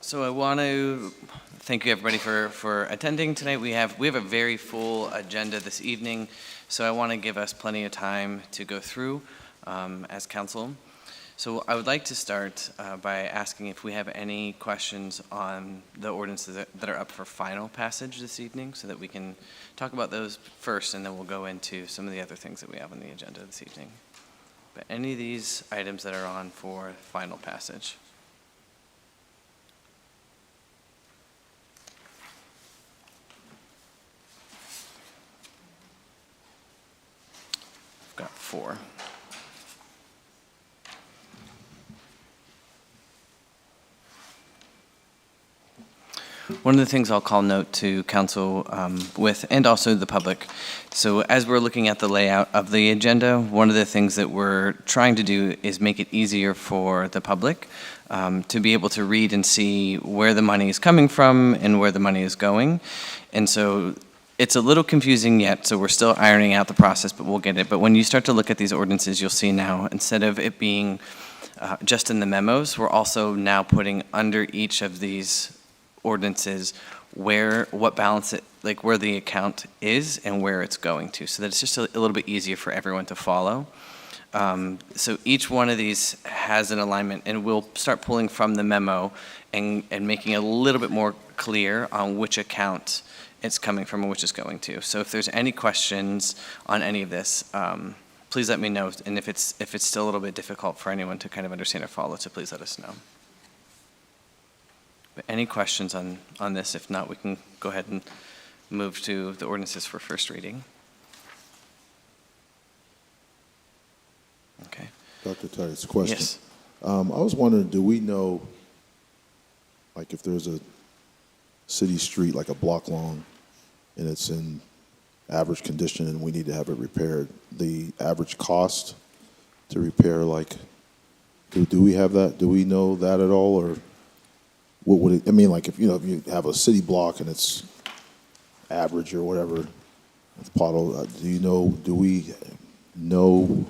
So I want to thank you everybody for attending tonight. We have a very full agenda this evening, so I want to give us plenty of time to go through as council. So I would like to start by asking if we have any questions on the ordinances that are up for final passage this evening, so that we can talk about those first, and then we'll go into some of the other things that we have on the agenda this evening. But any of these items that are on for final passage? I've got 4. One of the things I'll call note to council with, and also the public, so as we're looking at the layout of the agenda, one of the things that we're trying to do is make it easier for the public to be able to read and see where the money is coming from and where the money is going. And so it's a little confusing yet, so we're still ironing out the process, but we'll get it. But when you start to look at these ordinances, you'll see now, instead of it being just in the memos, we're also now putting under each of these ordinances what balance it, like where the account is and where it's going to, so that it's just a little bit easier for everyone to follow. So each one of these has an alignment, and we'll start pulling from the memo and making it a little bit more clear on which account it's coming from and which it's going to. So if there's any questions on any of this, please let me know, and if it's still a little bit difficult for anyone to kind of understand or follow, so please let us know. But any questions on this? If not, we can go ahead and move to the ordinances for first reading. Okay. Dr. Titus, question. Yes. I was wondering, do we know, like if there's a city street, like a block long, and it's in average condition and we need to have it repaired, the average cost to repair, like, do we have that? Do we know that at all, or what would it, I mean, like if you have a city block and it's average or whatever, with pothole, do we know?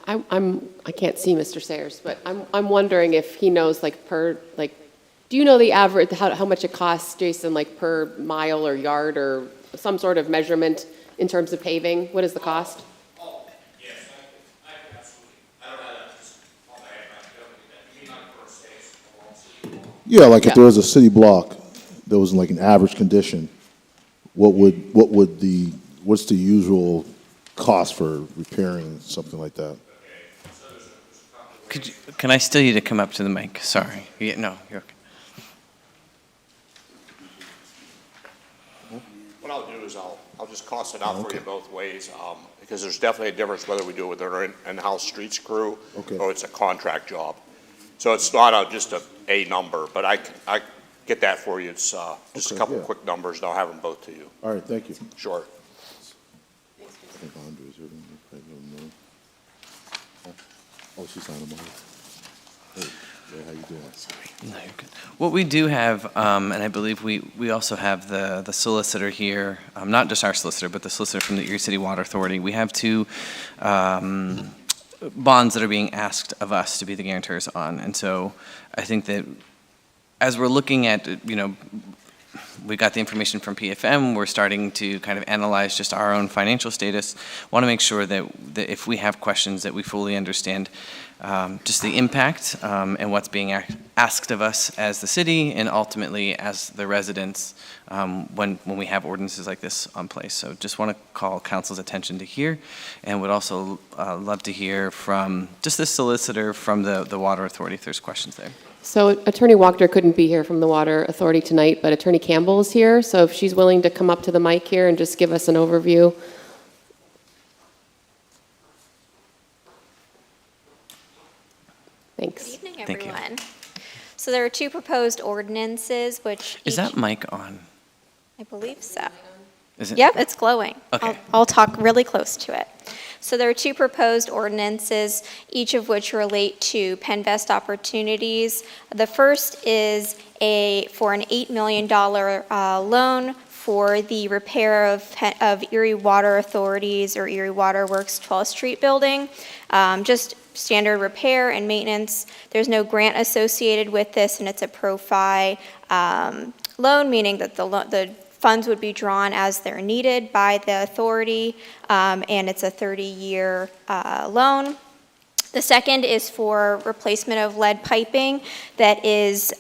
I can't see Mr. Sayers, but I'm wondering if he knows do you know the average, how much it costs, Jason, like per mile or yard or some sort of measurement in terms of paving? What is the cost? Oh, yes, I can absolutely. I don't have that just on my head, but you mean like per space, along city wall? Yeah, like if there was a city block that was in like an average condition, what's the usual cost for repairing something like that? Can I steal you to come up to the mic? Sorry. Yeah, no, you're okay. What I'll do is I'll just cost it out for you both ways, because there's definitely a difference whether we do it with our in-house streets crew or it's a contract job. So it's not just a number, but I get that for you. It's just a couple of quick numbers, and I'll have them both to you. All right, thank you. Sure. I think Andre's here. Oh, she's on the mic. Hey, how you doing? No, you're good. What we do have, and I believe we also have the solicitor here, not just our solicitor, but the solicitor from the Erie City Water Authority. We have 2 bonds that are being asked of us to be the guarantors on. And so I think that as we're looking at, we got the information from PFM, we're starting to kind of analyze just our own financial status. Want to make sure that if we have questions that we fully understand just the impact and what's being asked of us as the city and ultimately as the residents when we have ordinances like this on place. So just want to call council's attention to here, and would also love to hear from just the solicitor from the Water Authority if there's questions there. So Attorney Wachter couldn't be here from the Water Authority tonight, but Attorney Campbell is here. So if she's willing to come up to the mic here and just give us an overview. Thanks. Good evening, Thank you. everyone. So there are 2 proposed ordinances, which Is that mic on? I believe so. Is it? Yep, it's glowing. Okay. I'll talk really close to it. So there are 2 proposed ordinances, each of which relate to Penvest opportunities. The first is for an $8 million loan for the repair of Erie Water Authority's or Erie Water Works 12th Street building. Just standard repair and maintenance. There's no grant associated with this, and it's a pro-fi loan, meaning that the funds would be drawn as they're needed by the authority, and it's a 30-year loan. The second is for replacement of lead piping that is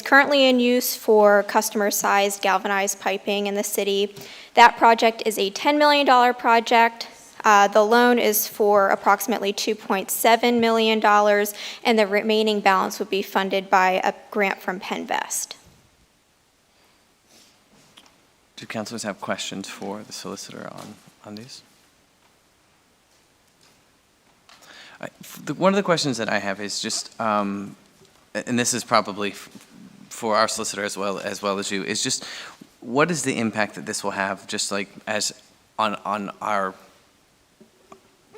currently in use for customer-sized galvanized piping in the city. That project is a $10 million project. The loan is for approximately $2.7 million, and the remaining balance would be funded by a grant from Penvest. Do councilors have questions for the solicitor on these? One of the questions that I have is just, and this is probably for our solicitor as well as you, is just what is the impact that this will have, just like as on our,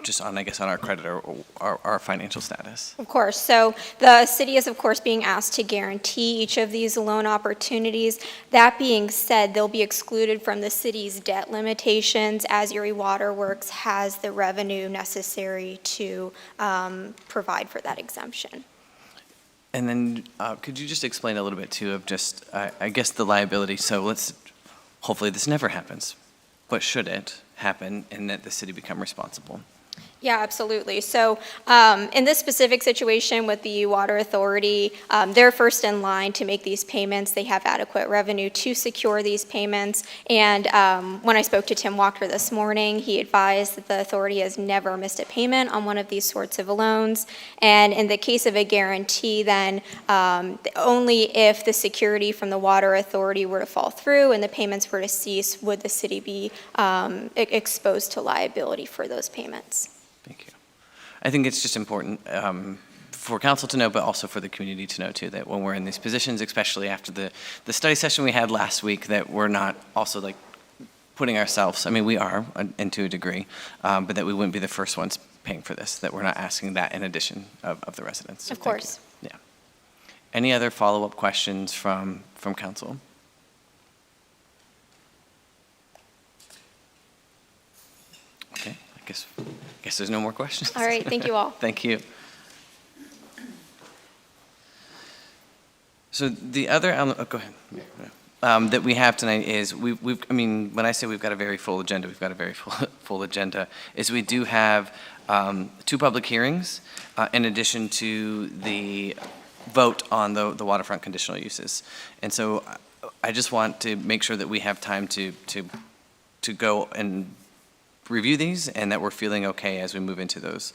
just on, I guess, on our credit or our financial status? Of course. So the city is, of course, being asked to guarantee each of these loan opportunities. That being said, they'll be excluded from the city's debt limitations as Erie Water Works has the revenue necessary to provide for that exemption. And then could you just explain a little bit too of just, I guess, the liability? So hopefully this never happens, but should it happen and that the city become responsible? Yeah, absolutely. So in this specific situation with the Water Authority, they're first in line to make these payments. They have adequate revenue to secure these payments. And when I spoke to Tim Walker this morning, he advised that the authority has never missed a payment on one of these sorts of loans. And in the case of a guarantee, then only if the security from the Water Authority were to fall through and the payments were to cease would the city be exposed to liability for those payments. Thank you. I think it's just important for council to know, but also for the community to know too, that when we're in these positions, especially after the study session we had last week, that we're not also like putting ourselves, I mean, we are, and to a degree, but that we wouldn't be the first ones paying for this, that we're not asking that in addition of the residents. So Of course. Yeah. Any other follow-up questions from council? Okay, I guess there's no more questions. All right, thank you all. Thank you. So the other element, go ahead. That we have tonight is I mean, when I say we've got a very full agenda, we've got a very full agenda, is we do have 2 public hearings in addition to the vote on the waterfront conditional uses. And so I just want to make sure that we have time to go and review these and that we're feeling okay as we move into those.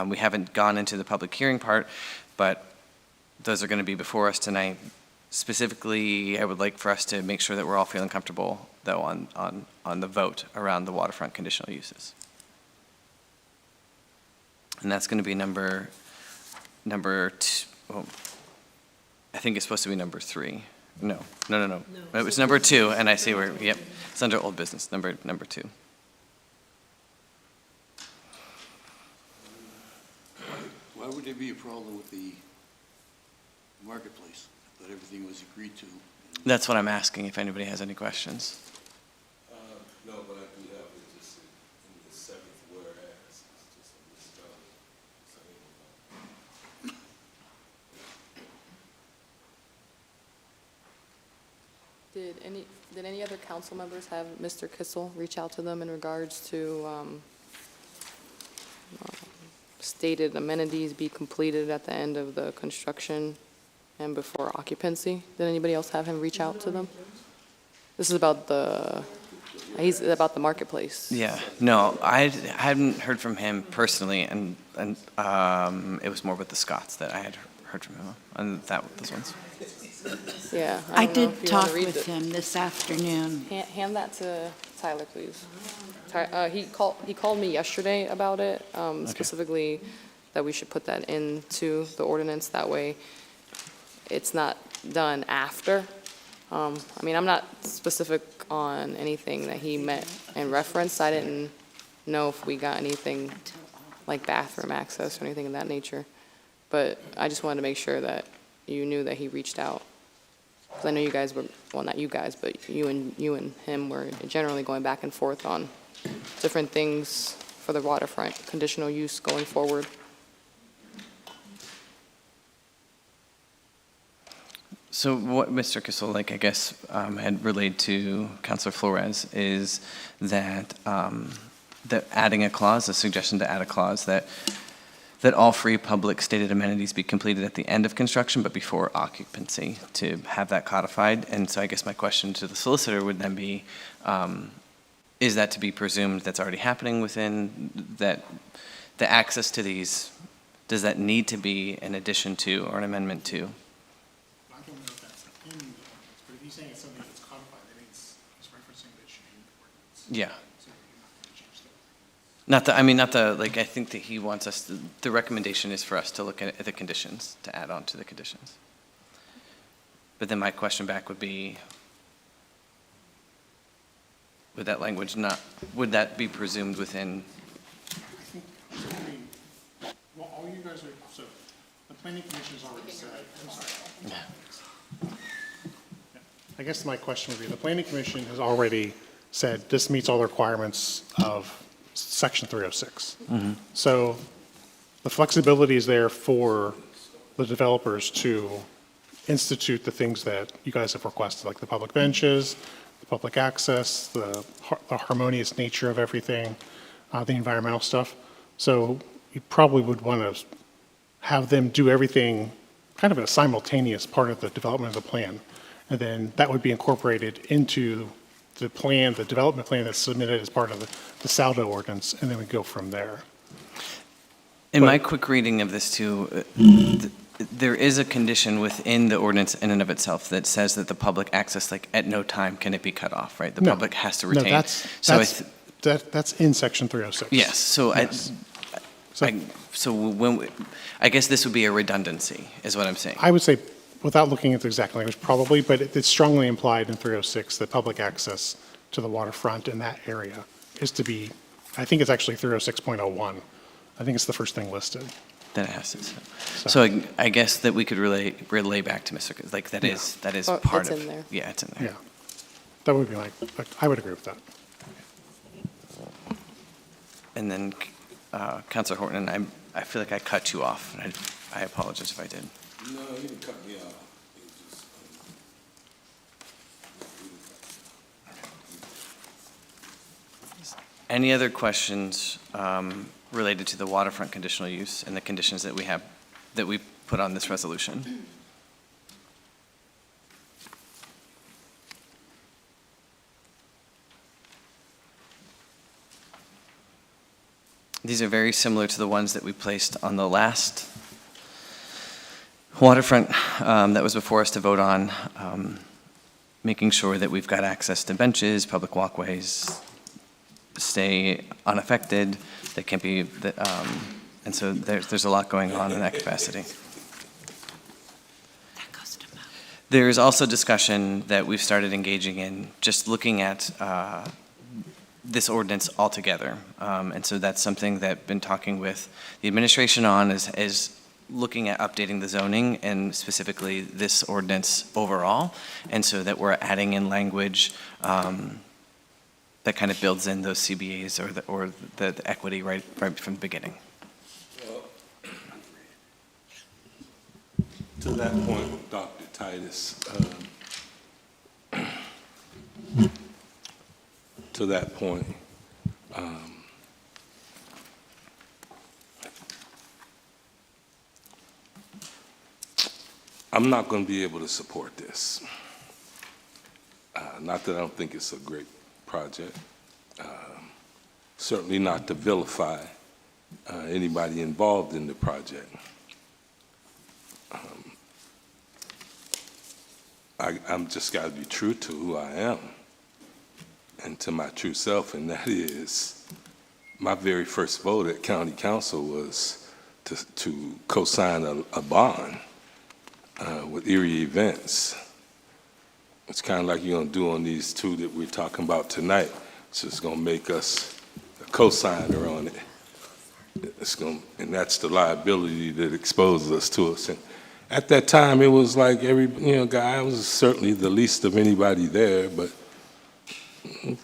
We haven't gone into the public hearing part, but those are going to be before us tonight. Specifically, I would like for us to make sure that we're all feeling comfortable, though, on the vote around the waterfront conditional uses. And that's going to be number 2. Oh, I think it's supposed to be number 3. No. It was number 2, and I see where, yep, it's under old business, number 2. Why would there be a problem with the marketplace? That everything was agreed to? That's what I'm asking, if anybody has any questions. No, but I do have it just in the 7th whereas, it's just a misspelling. Did any other council members have Mr. Kissel reach out to them in regards to stated amenities be completed at the end of the construction and before occupancy? Did anybody else have him reach out to them? This is about he's about the marketplace. Yeah, no, I hadn't heard from him personally, and it was more with the Scots that I had heard from him on those ones. Yeah. I don't know if did you wanna talk read with him this afternoon. Hand that to Tyler, please. He called me yesterday about it, specifically that we should put that into the ordinance. That way, it's not done after. I mean, I'm not specific on anything that he meant and referenced. I didn't know if we got anything like bathroom access or anything of that nature. But I just wanted to make sure that you knew that he reached out. 'cause I know you guys were, well, not you guys, but you and him were generally going back and forth on different things for the waterfront, conditional use going forward. So what Mr. Kissel, I guess, had relayed to Councilor Flores is that, that adding a clause, a suggestion to add a clause that all free public stated amenities be completed at the end of construction, but before occupancy, to have that codified. And so I guess my question to the solicitor would then be, is that to be presumed that's already happening within that, the access to these, does that need to be an addition to or an amendment to? I don't know if that's in the ordinance, but if he's saying it's something that's codified, then it's referencing that it should be in the ordinance. Yeah. So you're not going to change that. Not the, I think that he wants us, the recommendation is for us to look at the conditions, to add on to the conditions. But then my question back would be, would that language would that be presumed within? Well, all you guys are, so the planning commission's already said, I'm sorry. I guess my question would be, the planning commission has already said this meets all the requirements of section 306. So the flexibility is there for the developers to institute the things that you guys have requested, like the public benches, the public access, the harmonious nature of everything, the environmental stuff. So you probably would want to have them do everything kind of in a simultaneous part of the development of the plan. And then that would be incorporated into the plan, the development plan that's submitted as part of the Saldo ordinance, and then we go from there. In my quick reading of this too, there is a condition within the ordinance in and of itself that says that the public access, like at no time can it be cut off, right? The No. public has to No, retain. that's in section 306. Yes, so Yes. I guess this would be a redundancy, is what I'm saying. I would say, without looking at the exact language, probably, but it's strongly implied in 306 that public access to the waterfront in that area is to be, I think it's actually 306.01. I think it's the first thing listed. That it has to. So I guess that we could relay back to Mr. Like that is Oh, part it's of. in there. Yeah, it's in there. Yeah. That would be I would agree with that. And then, Councilor Horton, I feel like I cut you off, and I apologize if I did. No, you didn't cut me off. It just, Any other questions related to the waterfront conditional use and the conditions that we put on this resolution? These are very similar to the ones that we placed on the last waterfront that was before us to vote on, making sure that we've got access to benches, public walkways, stay unaffected, that can be, and so there's a lot going on in that capacity. That goes to Mo. There's also discussion that we've started engaging in, just looking at this ordinance altogether. And so that's something that I've been talking with the administration on, is looking at updating the zoning and specifically this ordinance overall. And so that we're adding in language that kind of builds in those CBAs or the equity right from the beginning. to that point, Dr. Titus, to that point, I'm not going to be able to support this. Not that I don't think it's a great project. Certainly not to vilify anybody involved in the project. I'm just got to be true to who I am and to my true self, and that is my very first vote at county council was to co-sign a bond with Erie Events. It's kind of like you're going to do on these two that we're talking about tonight. It's just going to make us a co-signer on it. And that's the liability that exposes us to us. At that time, it was like guy, I was certainly the least of anybody there, but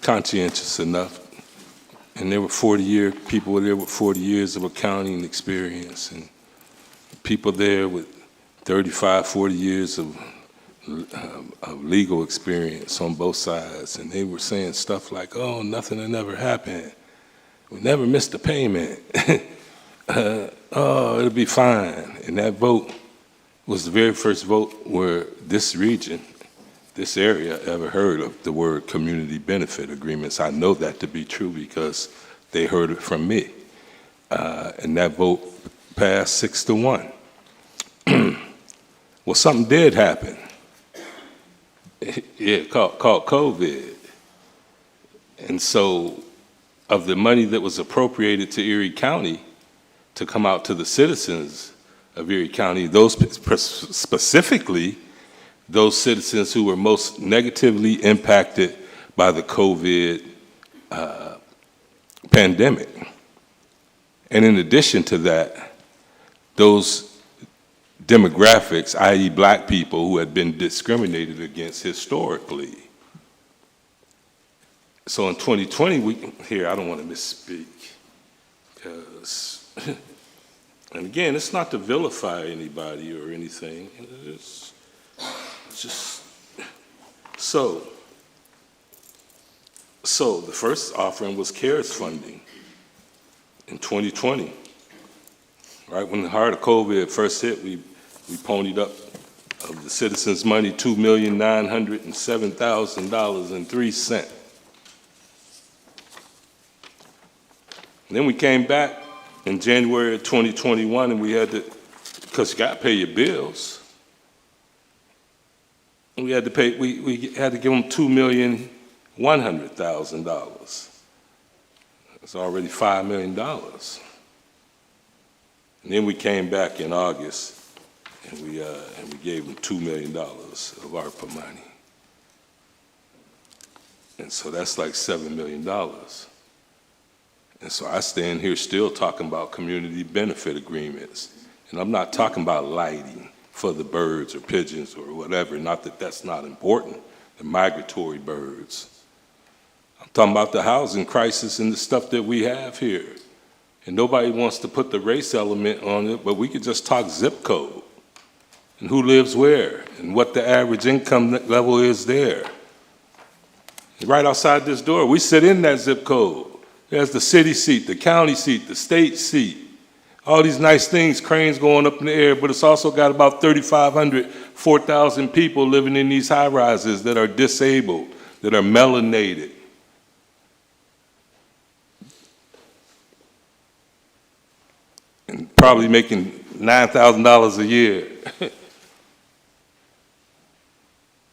conscientious enough. And there were people there with 40 years of accounting experience, and people there with 35, 40 years of legal experience on both sides. And they were saying stuff like, oh, nothing had never happened. We never missed a payment. Oh, it'll be fine. And that vote was the very first vote where this region, this area, ever heard of the word community benefit agreements. I know that to be true because they heard it from me. And that vote passed 6-1. Well, something did happen. Yeah, called COVID. And so of the money that was appropriated to Erie County to come out to the citizens of Erie County, those specifically, those citizens who were most negatively impacted by the COVID pandemic. And in addition to that, those demographics, i.e. black people who had been discriminated against historically. So in 2020, I don't want to misspeak, because, and again, it's not to vilify anybody or anything, it's just, so the first offering was CARES funding in 2020. Right when the heart of COVID first hit, we ponied up of the citizens' money $2,907,003. And then we came back in January of 2021, and we had to, because you got to pay your bills, and we had to pay. We had to give them $2,100,000. That's already $5 million. And then we came back in August, and we gave them $2 million of ARPA money. And so that's like $7 million. And so I stand here still talking about community benefit agreements. And I'm not talking about lighting for the birds or pigeons or whatever, not that that's not important, the migratory birds. I'm talking about the housing crisis and the stuff that we have here. And nobody wants to put the race element on it, but we could just talk zip code and who lives where and what the average income level is there. Right outside this door, we sit in that zip code. There's the city seat, the county seat, the state seat, all these nice things, cranes going up in the air, but it's also got about 3,500, 4,000 people living in these high rises that are disabled, that are melanated. And probably making $9,000 a year.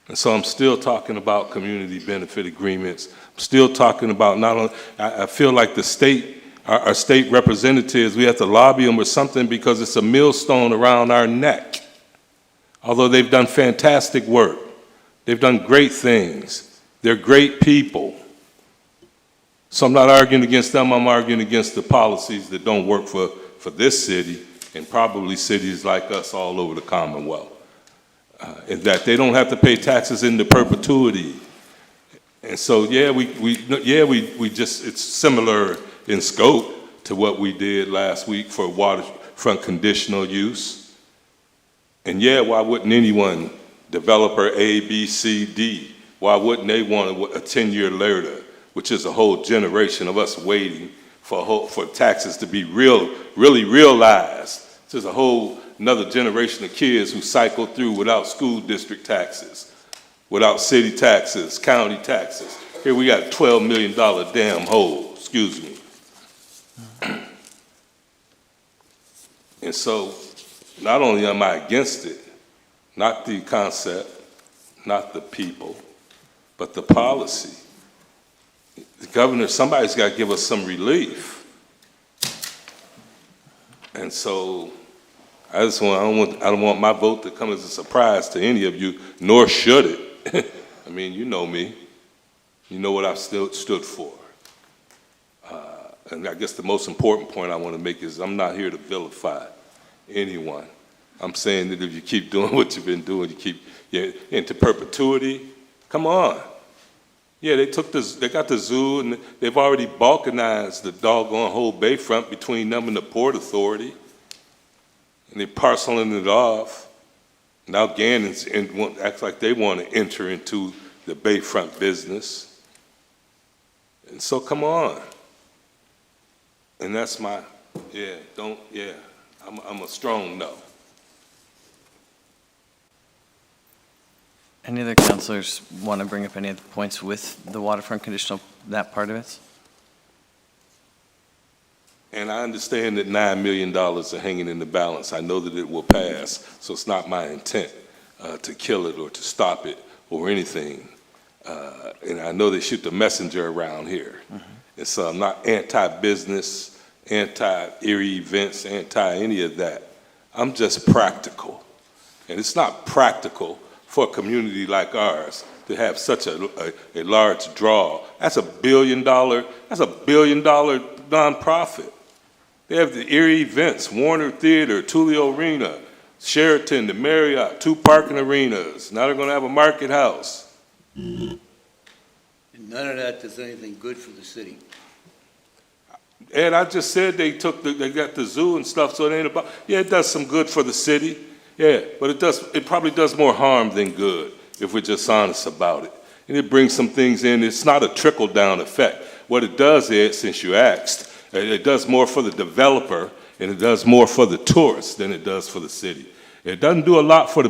And so I'm still talking about community benefit agreements. I'm still talking about not only, I feel like the state, our state representatives, we have to lobby them or something because it's a millstone around our neck. Although they've done fantastic work. They've done great things. They're great people. So I'm not arguing against them, I'm arguing against the policies that don't work for this city and probably cities like us all over the Commonwealth. Is that they don't have to pay taxes into perpetuity. And so, it's similar in scope to what we did last week for waterfront conditional use. And why wouldn't anyone, developer A, B, C, D, why wouldn't they want a 10-year later, which is a whole generation of us waiting for taxes to be really realized. There's a whole another generation of kids who cycle through without school district taxes, without city taxes, county taxes. Here we got a $12 million damn hole, excuse me. And so not only am I against it, not the concept, not the people, but the policy. The governor, somebody's got to give us some relief. And so I don't want my vote to come as a surprise to any of you, nor should it. I mean, you know me. You know what I've stood for. And I guess the most important point I want to make is I'm not here to vilify anyone. I'm saying that if you keep doing what you've been doing, you keep into perpetuity. Come on. Yeah, they got the zoo, and they've already balkanized the doggone whole bayfront between them and the Port Authority, and they're parceling it off. Now Gannon's acts like they want to enter into the bayfront business, and so come on. And that's my I'm a strong no. Any other councilors want to bring up any other points with the waterfront conditional, that part of it? And I understand that $9 million are hanging in the balance. I know that it will pass, so it's not my intent to kill it or to stop it or anything. And I know they shoot the messenger around here. And so I'm not anti-business, anti-Erie events, anti-any of that. I'm just practical. And it's not practical for a community like ours to have such a large draw. That's a $1 billion nonprofit. They have the Erie events, Warner Theater, Tullio Arena, Sheraton, the Marriott, 2 parking arenas. Now they're going to have a market house. And none of that does anything good for the city. And I just said they got the zoo and stuff, so it ain't about, it does some good for the city. Yeah, but it probably does more harm than good if we're just honest about it. And it brings some things in. It's not a trickle-down effect. What it does is, since you asked, it does more for the developer and it does more for the tourists than it does for the city. It doesn't do a lot for the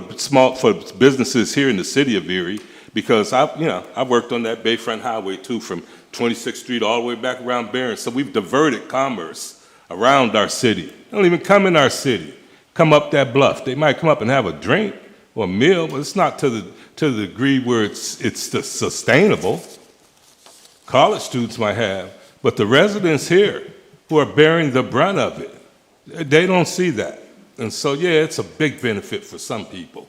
businesses here in the city of Erie, because I've worked on that Bayfront Highway too, from 26th Street all the way back around Barron. So we've diverted commerce around our city. They don't even come in our city. Come up that bluff. They might come up and have a drink or a meal, but it's not to the degree where it's sustainable. College students might have, but the residents here who are bearing the brunt of it, they don't see that. And so, it's a big benefit for some people,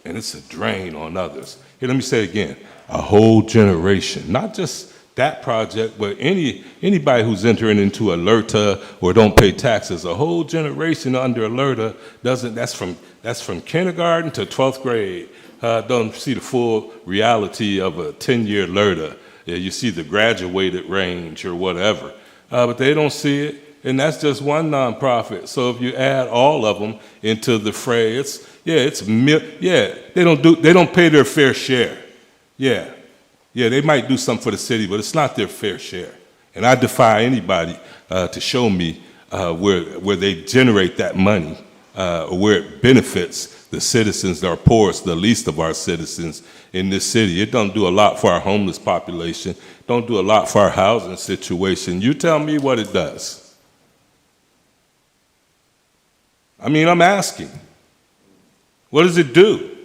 and it's a drain on others. Here, let me say it again, a whole generation, not just that project, but anybody who's entering into Alerta or don't pay taxes, a whole generation under Alerta that's from kindergarten to 12th grade, don't see the full reality of a 10-year Alerta. Yeah, you see the graduated range or whatever, but they don't see it, and that's just one nonprofit. So if you add all of them into the fray, they don't pay their fair share. Yeah, they might do something for the city, but it's not their fair share. And I defy anybody to show me where they generate that money or where it benefits the citizens that are poorest, the least of our citizens in this city. It don't do a lot for our homeless population, don't do a lot for our housing situation. You tell me what it does. I mean, I'm asking. What does it do?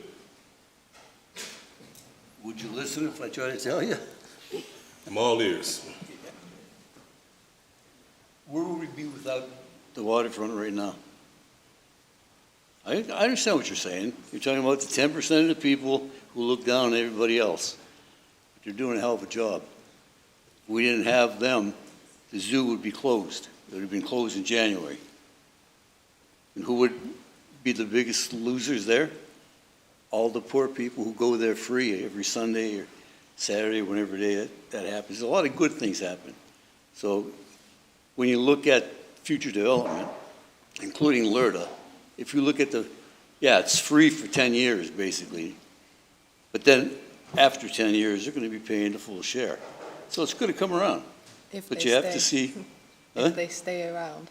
Would you listen if I try to tell you? I'm all ears. Where would we be without the waterfront right now? I understand what you're saying. You're talking about the 10% of the people who look down on everybody else. They're doing a hell of a job. If we didn't have them, the zoo would be closed. It would have been closed in January. And who would be the biggest losers there? All the poor people who go there free every Sunday or Saturday, whenever day that happens. A lot of good things happen. So when you look at future development, including LERTA, if you look at it's free for 10 years, basically. But then after 10 years, they're going to be paying the full share. So it's going to come around. But you have to see. If they stay around.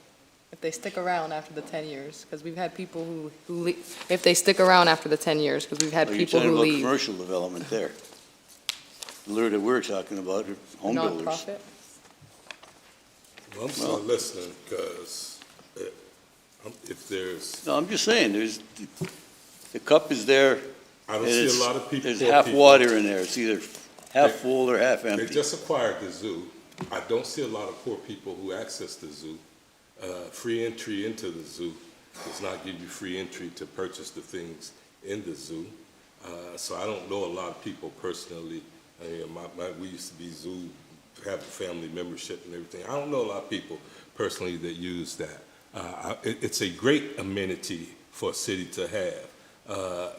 If they stick around after the 10 years, because we've had people who leave. If they stick around after the 10 years, because we've had people who You're talking leave. about commercial development there. The LERTA we're talking about are home builders. Nonprofit. Well, I'm still listening, because if there's... No, I'm just saying, the cup is there. I don't and see a lot of people... There's half water in there. It's either half full or half empty. They just acquired the zoo. I don't see a lot of poor people who access the zoo. Free entry into the zoo does not give you free entry to purchase the things in the zoo. So I don't know a lot of people personally. I mean, we used to be zoo, have a family membership and everything. I don't know a lot of people personally that use that. It's a great amenity for a city to have.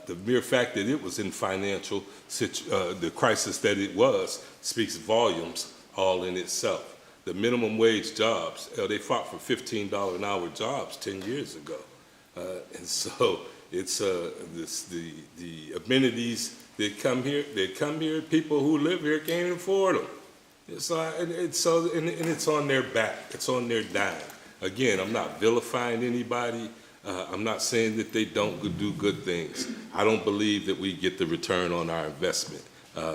The mere fact that it was in the crisis that it was speaks volumes all in itself. The minimum wage jobs, they fought for $15 an hour jobs 10 years ago. And so it's the amenities that come here, people who live here can't afford them. It's on their back, it's on their dime. Again, I'm not vilifying anybody. I'm not saying that they don't do good things. I don't believe that we get the return on our investment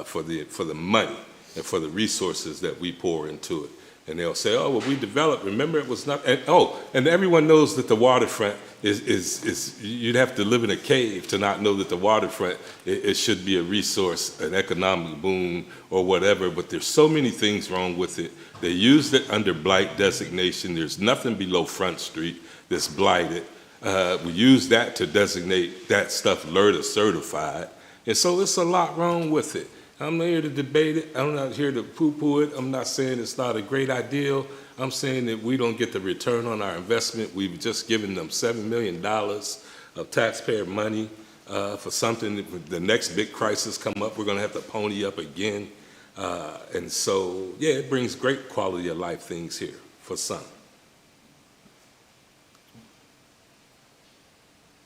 for the money and for the resources that we pour into it. And they'll say, oh, well, we developed. Remember, it was not. And everyone knows that the waterfront is. You'd have to live in a cave to not know that the waterfront it should be a resource, an economic boom, or whatever. But there's so many things wrong with it. They used it under blight designation. There's nothing below Front Street that's blighted. We use that to designate that stuff LERTA certified. And so it's a lot wrong with it. I'm not here to debate it. I'm not here to poo-poo it. I'm not saying it's not a great ideal. I'm saying that we don't get the return on our investment. We've just given them $7 million of taxpayer money for something. That the next big crisis come up, we're going to have to pony up again. And so, yeah, it brings great quality of life things here for some.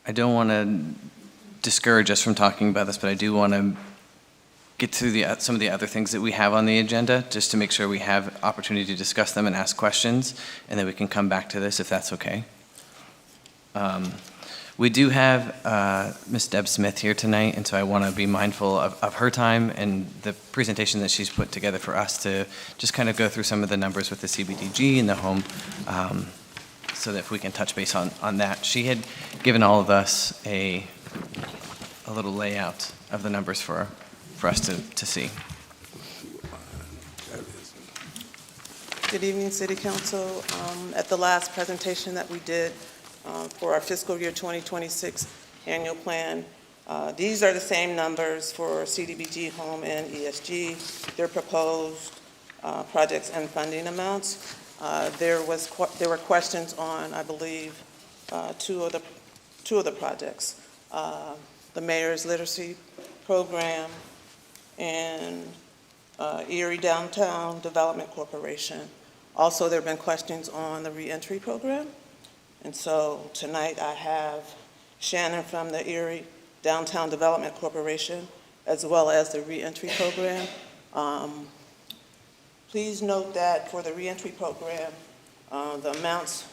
I don't want to discourage us from talking about this, but I do want to get to some of the other things that we have on the agenda, just to make sure we have opportunity to discuss them and ask questions, and then we can come back to this if that's okay. We do have Ms. Deb Smith here tonight, and so I want to be mindful of her time and the presentation that she's put together for us to just kind of go through some of the numbers with the CBDG and the home, so that if we can touch base on that. She had given all of us a little layout of the numbers for us to see. Good evening, City Council. At the last presentation that we did for our fiscal year 2026 annual plan, these are the same numbers for CDBG, home, and ESG. Their proposed projects and funding amounts. There were questions on, I believe, two of the projects, the Mayor's Literacy Program and Erie Downtown Development Corporation. Also, there have been questions on the reentry program. And so tonight I have Shannon from the Erie Downtown Development Corporation, as well as the reentry program. Please note that for the reentry program, the amounts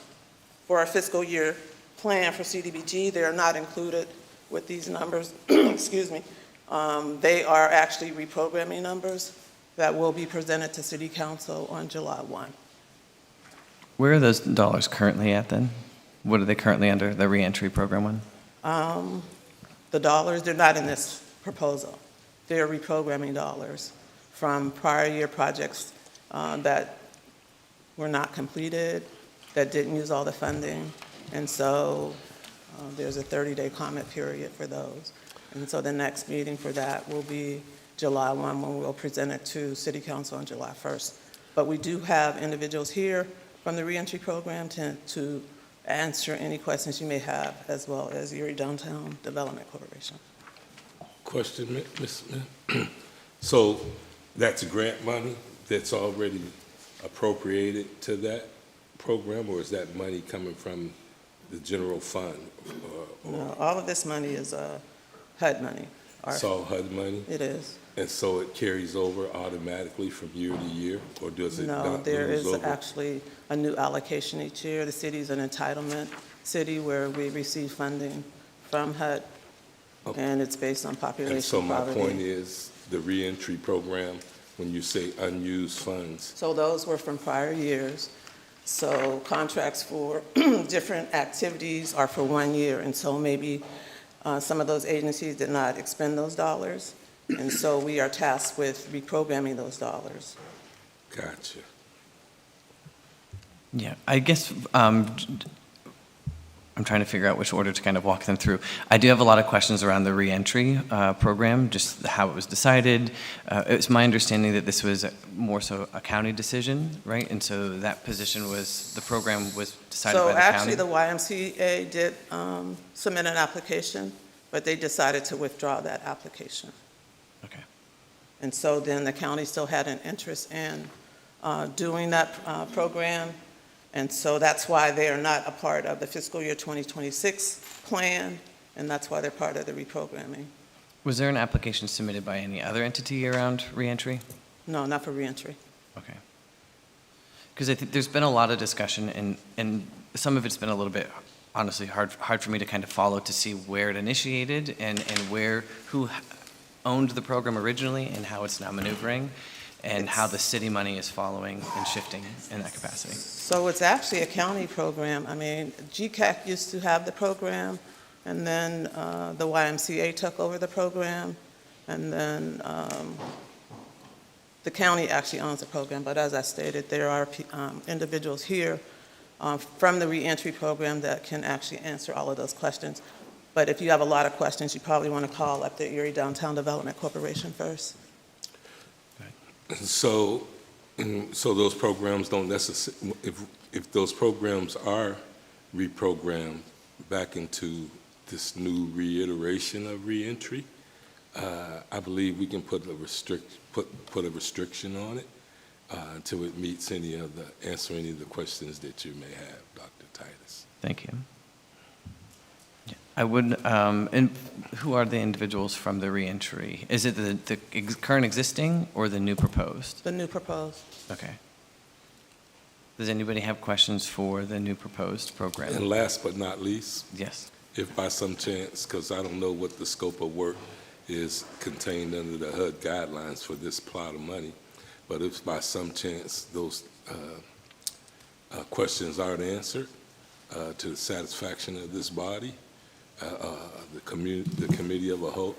for our fiscal year plan for CDBG, they are not included with these numbers. Excuse me. They are actually reprogramming numbers that will be presented to City Council on July 1. Where are those dollars currently at then? What are they currently under, the reentry program one? The dollars, they're not in this proposal. They're reprogramming dollars from prior year projects that were not completed, that didn't use all the funding. And so there's a 30-day comment period for those. And so the next meeting for that will be July 1, when we'll present it to City Council on July 1st. But we do have individuals here from the reentry program to answer any questions you may have, as well as Erie Downtown Development Corporation. Question, Ms. Smith? So that's grant money that's already appropriated to that program, or is that money coming from the general fund? No, all of this money is HUD money. It's all HUD money? It is. And so it carries over automatically from year to year, or does it not No, there lose is over? actually a new allocation each year. The city's an entitlement city where we receive funding from HUD, Okay. and it's based on population And so my poverty. point is, the reentry program, when you say unused funds, So those were from prior years. So contracts for different activities are for 1 year, and so maybe some of those agencies did not expend those dollars, and so we are tasked with reprogramming those dollars. gotcha. Yeah, I guess I'm trying to figure out which order to kind of walk them through. I do have a lot of questions around the reentry program, just how it was decided. It's my understanding that this was more so a county decision, right? And so that position was, the program was decided by the county? So actually, the YMCA did submit an application, but they decided to withdraw that application. Okay. And so then the county still had an interest in doing that program. And so that's why they are not a part of the fiscal year 2026 plan, and that's why they're part of the reprogramming. Was there an application submitted by any other entity around reentry? No, not for reentry. Okay. Because I think there's been a lot of discussion, and some of it's been a little bit, honestly, hard for me to kind of follow to see where it initiated and who owned the program originally and how it's now maneuvering, and how the city money is following and shifting in that capacity. So it's actually a county program. I mean, GCAC used to have the program, and then the YMCA took over the program, and then the county actually owns the program. But as I stated, there are individuals here from the reentry program that can actually answer all of those questions. But if you have a lot of questions, you probably want to call up the Erie Downtown Development Corporation first. So those programs don't necessarily, if those programs are reprogrammed back into this new reiteration of reentry, I believe we can put a restriction on it until it meets answer any of the questions that you may have, Dr. Titus. Thank you. I would, and who are the individuals from the reentry? Is it the current existing or the new proposed? The new proposed. Okay. Does anybody have questions for the new proposed program? And last but not least, Yes. if by some chance, because I don't know what the scope of work is contained under the HUD guidelines for this plot of money, but if by some chance those questions aren't answered to the satisfaction of this body, the committee of the whole,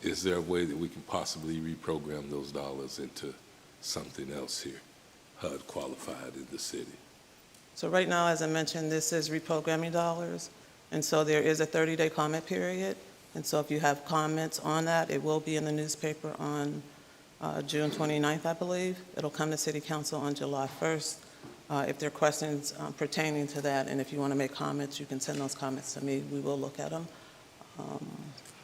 is there a way that we can possibly reprogram those dollars into something else here, HUD qualified in the city? So right now, as I mentioned, this is reprogramming dollars, and so there is a 30-day comment period. And so if you have comments on that, it will be in the newspaper on June 29th, I believe. It'll come to City Council on July 1st. If there are questions pertaining to that, and if you want to make comments, you can send those comments to me. We will look at them.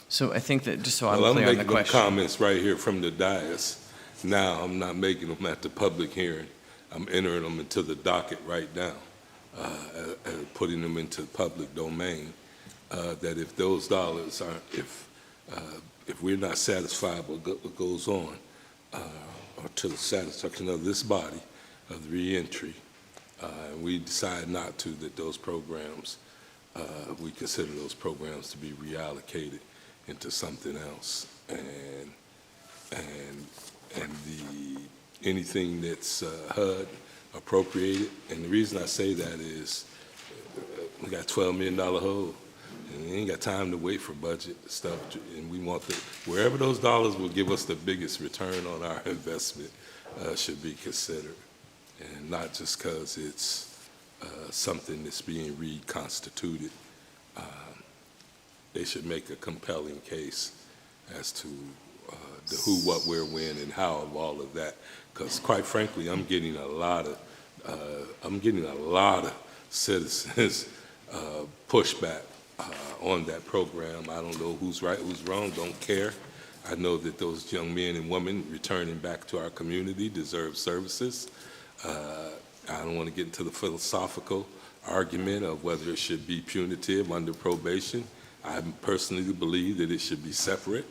So I think that, just so I'm Well, I'm clear on the making them question. comments right here from the dais. Now, I'm not making them at the public hearing. I'm entering them into the docket right now, putting them into public domain, that if those dollars aren't, if we're not satisfied with what goes on, or to the satisfaction of this body, of the reentry, and we decide not to, that those programs, we consider those programs to be reallocated into something else, and anything that's HUD appropriated. And the reason I say that is we got $12 million hole, and we ain't got time to wait for budget stuff, and we want wherever those dollars will give us the biggest return on our investment should be considered, and not just because it's something that's being reconstituted. They should make a compelling case as to the who, what, where, when, and how of all of that. Because quite frankly, I'm getting a lot of citizens pushback on that program. I don't know who's right, who's wrong, don't care. I know that those young men and women returning back to our community deserve services. I don't want to get into the philosophical argument of whether it should be punitive under probation. I personally believe that it should be separate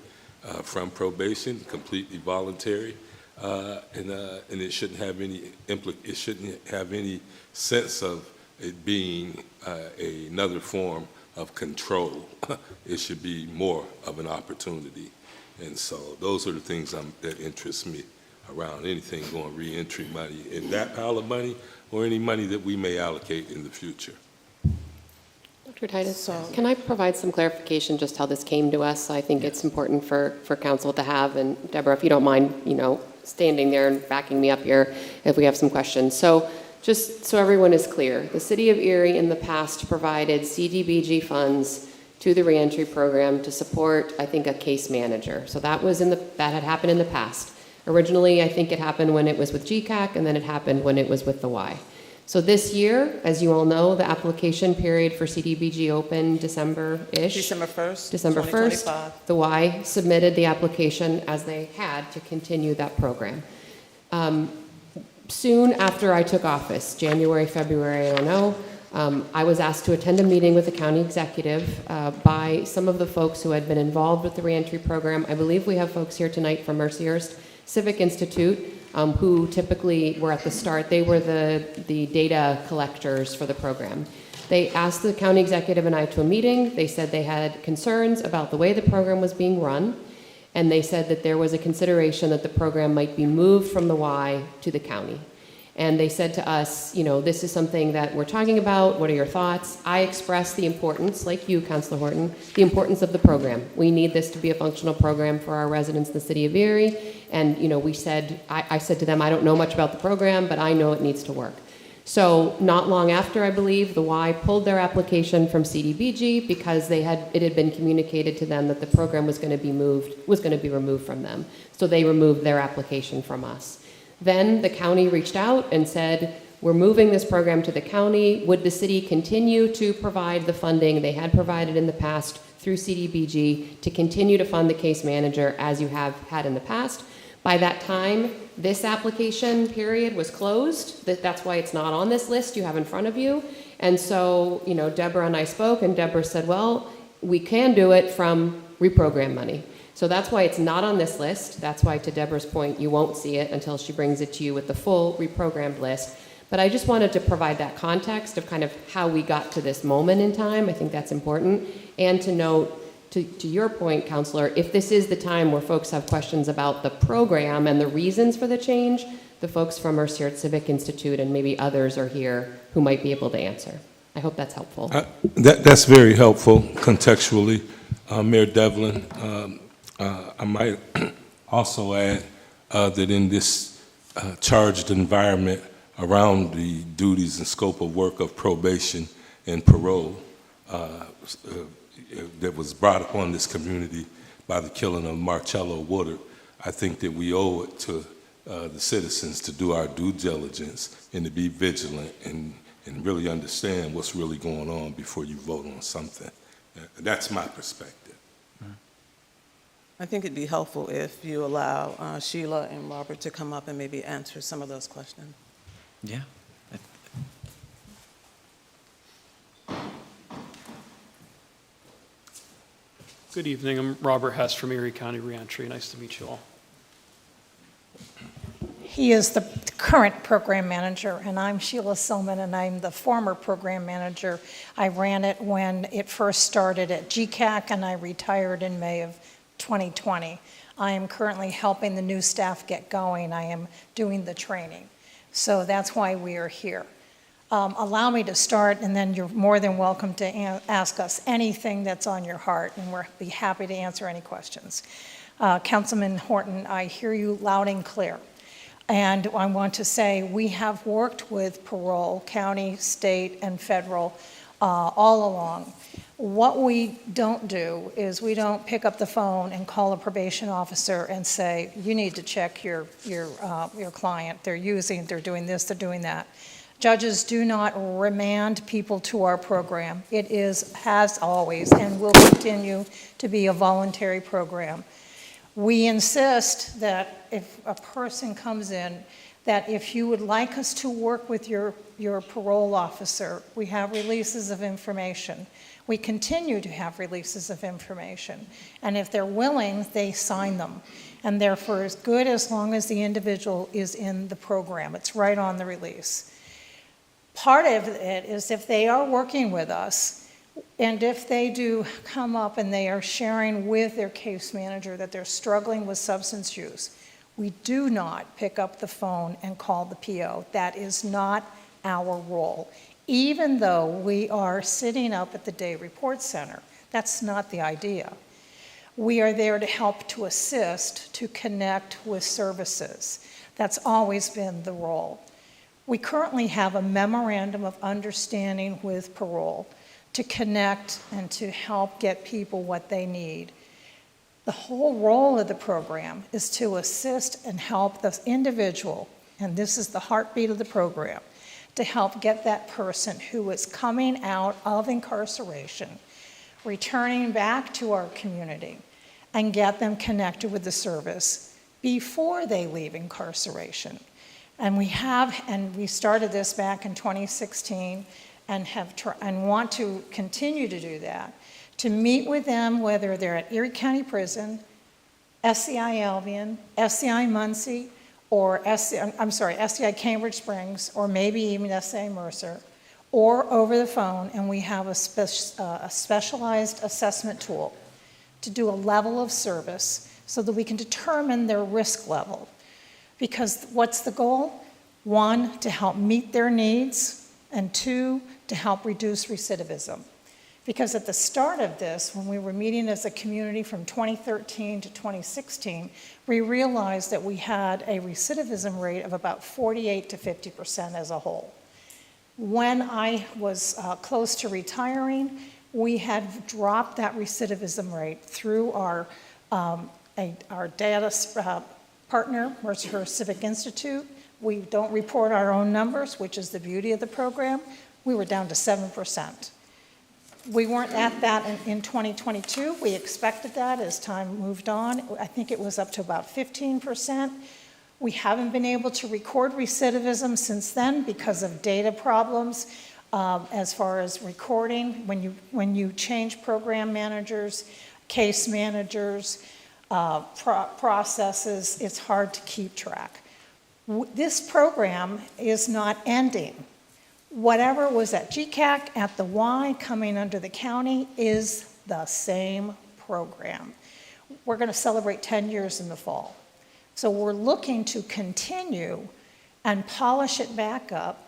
from probation, completely voluntary, and it shouldn't have any sense of it being another form of control. It should be more of an opportunity. And so those are the things that interest me around anything going reentry money, in that pile of money or any money that we may allocate in the future. Dr. Titus, can I provide some clarification just how this came to us? I think it's important for council to have, and Deborah, if you don't mind, standing there and backing me up here if we have some questions. So Just so everyone is clear, the City of Erie in the past provided CDBG funds to the reentry program to support, I think, a case manager. So that had happened in the past. Originally, I think it happened when it was with GCAC, and then it happened when it was with the Y. So this year, as you all know, the application period for CDBG opened December-ish. December 1st, December 1st. 2025. The Y submitted the application as they had to continue that program. Soon after I took office, January, February, I don't know, I was asked to attend a meeting with the county executive by some of the folks who had been involved with the reentry program. I believe we have folks here tonight from Mercyhurst Civic Institute who typically were at the start. They were the data collectors for the program. They asked the county executive and I to a meeting. They said they had concerns about the way the program was being run. And they said that there was a consideration that the program might be moved from the Y to the county. And they said to us, you know, this is something that we're talking about. What are your thoughts? I expressed the importance, like you, Councilor Horton, the importance of the program. We need this to be a functional program for our residents in the city of Erie. And, you know, I said to them, I don't know much about the program, but I know it needs to work. So not long after, I believe, the Y pulled their application from CDBG because it had been communicated to them that the program was going to be removed from them. So they removed their application from us. Then the county reached out and said, we're moving this program to the county. Would the city continue to provide the funding they had provided in the past through CDBG to continue to fund the case manager as you have had in the past? By that time, this application period was closed. That's why it's not on this list you have in front of you. And so, you know, Deborah and I spoke, and Deborah said, well, we can do it from reprogram money. So that's why it's not on this list. That's why, to Deborah's point, you won't see it until she brings it to you with the full reprogrammed list. But I just wanted to provide that context of kind of how we got to this moment in time. I think that's important. And to note, to your point, Counselor, if this is the time where folks have questions about the program and the reasons for the change, the folks from Mercyhurst Civic Institute and maybe others are here who might be able to answer. I hope that's helpful. That's very helpful contextually. Mayor Devlin, I might also add that in this charged environment around the duties and scope of work of probation and parole that was brought upon this community by the killing of Marcello Woodard, I think that we owe it to the citizens to do our due diligence and to be vigilant and really understand what's really going on before you vote on something. That's my perspective. I think it'd be helpful if you allow Sheila and Robert to come up and maybe answer some of those questions. Yeah. Good evening. I'm Robert Hess from Erie County Reentry. Nice to meet you all. He is the current program manager, and I'm Sheila Silman, and I'm the former program manager. I ran it when it first started at GCAC, and I retired in May of 2020. I am currently helping the new staff get going. I am doing the training. So that's why we are here. Allow me to start, and then you're more than welcome to ask us anything that's on your heart, and we'll be happy to answer any questions. Councilman Horton, I hear you loud and clear. And I want to say we have worked with parole, county, state, and federal all along. What we don't do is we don't pick up the phone and call a probation officer and say, you need to check your client. They're doing this, they're doing that. Judges do not remand people to our program. It has always, and will continue to be a voluntary program. We insist that if a person comes in, that if you would like us to work with your parole officer, we have releases of information. We continue to have releases of information. And if they're willing, they sign them. And they're for as good as long as the individual is in the program. It's right on the release. Part of it is if they are working with us, and if they do come up and they are sharing with their case manager that they're struggling with substance use, we do not pick up the phone and call the PO. That is not our role. Even though we are sitting up at the Day Report Center, that's not the idea. We are there to help to assist, to connect with services. That's always been the role. We currently have a memorandum of understanding with parole to connect and to help get people what they need. The whole role of the program is to assist and help the individual, and this is the heartbeat of the program, to help get that person who is coming out of incarceration, returning back to our community, and get them connected with the service before they leave incarceration. And we started this back in 2016 and want to continue to do that, to meet with them whether they're at Erie County Prison, SCI Albion, SCI Muncie, or SCI Cambridge Springs, or maybe even SCI Mercer, or over the phone, and we have a specialized assessment tool to do a level of service so that we can determine their risk level. Because what's the goal? 1, to help meet their needs, and 2, to help reduce recidivism. Because at the start of this, when we were meeting as a community from 2013 to 2016, we realized that we had a recidivism rate of about 48 to 50% as a whole. When I was close to retiring, we had dropped that recidivism rate through our data partner, Mercer Civic Institute. We don't report our own numbers, which is the beauty of the program. We were down to 7%. We weren't at that in 2022. We expected that as time moved on. I think it was up to about 15%. We haven't been able to record recidivism since then because of data problems as far as recording. When you change program managers, case managers, processes, it's hard to keep track. This program is not ending. Whatever was at GCAC, at the Y, coming under the county, is the same program. We're going to celebrate 10 years in the fall. So we're looking to continue and polish it back up.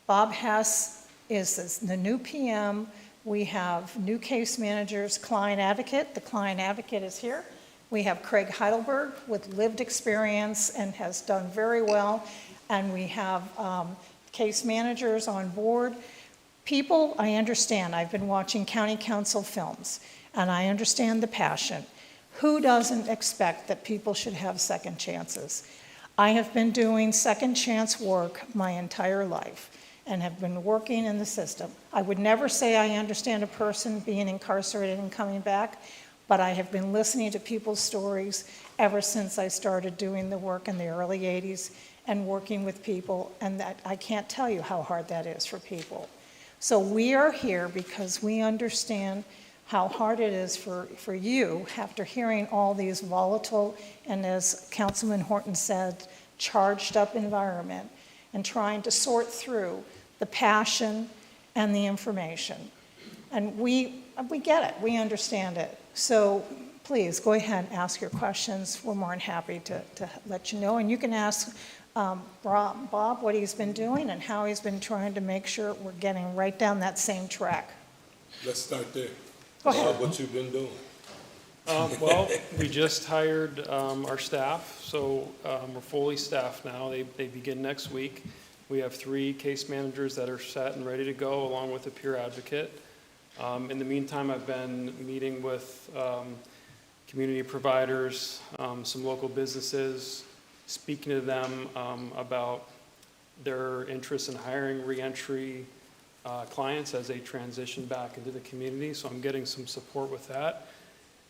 Bob Hess is the new PM. We have new case managers, client advocate. The client advocate is here. We have Craig Heidelberg with lived experience and has done very well. And we have case managers on board. People, I understand. I've been watching county council films, and I understand the passion. Who doesn't expect that people should have second chances? I have been doing second chance work my entire life and have been working in the system. I would never say I understand a person being incarcerated and coming back, but I have been listening to people's stories ever since I started doing the work in the early 80s and working with people, and that I can't tell you how hard that is for people. So we are here because we understand how hard it is for you after hearing all these volatile and, as Councilman Horton said, charged up environment, and trying to sort through the passion and the information. And we get it, we understand it. So please go ahead and ask your questions. We're more than happy to let you know. And you can ask Bob what he's been doing and how he's been trying to make sure we're getting right down that same track. Let's start there. Go ahead. What you've been doing. Well, we just hired our staff, so we're fully staffed now. They begin next week. We have 3 case managers that are set and ready to go, along with a peer advocate. In the meantime, I've been meeting with community providers, some local businesses, speaking to them about their interest in hiring reentry clients as they transition back into the community. So I'm getting some support with that.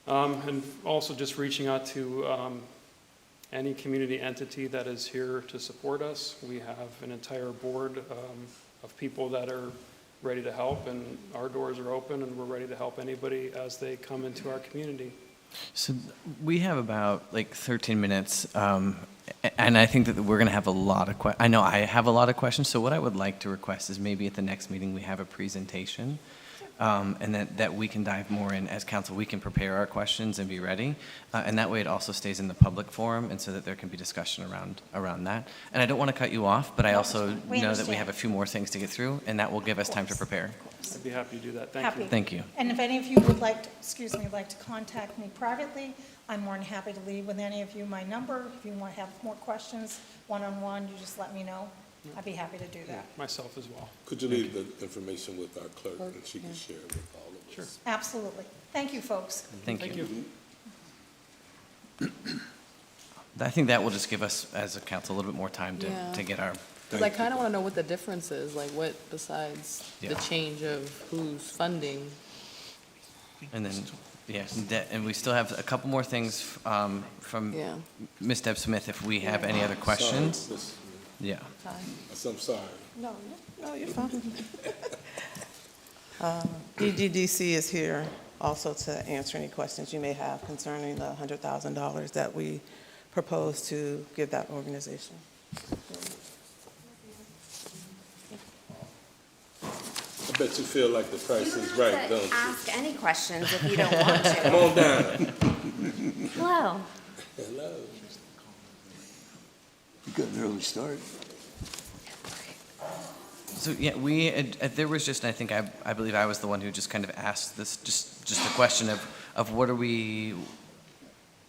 And also just reaching out to any community entity that is here to support us. We have an entire board of people that are ready to help, and our doors are open, and we're ready to help anybody as they come into our community. So we have about 13 minutes, and I think that we're going to have a lot of questions. I know I have a lot of questions, so what I would like to request is maybe at the next meeting we have a presentation, and that we can dive more in as council. We can prepare our questions and be ready, and that way it also stays in the public forum, and so that there can be discussion around that. And I don't want to cut you off, but I also know that we have a few more things to get through, and that will give us time to prepare. I'd be happy to do that. Thank you. Thank you. And if any of you would like to contact me privately, I'm more than happy to leave with any of you my number. If you want to have more questions, one-on-one, you just let me know. I'd be happy to do that. Myself as well. Could you leave the information with our clerk and she can share it with all of us? Absolutely. Thank you, folks. Thank Thank you. you. I think that will just give us, as a council, a little bit more time Yeah. to get our, Because I kind of want to know what the difference is, like what besides the Yeah. change of who's funding. and then, yes, and we still have a couple more things from Yeah. Ms. Deb Smith, if we have any other questions. Sorry, Yeah. I'm sorry. No, you're fine. DGDC is here also to answer any questions you may have concerning the $100,000 that we propose to give that organization. I bet you feel like the price is right, don't you? Ask any questions if you don't want to. Come on down. Hello. Hello. You got an early start. So, yeah, there was just, I think, I believe I was the one who just kind of asked this, just a question of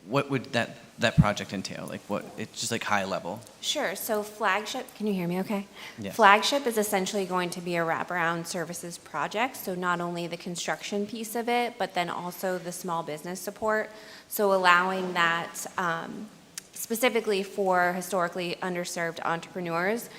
what would that project entail? Like it's just like high level. Sure. So Flagship, can you hear me okay? Yes. Flagship is essentially going to be a wraparound services project. So not only the construction piece of it, but then also the small business support. So allowing that specifically for historically underserved entrepreneurs,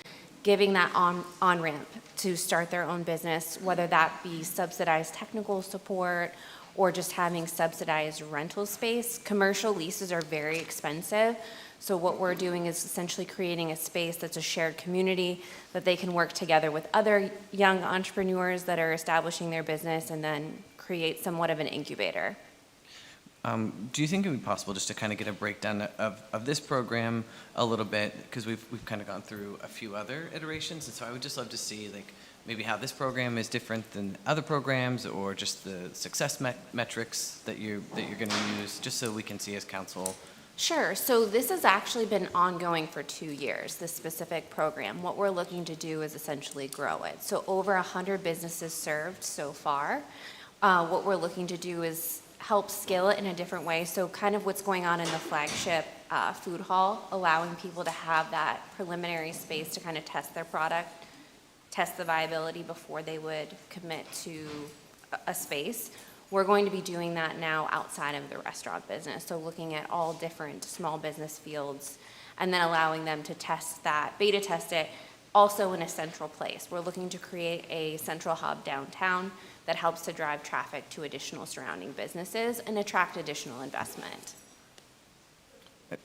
giving that on-ramp to start their own business, whether that be subsidized technical support or just having subsidized rental space. Commercial leases are very expensive, so what we're doing is essentially creating a space that's a shared community that they can work together with other young entrepreneurs that are establishing their business and then create somewhat of an incubator. Do you think it would be possible just to kind of get a breakdown of this program a little bit? Because we've kind of gone through a few other iterations, and so I would just love to see like maybe how this program is different than other programs, or just the success metrics that you're going to use, just so we can see as council. Sure. So this has actually been ongoing for 2 years, this specific program. What we're looking to do is essentially grow it. So over 100 businesses served so far. What we're looking to do is help scale it in a different way. So kind of what's going on in the Flagship food hall, allowing people to have that preliminary space to kind of test their product, test the viability before they would commit to a space. We're going to be doing that now outside of the restaurant business. So looking at all different small business fields and then allowing them to test that, beta test it, also in a central place. We're looking to create a central hub downtown that helps to drive traffic to additional surrounding businesses and attract additional investment.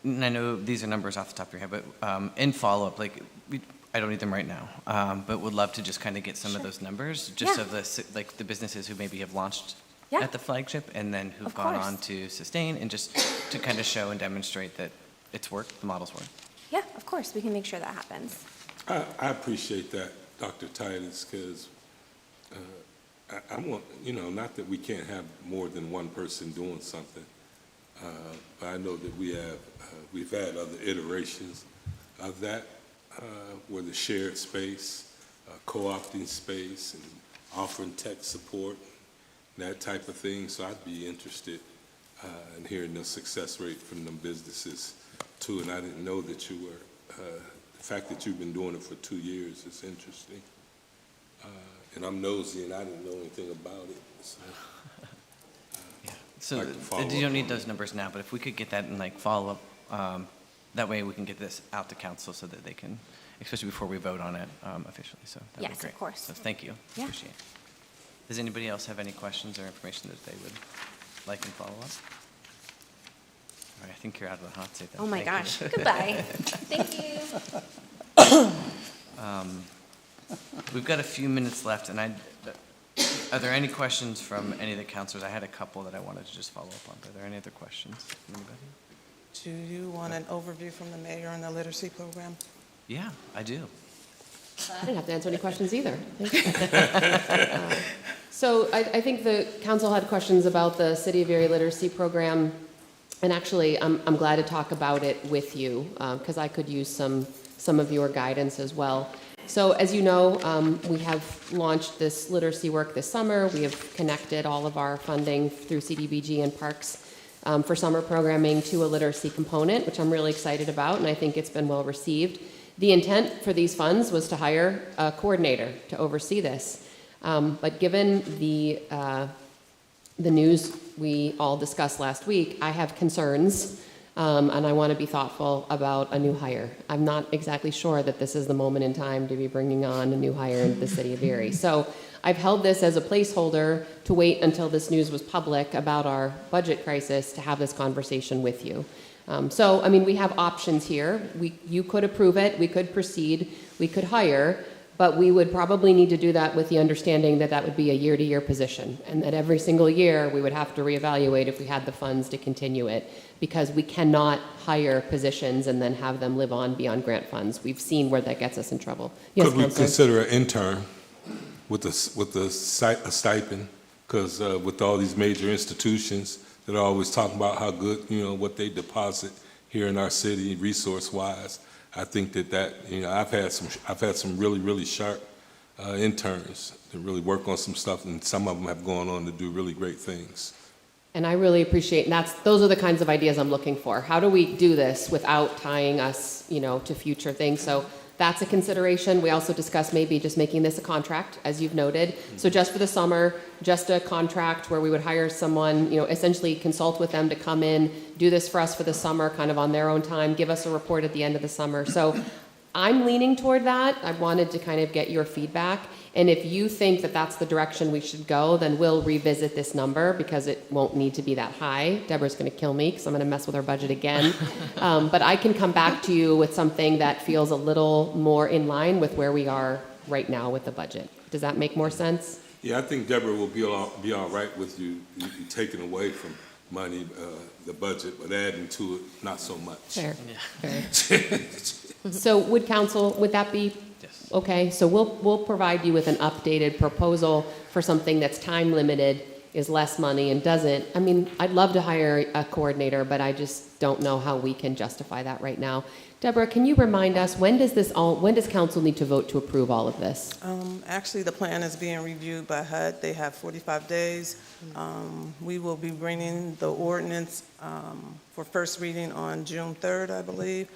And I know these are numbers off the top of your head, but in follow-up, like, I don't need them right now, but would love to just kind of get some of those numbers, just Yeah. of the businesses who maybe have launched Yeah. at the Flagship, and then who've Of gone course. on to sustain, and just to kind of show and demonstrate that it's worked, the model's worked. Yeah, of course, we can make sure that happens. I appreciate that, Dr. Titus, because I want, not that we can't have more than one person doing something, but I know that we've had other iterations of that, where the shared space, co-opting space, and offering tech support, and that type of thing. So I'd be interested in hearing the success rate from them businesses too. And I didn't know that you were, the fact that you've been doing it for 2 years is interesting. And I'm nosy, and I didn't know anything about it. So, So like to follow you don't up need on those numbers now, but if we could get that in like follow-up, that way we can get this out to council so that they can, especially before we vote on it officially, so that'd be Yes, of great. course. So thank you, Yeah. appreciate it. Does anybody else have any questions or information that they would like in follow-up? All right, I think you're out of the hot seat then. Oh my Thank gosh, you. goodbye. Thank you. We've got a few minutes left, and are there any questions from any of the counselors? I had a couple that I wanted to just follow up on. Are there any other questions from anybody? Do you want an overview from the mayor on the literacy program? Yeah, I do. I didn't have to answer any questions either. So I think the council had questions about the City of Erie Literacy Program, and actually, I'm glad to talk about it with you, because I could use some of your guidance as well. So as you know, we have launched this literacy work this summer. We have connected all of our funding through CDBG and Parks for summer programming to a literacy component, which I'm really excited about, and I think it's been well received. The intent for these funds was to hire a coordinator to oversee this. But given the news we all discussed last week, I have concerns, and I want to be thoughtful about a new hire. I'm not exactly sure that this is the moment in time to be bringing on a new hire into the city of Erie. So I've held this as a placeholder to wait until this news was public about our budget crisis to have this conversation with you. So, I mean, we have options here. You could approve it, we could proceed, we could hire, but we would probably need to do that with the understanding that that would be a year-to-year position, and that every single year we would have to reevaluate if we had the funds to continue it, because we cannot hire positions and then have them live on beyond grant funds. We've seen where that gets us in trouble. Yes, Could we Counselor? consider an intern with a stipend? Because with all these major institutions that are always talking about how good, what they deposit here in our city, resource-wise, I think that I've had some really, really sharp interns that really work on some stuff, and some of them have gone on to do really great things. And I really appreciate, and those are the kinds of ideas I'm looking for. How do we do this without tying us, to future things? So that's a consideration. We also discussed maybe just making this a contract, as you've noted. So just for the summer, just a contract where we would hire someone, essentially consult with them to come in, do this for us for the summer, kind of on their own time, give us a report at the end of the summer. So I'm leaning toward that. I wanted to kind of get your feedback. And if you think that that's the direction we should go, then we'll revisit this number, because it won't need to be that high. Deborah's going to kill me because I'm going to mess with our budget again. But I can come back to you with something that feels a little more in line with where we are right now with the budget. Does that make more sense? Yeah, I think Deborah will be all right with you taking away from money, the budget, but adding to it, not so much. Fair. Fair. So would that be? Yes. Okay, so we'll provide you with an updated proposal for something that's time limited, is less money, and doesn't. I mean, I'd love to hire a coordinator, but I just don't know how we can justify that right now. Deborah, can you remind us, when does council need to vote to approve all of this? Actually, the plan is being reviewed by HUD. They have 45 days. We will be bringing the ordinance for first reading on June 3rd, I believe,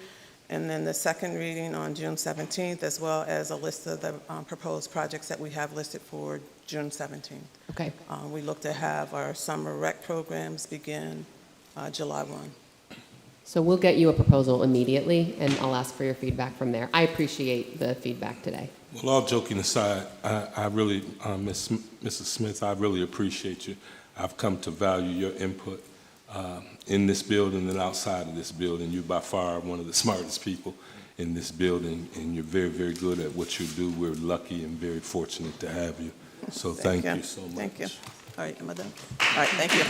and then the second reading on June 17th, as well as a list of the proposed projects that we have listed for June 17th. Okay. We look to have our summer rec programs begin July 1. So we'll get you a proposal immediately, and I'll ask for your feedback from there. I appreciate the feedback today. Well, all joking aside, I really, Mrs. Smith, I really appreciate you. I've come to value your input in this building and outside of this building. You're by far one of the smartest people in this building, and you're very, very good at what you do. We're lucky and very fortunate to have you. So thank you so much. Thank you. All right, am I done? All right, thank you.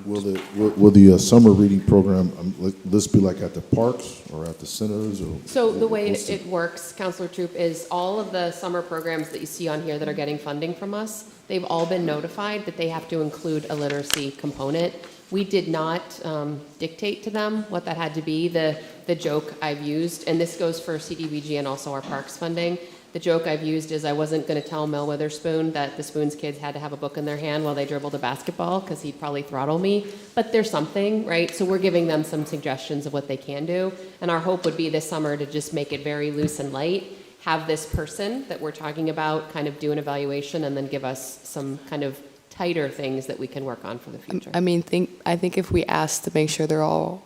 Will the summer reading program, this be like at the parks or at the centers? Or So the way it works, Councilor Troop, is all of the summer programs that you see on here that are getting funding from us, they've all been notified that they have to include a literacy component. We did not dictate to them what that had to be. The joke I've used, and this goes for CDBG and also our parks funding, the joke I've used is I wasn't going to tell Mel Witherspoon that the Spoons kids had to have a book in their hand while they dribbled a basketball, because he'd probably throttle me. But there's something, right? So we're giving them some suggestions of what they can do. And our hope would be this summer to just make it very loose and light, have this person that we're talking about kind of do an evaluation, and then give us some kind of tighter things that we can work on for the future. I think if we ask to make sure they're all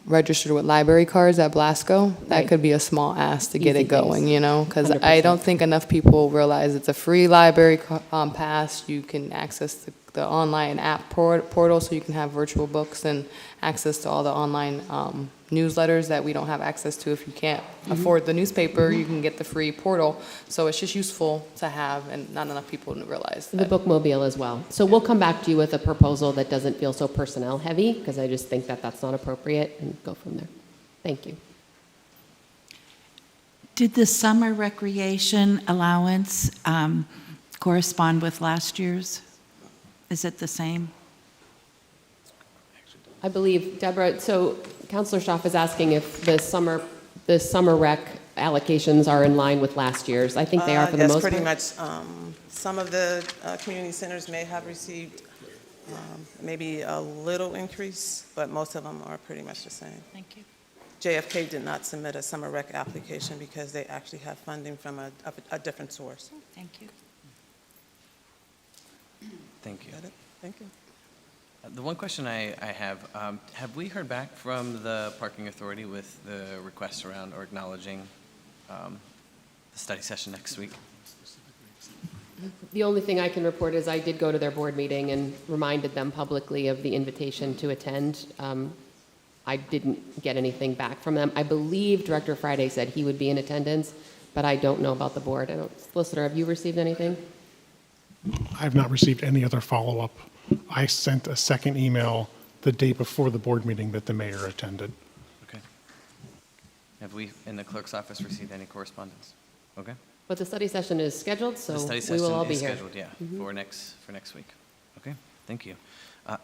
registered with library cards at Blasco, that Right. could be a small ask to get Easy it going, things. because 100%. I don't think enough people realize it's a free library pass. You can access the online app portal, so you can have virtual books and access to all the online newsletters that we don't have access to. If you can't afford the newspaper, you can get the free portal. So it's just useful to have, and not enough people realize The that. bookmobile as well. So we'll come back to you with a proposal that doesn't feel so personnel heavy, because I just think that that's not appropriate, and go from there. Thank you. Did the summer recreation allowance correspond with last year's? Is it the same? I believe, Deborah, so Councilor Schaaf is asking if the summer rec allocations are in line with last year's. I think they are for the most part. Yes, pretty much. Some of the community centers may have received Maybe a little increase, but most of them are pretty much the same. Thank you. JFK did not submit a summer rec application because they actually have funding from a different source. Thank you. Thank you. Got it? Thank you. The one question I have we heard back from the parking authority with the request around or acknowledging the study session next week? The only thing I can report is I did go to their board meeting and reminded them publicly of the invitation to attend. I didn't get anything back from them. I believe Director Friday said he would be in attendance, but I don't know about the board. Solicitor, have you received anything? I have not received any other follow-up. I sent a second email the day before the board meeting that the mayor attended. Okay. Have we, in the clerk's office, received any correspondence? Okay. But the study session is scheduled, so The study we session will all be is here. scheduled, yeah, for next week. Okay, thank you.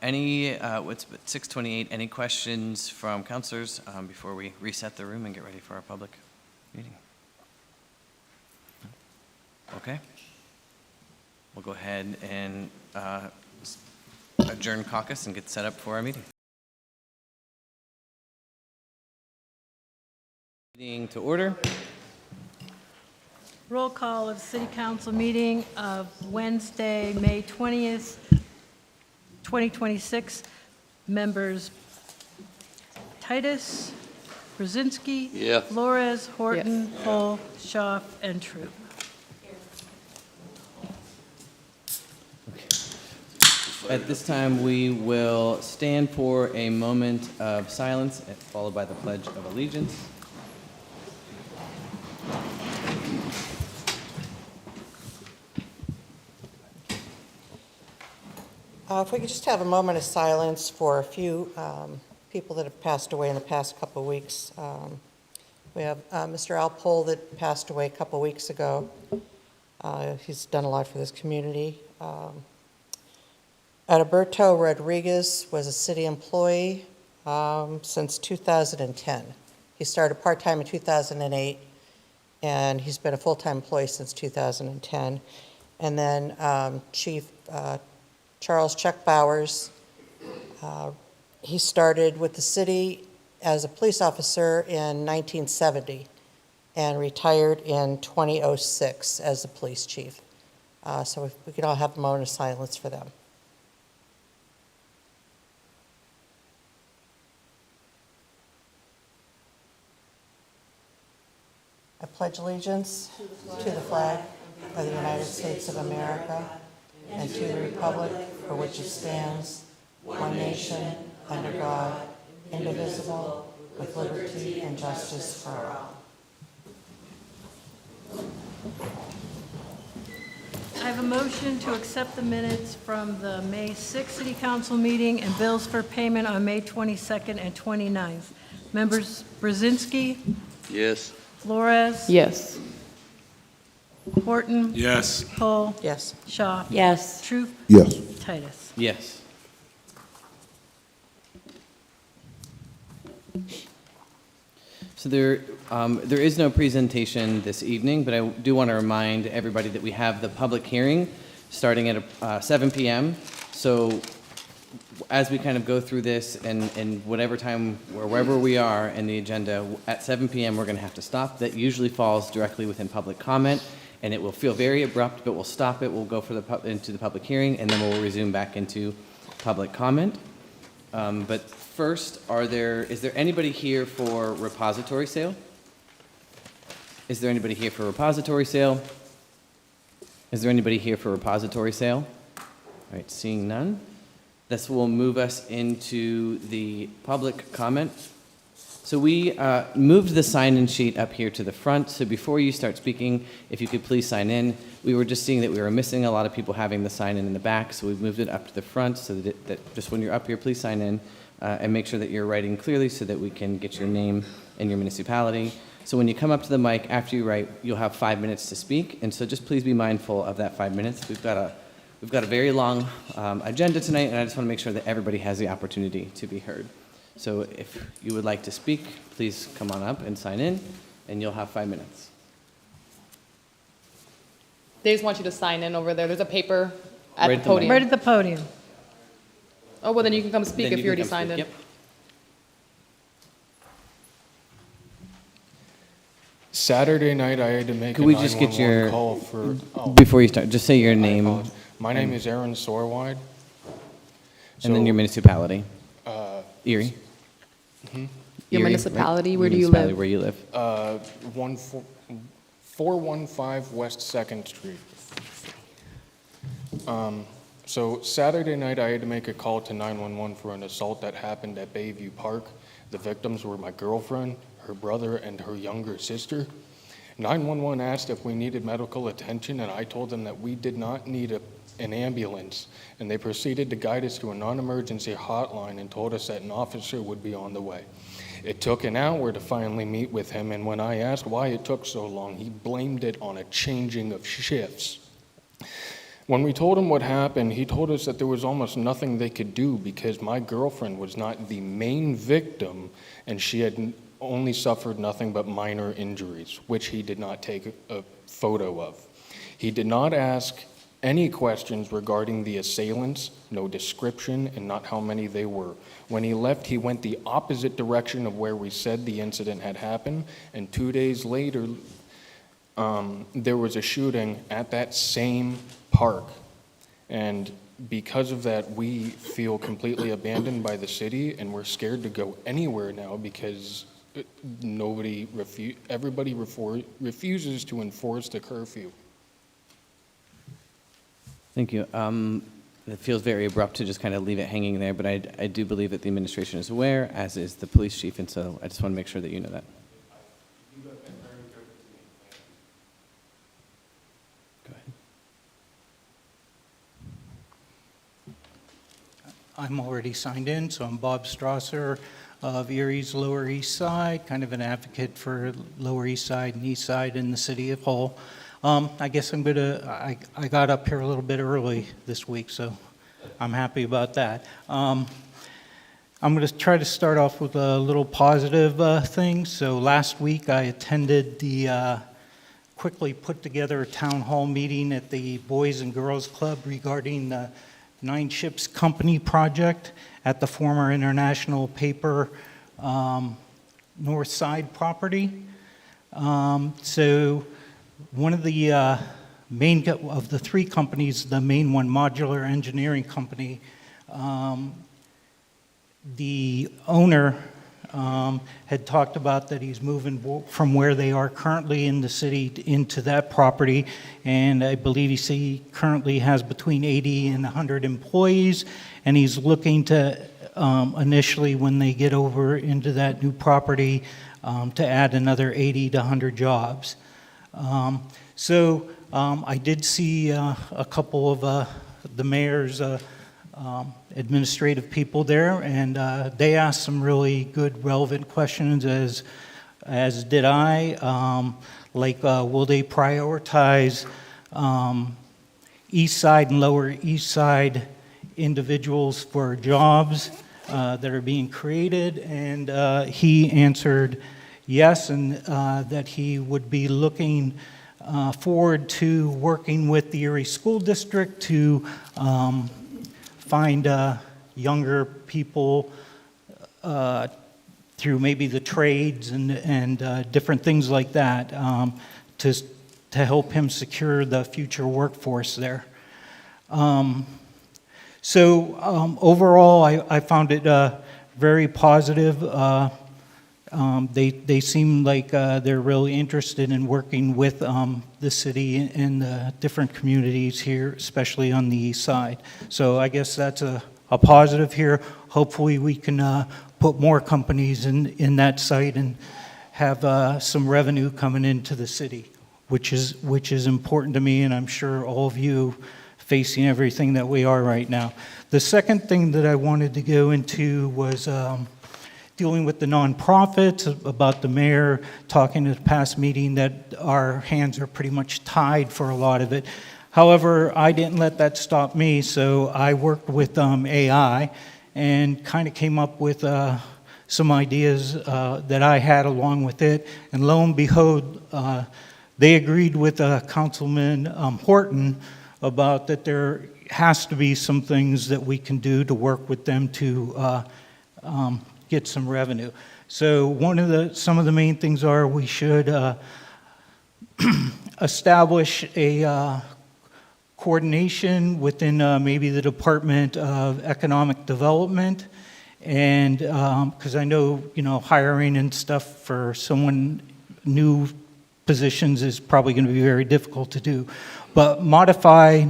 It's 6:28, any questions from counselors before we reset the room and get ready for our public meeting? Okay. We'll go ahead and adjourn caucus and get set up for our meeting. Meeting to order. Roll call of City Council meeting of Wednesday, May 20th, 2026. Members Titus, Brzezinski. Yeah. Flores, Horton, Hull, Schaaf, and Troop. At this time, we will stand for a moment of silence, followed by the Pledge of Allegiance. If we could just have a moment of silence for a few people that have passed away in the past couple of weeks. We have Mr. Al Pohl that passed away a couple of weeks ago. He's done a lot for this community. Adalberto Rodriguez was a city employee since 2010. He started part-time in 2008, and he's been a full-time employee since 2010. And then Chief Charles Chuck Bowers, he started with the city as a police officer in 1970 and retired in 2006 as the police chief. So if we could all have a moment of silence for them. I pledge allegiance to the flag of the United States of America and to the republic for which it stands, one nation, under God, indivisible, with liberty and justice for all. I have a motion to accept the minutes from the May 6th City Council meeting and bills for payment on May 22nd and 29th. Members Brzezinski, Yes. Flores, Yes. Horton, Yes. Hull, Yes. Shaw, Yes. Troop, Yes. Titus. Yes. So there is no presentation this evening, but I do want to remind everybody that we have the public hearing starting at 7 p.m. So as we kind of go through this and whatever time, wherever we are in the agenda, at 7 p.m. we're going to have to stop. That usually falls directly within public comment, and it will feel very abrupt, but we'll stop it. We'll go into the public hearing, and then we'll resume back into public comment. But first, is there anybody here for repository sale? Is there anybody here for repository sale? Is there anybody here for repository sale? All right, seeing none. This will move us into the public comment. So we moved the sign-in sheet up here to the front. So before you start speaking, if you could please sign in. We were just seeing that we were missing a lot of people having the sign-in in the back, so we've moved it up to the front so that just when you're up here, please sign in and make sure that you're writing clearly so that we can get your name and your municipality. So when you come up to the mic, after you write, you'll have 5 minutes to speak, and so just please be mindful of that 5 minutes. We've got a very long agenda tonight, and I just want to make sure that everybody has the opportunity to be heard. So if you would like to speak, please come on up and sign in, and you'll have 5 minutes. They just want you to sign in over there. There's a paper at Right the at the mic. podium. Right at the podium. Oh, well, then you can come speak Then if you you can already come signed speak. in. Yep. Saturday night, I had to make Could a we just get 911 your, call for. Oh, before you start, just say your I name. apologize. My name and- is Aaron Sorwide. And then So, your municipality. uh, Erie? Your Erie, right? municipality, where Your do you municipality, live? Where you live? 415 West 2nd Street. So Saturday night, I had to make a call to 911 for an assault that happened at Bayview Park. The victims were my girlfriend, her brother, and her younger sister. 911 asked if we needed medical attention, and I told them that we did not need an ambulance. And they proceeded to guide us to a non-emergency hotline and told us that an officer would be on the way. It took an hour to finally meet with him, and when I asked why it took so long, he blamed it on a changing of shifts. When we told him what happened, he told us that there was almost nothing they could do because my girlfriend was not the main victim and she had only suffered nothing but minor injuries, which he did not take a photo of. He did not ask any questions regarding the assailants, no description, and not how many they were. When he left, he went the opposite direction of where we said the incident had happened, and 2 days later, there was a shooting at that same park. And because of that, we feel completely abandoned by the city, and we're scared to go anywhere now because everybody refuses to enforce the curfew. Thank you. It feels very abrupt to just kind of leave it hanging there, but I do believe that the administration is aware, as is the police chief, and so I just want to make sure that you know that. Go ahead. I'm already signed in, so I'm Bob Strasser of Erie's Lower East Side, kind of an advocate for Lower East Side and East Side in the city of Hull. I guess I got up here a little bit early this week, so I'm happy about that. I'm going to try to start off with a little positive thing. So last week I attended the quickly put together town hall meeting at the Boys and Girls Club regarding the 9 Ships Company project at the former International Paper North Side property. So one of the of the 3 companies, the main one, Modular Engineering Company, the owner had talked about that he's moving from where they are currently in the city into that property, and I believe he currently has between 80 and 100 employees, and he's looking to initially, when they get over into that new property, to add another 80 to 100 jobs. I did see a couple of the mayor's administrative people there, and they asked some really good, relevant questions, as did I. Will they prioritize East Side and Lower East Side individuals for jobs that are being created? And he answered yes, and that he would be looking forward to working with the Erie School District to find younger people through maybe the trades and different things like that to help him secure the future workforce there. Overall, I found it very positive. They seem like they're really interested in working with the city and the different communities here, especially on the east side. So I guess that's a positive here. Hopefully we can put more companies in that site and have some revenue coming into the city, which is important to me, and I'm sure all of you facing everything that we are right now. The second thing that I wanted to go into was dealing with the nonprofits, about the mayor talking at the past meeting that our hands are pretty much tied for a lot of it. However, I didn't let that stop me, so I worked with AI and kind of came up with some ideas that I had along with it. And lo and behold, they agreed with Councilman Horton about that they're has to be some things that we can do to work with them to get some revenue. So some of the main things are we should establish a coordination within maybe the Department of Economic Development, and because I know, hiring and stuff for someone new positions is probably going to be very difficult to do, but modify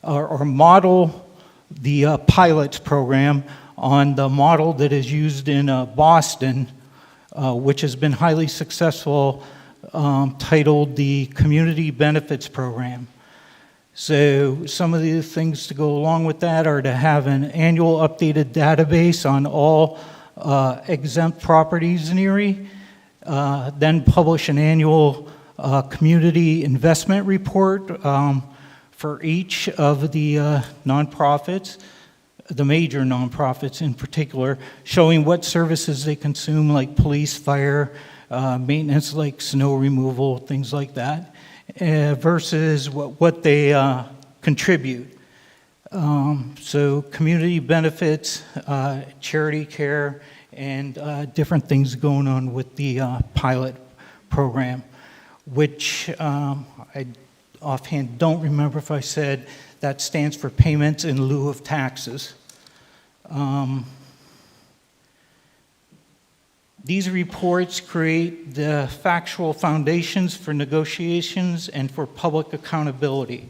or model the pilots program on the model that is used in Boston, which has been highly successful, titled the Community Benefits Program. So some of the things to go along with that are to have an annual updated database on all exempt properties in Erie, then publish an annual community investment report for each of the nonprofits, the major nonprofits in particular, showing what services they consume, like police, fire, maintenance like snow removal, things like that, versus what they contribute. So community benefits, charity care, and different things going on with the pilot program, which I offhand don't remember if I said that stands for payments in lieu of taxes. These reports create the factual foundations for negotiations and for public accountability.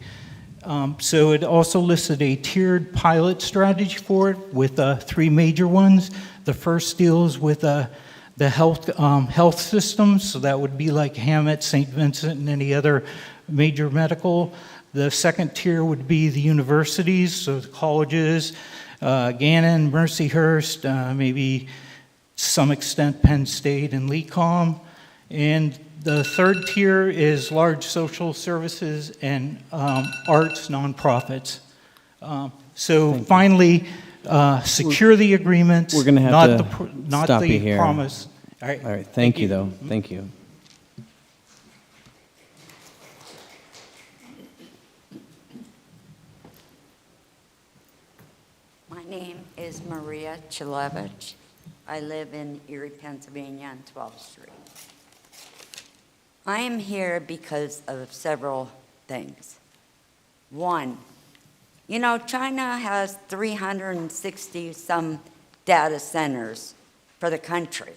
So it also listed a tiered pilot strategy for it with 3 major ones. The first deals with the health systems, so that would be like Hammett, St. Vincent, and any other major medical. The second tier would be the universities, so the colleges, Gannon, Mercyhurst, maybe to some extent Penn State and LECOM. And the third tier is large social services and arts nonprofits. So finally, secure the agreements, We're going to have to not stop the you here. promise. All right. All right, thank you, though. Thank you. My name is Maria Chilevich. I live in Erie, Pennsylvania on 12th Street. I am here because of several things. One, China has 360 some data centers for the country.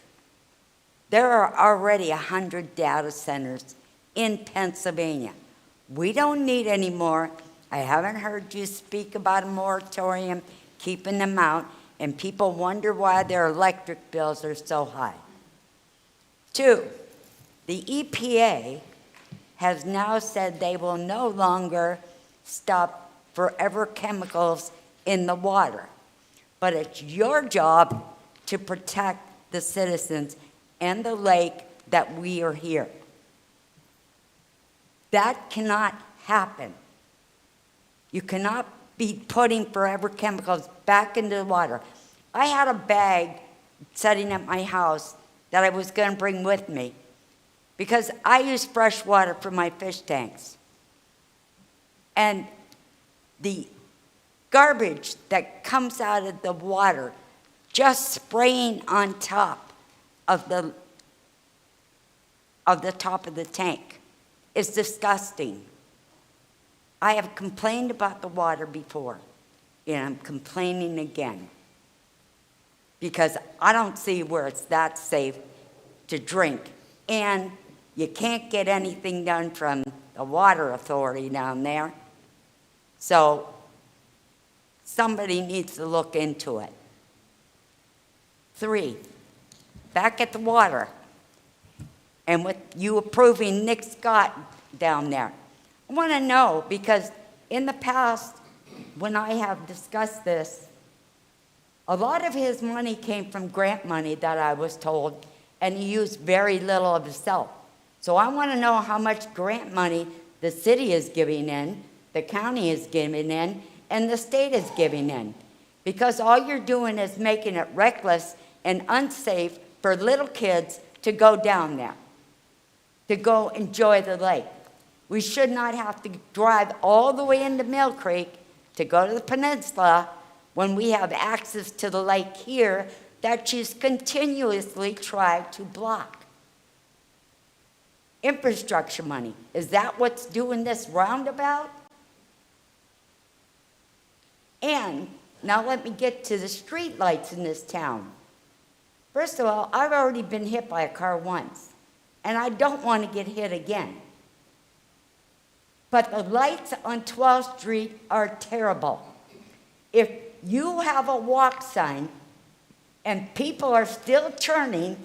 There are already 100 data centers in Pennsylvania. We don't need any more. I haven't heard you speak about a moratorium, keeping them out, and people wonder why their electric bills are so high. 2, the EPA has now said they will no longer stop forever chemicals in the water, but it's your job to protect the citizens and the lake that we are here. That cannot happen. You cannot be putting forever chemicals back into the water. I had a bag sitting at my house that I was going to bring with me because I use fresh water for my fish tanks. And the garbage that comes out of the water just spraying on top of the top of the tank is disgusting. I have complained about the water before, and I'm complaining again because I don't see where it's that safe to drink. And you can't get anything done from the water authority down there. So somebody needs to look into it. 3, back at the water, and with you approving Nick Scott down there. I want to know, because in the past, when I have discussed this, a lot of his money came from grant money that I was told, and he used very little of himself. So I want to know how much grant money the city is giving in, the county is giving in, and the state is giving in. Because all you're doing is making it reckless and unsafe for little kids to go down there, to go enjoy the lake. We should not have to drive all the way into Mill Creek to go to the peninsula when we have access to the lake here that she's continuously tried to block. Infrastructure money, is that what's doing this roundabout? And now let me get to the street lights in this town. First of all, I've already been hit by a car once, and I don't want to get hit again. But the lights on 12th Street are terrible. If you have a walk sign and people are still turning,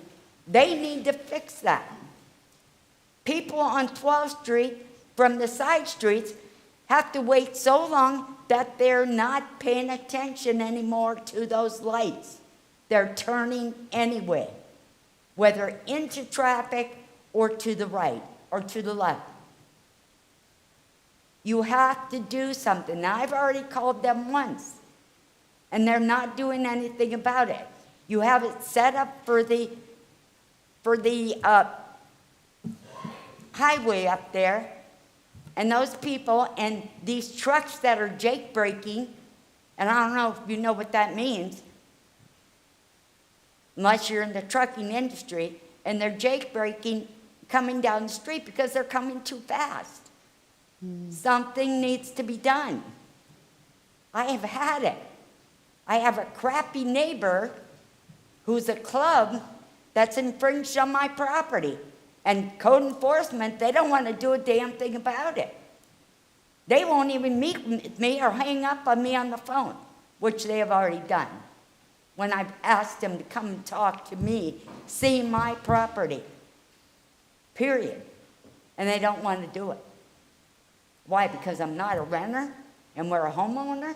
they need to fix that. People on 12th Street from the side streets have to wait so long that they're not paying attention anymore to those lights. They're turning anyway, whether into traffic or to the right or to the left. You have to do something. Now, I've already called them once, and they're not doing anything about it. You have it set up for the highway up there, and those people and these trucks that are jake braking, and I don't know if you know what that means, unless you're in the trucking industry, and they're jake braking coming down the street because they're coming too fast. Something needs to be done. I have had it. I have a crappy neighbor who's a club that's infringed on my property. And code enforcement, they don't want to do a damn thing about it. They won't even meet with me or hang up on me on the phone, which they have already done. When I've asked them to come and talk to me, see my property, period. And they don't want to do it. Why? Because I'm not a renter and we're a homeowner?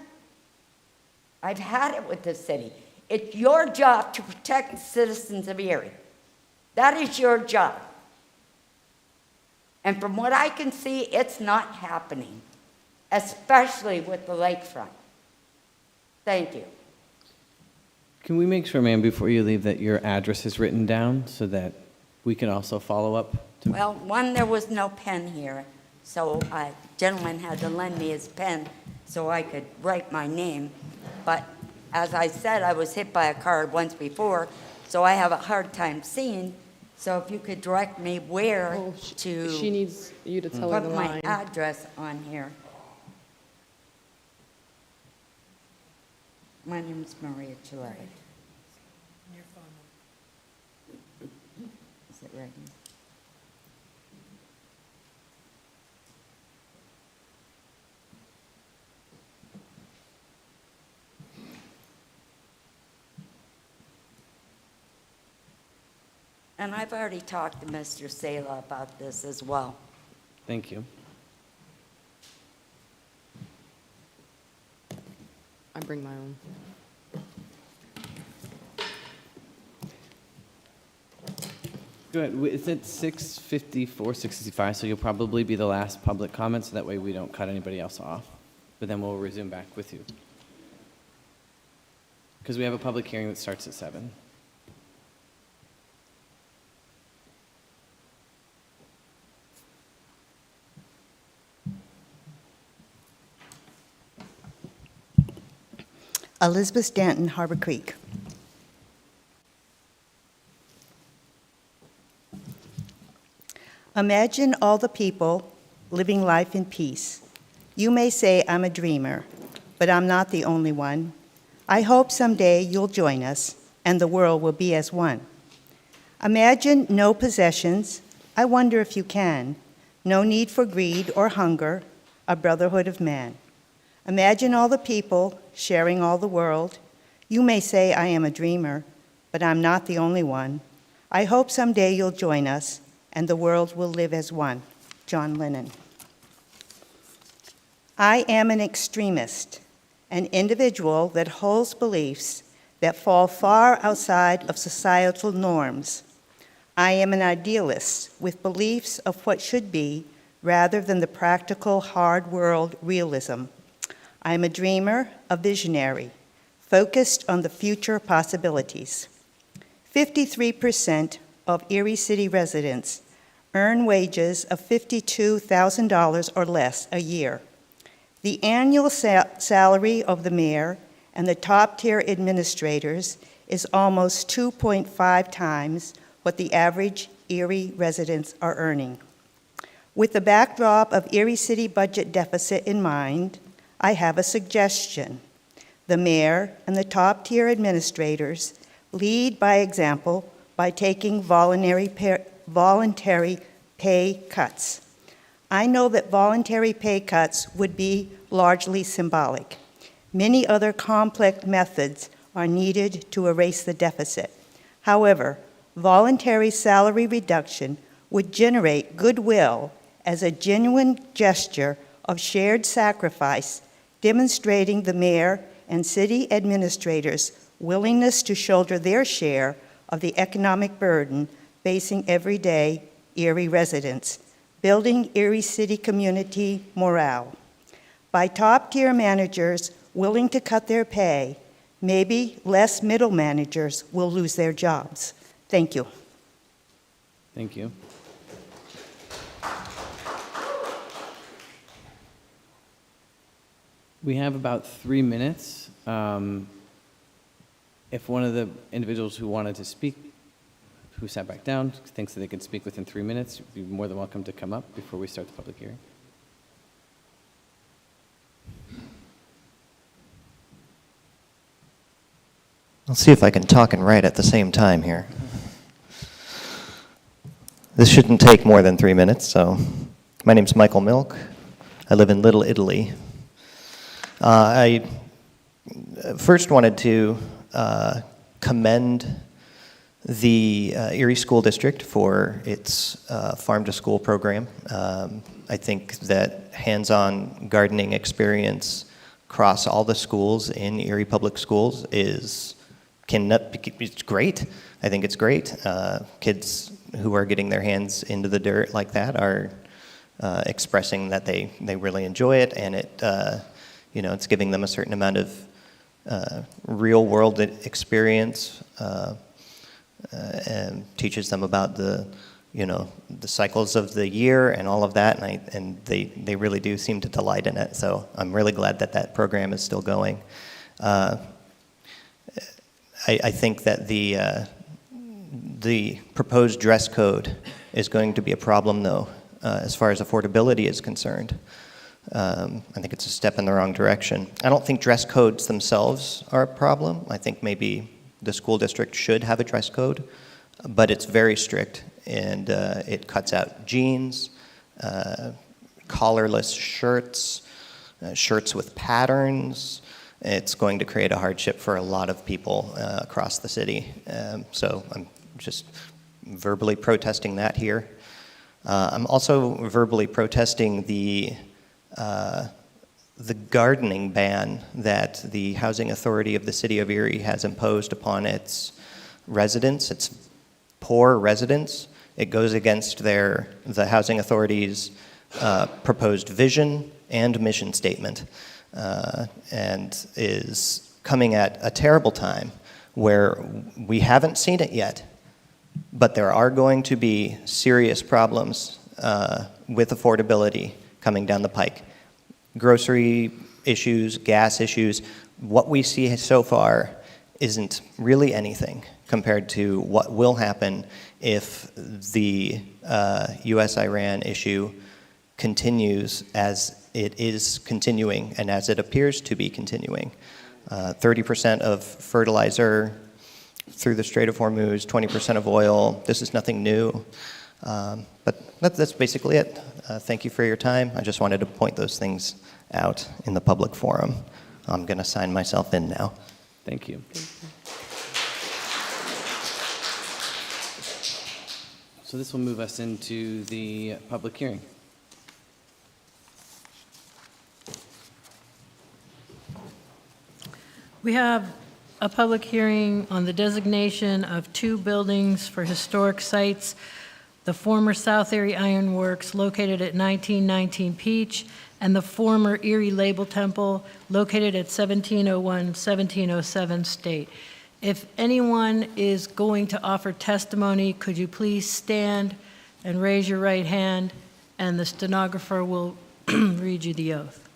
I've had it with the city. It's your job to protect the citizens of Erie. That is your job. And from what I can see, it's not happening, especially with the lakefront. Thank you. Can we make sure, ma'am, before you leave, that your address is written down so that we can also follow up? Well, one, there was no pen here, so a gentleman had to lend me his pen so I could write my name. But as I said, I was hit by a car once before, so I have a hard time seeing. So if you could direct me where to She needs you to tell her the put my line. address on here. My name is Maria Chile. Is it right? And I've already talked to Mr. Sala about this as well. Thank you. I bring my own. Go ahead. It's at 6:54, 6:55, so you'll probably be the last public comment, so that way we don't cut anybody else off. But then we'll resume back with you. Because we have a public hearing that starts at 7. Elizabeth Stanton, Harbor Creek. Imagine all the people living life in peace. You may say I'm a dreamer, but I'm not the only one. I hope someday you'll join us and the world will be as one. Imagine no possessions. I wonder if you can. No need for greed or hunger, a brotherhood of man. Imagine all the people sharing all the world. You may say I am a dreamer, but I'm not the only one. I hope someday you'll join us and the world will live as one. John Lennon. I am an extremist, an individual that holds beliefs that fall far outside of societal norms. I am an idealist with beliefs of what should be rather than the practical, hard world realism. I am a dreamer, a visionary, focused on the future possibilities. 53% of Erie City residents earn wages of $52,000 or less a year. The annual salary of the mayor and the top-tier administrators is almost 2.5 times what the average Erie residents are earning. With the backdrop of Erie City budget deficit in mind, I have a suggestion. The mayor and the top-tier administrators lead by example by taking voluntary pay cuts. I know that voluntary pay cuts would be largely symbolic. Many other complex methods are needed to erase the deficit. However, voluntary salary reduction would generate goodwill as a genuine gesture of shared sacrifice, demonstrating the mayor and city administrators' willingness to shoulder their share of the economic burden facing everyday Erie residents, building Erie City community morale. By top-tier managers willing to cut their pay, maybe less middle managers will lose their jobs. Thank you. Thank you. We have about 3 minutes. If one of the individuals who wanted to speak, who sat back down, thinks that they can speak within 3 minutes, you'd be more than welcome to come up before we start the public hearing. I'll see if I can talk and write at the same time here. This shouldn't take more than 3 minutes, so my name's Michael Milk. I live in Little Italy. I first wanted to commend the Erie School District for its farm-to-school program. I think that hands-on gardening experience across all the schools in Erie Public Schools it's great. I think it's great. Kids who are getting their hands into the dirt like that are expressing that they really enjoy it, and it's giving them a certain amount of real-world experience, and teaches them about the cycles of the year and all of that, and they really do seem to delight in it. So I'm really glad that that program is still going. I think that the proposed dress code is going to be a problem, though, as far as affordability is concerned. I think it's a step in the wrong direction. I don't think dress codes themselves are a problem. I think maybe the school district should have a dress code, but it's very strict, and it cuts out jeans, collarless shirts, shirts with patterns. It's going to create a hardship for a lot of people across the city. So I'm just verbally protesting that here. I'm also verbally protesting the gardening ban that the Housing Authority of the City of Erie has imposed upon its residents, its poor residents. It goes against the Housing Authority's proposed vision and mission statement, and is coming at a terrible time where we haven't seen it yet, but there are going to be serious problems with affordability coming down the pike. Grocery issues, gas issues, what we see so far isn't really anything compared to what will happen if the U.S.-Iran issue continues as it is continuing and as it appears to be continuing. 30% of fertilizer through the Strait of Hormuz, 20% of oil. This is nothing new. But that's basically it. Thank you for your time. I just wanted to point those things out in the public forum. I'm going to sign myself in now. Thank you. So this will move us into the public hearing. We have a public hearing on the designation of 2 buildings for historic sites, the former South Erie Iron Works located at 1919 Peach, and the former Erie Label Temple located at 1701, 1707 State. If anyone is going to offer testimony, could you please stand and raise your right hand, and the stenographer will read you the oath.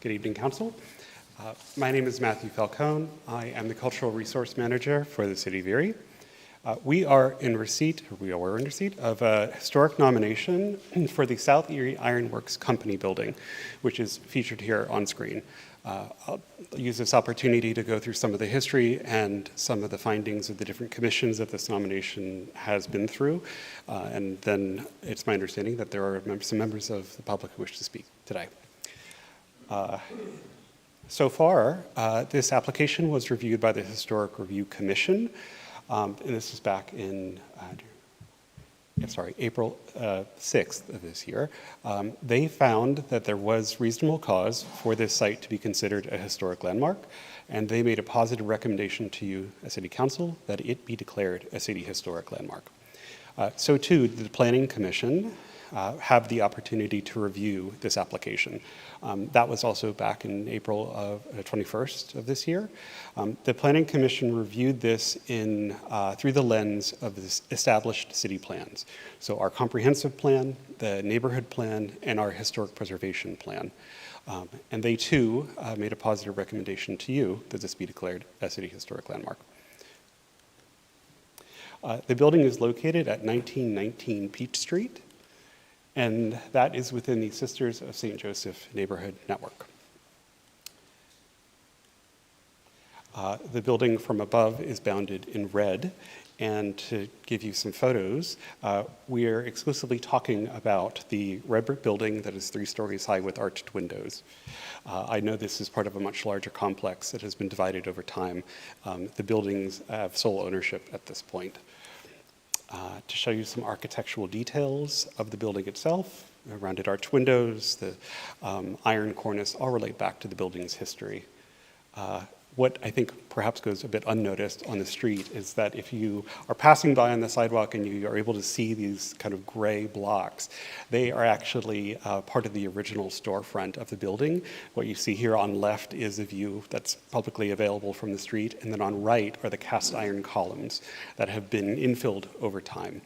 Good evening, Council. My name is Matthew Falcone. I am the Cultural Resource Manager for the City of Erie. We were in receipt of a historic nomination for the South Erie Ironworks Company building, which is featured here on screen. I'll use this opportunity to go through some of the history and some of the findings of the different commissions that this nomination has been through. And then it's my understanding that there are some members of the public who wish to speak today. So far, this application was reviewed by the Historic Review Commission, and this is back in April 6th of this year. They found that there was reasonable cause for this site to be considered a historic landmark, and they made a positive recommendation to you as City Council that it be declared a city historic landmark. So too, the Planning Commission have the opportunity to review this application. That was also back in April of 21st of this year. The Planning Commission reviewed this through the lens of the established city plans. So our comprehensive plan, the neighborhood plan, and our historic preservation plan. And they too made a positive recommendation to you that this be declared a city historic landmark. The building is located at 1919 Peach Street, and that is within the Sisters of St. Joseph neighborhood network. The building from above is bounded in red, and to give you some photos, we are exclusively talking about the red brick building that is 3 stories high with arched windows. I know this is part of a much larger complex that has been divided over time. The buildings have sole ownership at this point. To show you some architectural details of the building itself, rounded arch windows, the iron cornice, all relate back to the building's history. What I think perhaps goes a bit unnoticed on the street is that if you are passing by on the sidewalk and you are able to see these kind of gray blocks, they are actually part of the original storefront of the building. What you see here on left is a view that's publicly available from the street, and then on right are the cast iron columns that have been infilled over time.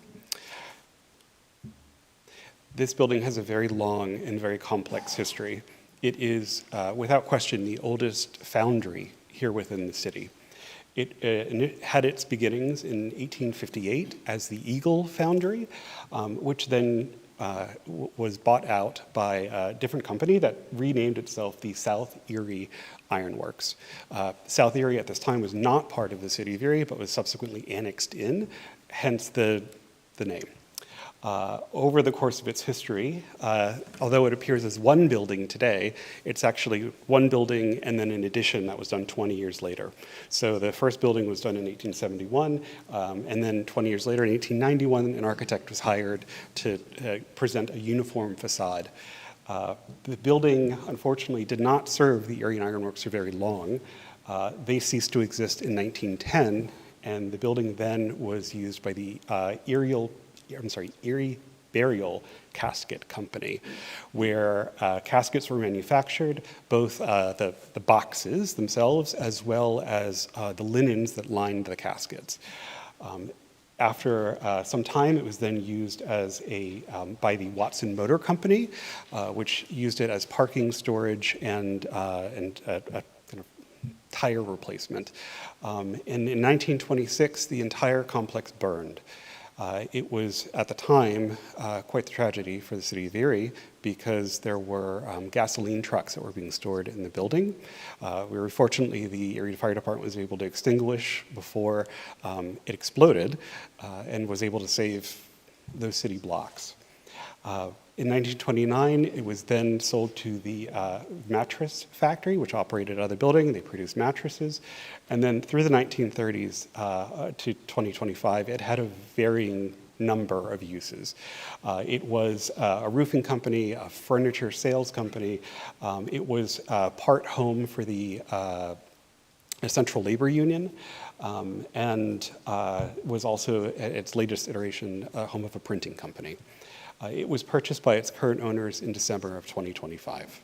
This building has a very long and very complex history. It is, without question, the oldest foundry here within the city. It had its beginnings in 1858 as the Eagle Foundry, which then was bought out by a different company that renamed itself the South Erie Ironworks. South Erie at this time was not part of the city of Erie, but was subsequently annexed in, hence the name. Over the course of its history, although it appears as one building today, it's actually one building and then an addition that was done 20 years later. So the first building was done in 1871, and then 20 years later in 1891, an architect was hired to present a uniform facade. The building, unfortunately, did not serve the Erie Ironworks for very long. They ceased to exist in 1910, and the building then was used by the Erie Burial Casket Company, where caskets were manufactured, both the boxes themselves as well as the linens that lined the caskets. After some time, it was then used as by the Watson Motor Company, which used it as parking, storage, and kind of tire replacement. And in 1926, the entire complex burned. It was, at the time, quite the tragedy for the city of Erie because there were gasoline trucks that were being stored in the building. Fortunately, the Erie Fire Department was able to extinguish before it exploded and was able to save those city blocks. In 1929, it was then sold to the mattress factory, which operated out of the building. They produced mattresses. And then through the 1930s to 2025, it had a varying number of uses. It was a roofing company, a furniture sales company. It was part home for the Central Labor Union, and was also, at its latest iteration, a home of a printing company. It was purchased by its current owners in December of 2025.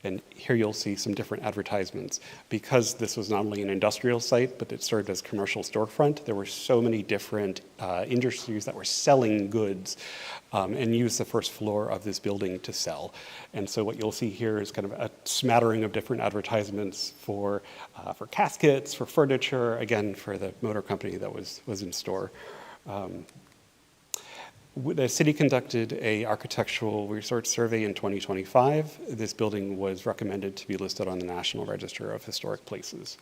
And here you'll see some different advertisements. Because this was not only an industrial site, but it served as commercial storefront, there were so many different industries that were selling goods and used the first floor of this building to sell. And so what you'll see here is kind of a smattering of different advertisements for caskets, for furniture, again, for the motor company that was in store. The city conducted an architectural research survey in 2025. This building was recommended to be listed on the National Register of Historic Places.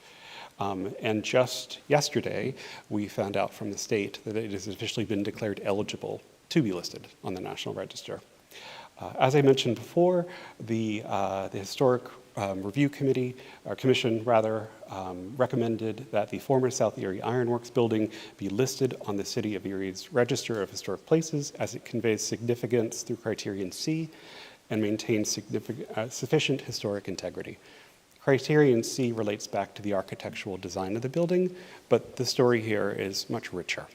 And just yesterday, we found out from the state that it has officially been declared eligible to be listed on the National Register. As I mentioned before, the Historic Review Committee, or Commission rather, recommended that the former South Erie Ironworks building be listed on the City of Erie's Register of Historic Places as it conveys significance through Criterion C and maintains sufficient historic integrity. Criterion C relates back to the architectural design of the building, but the story here is much richer.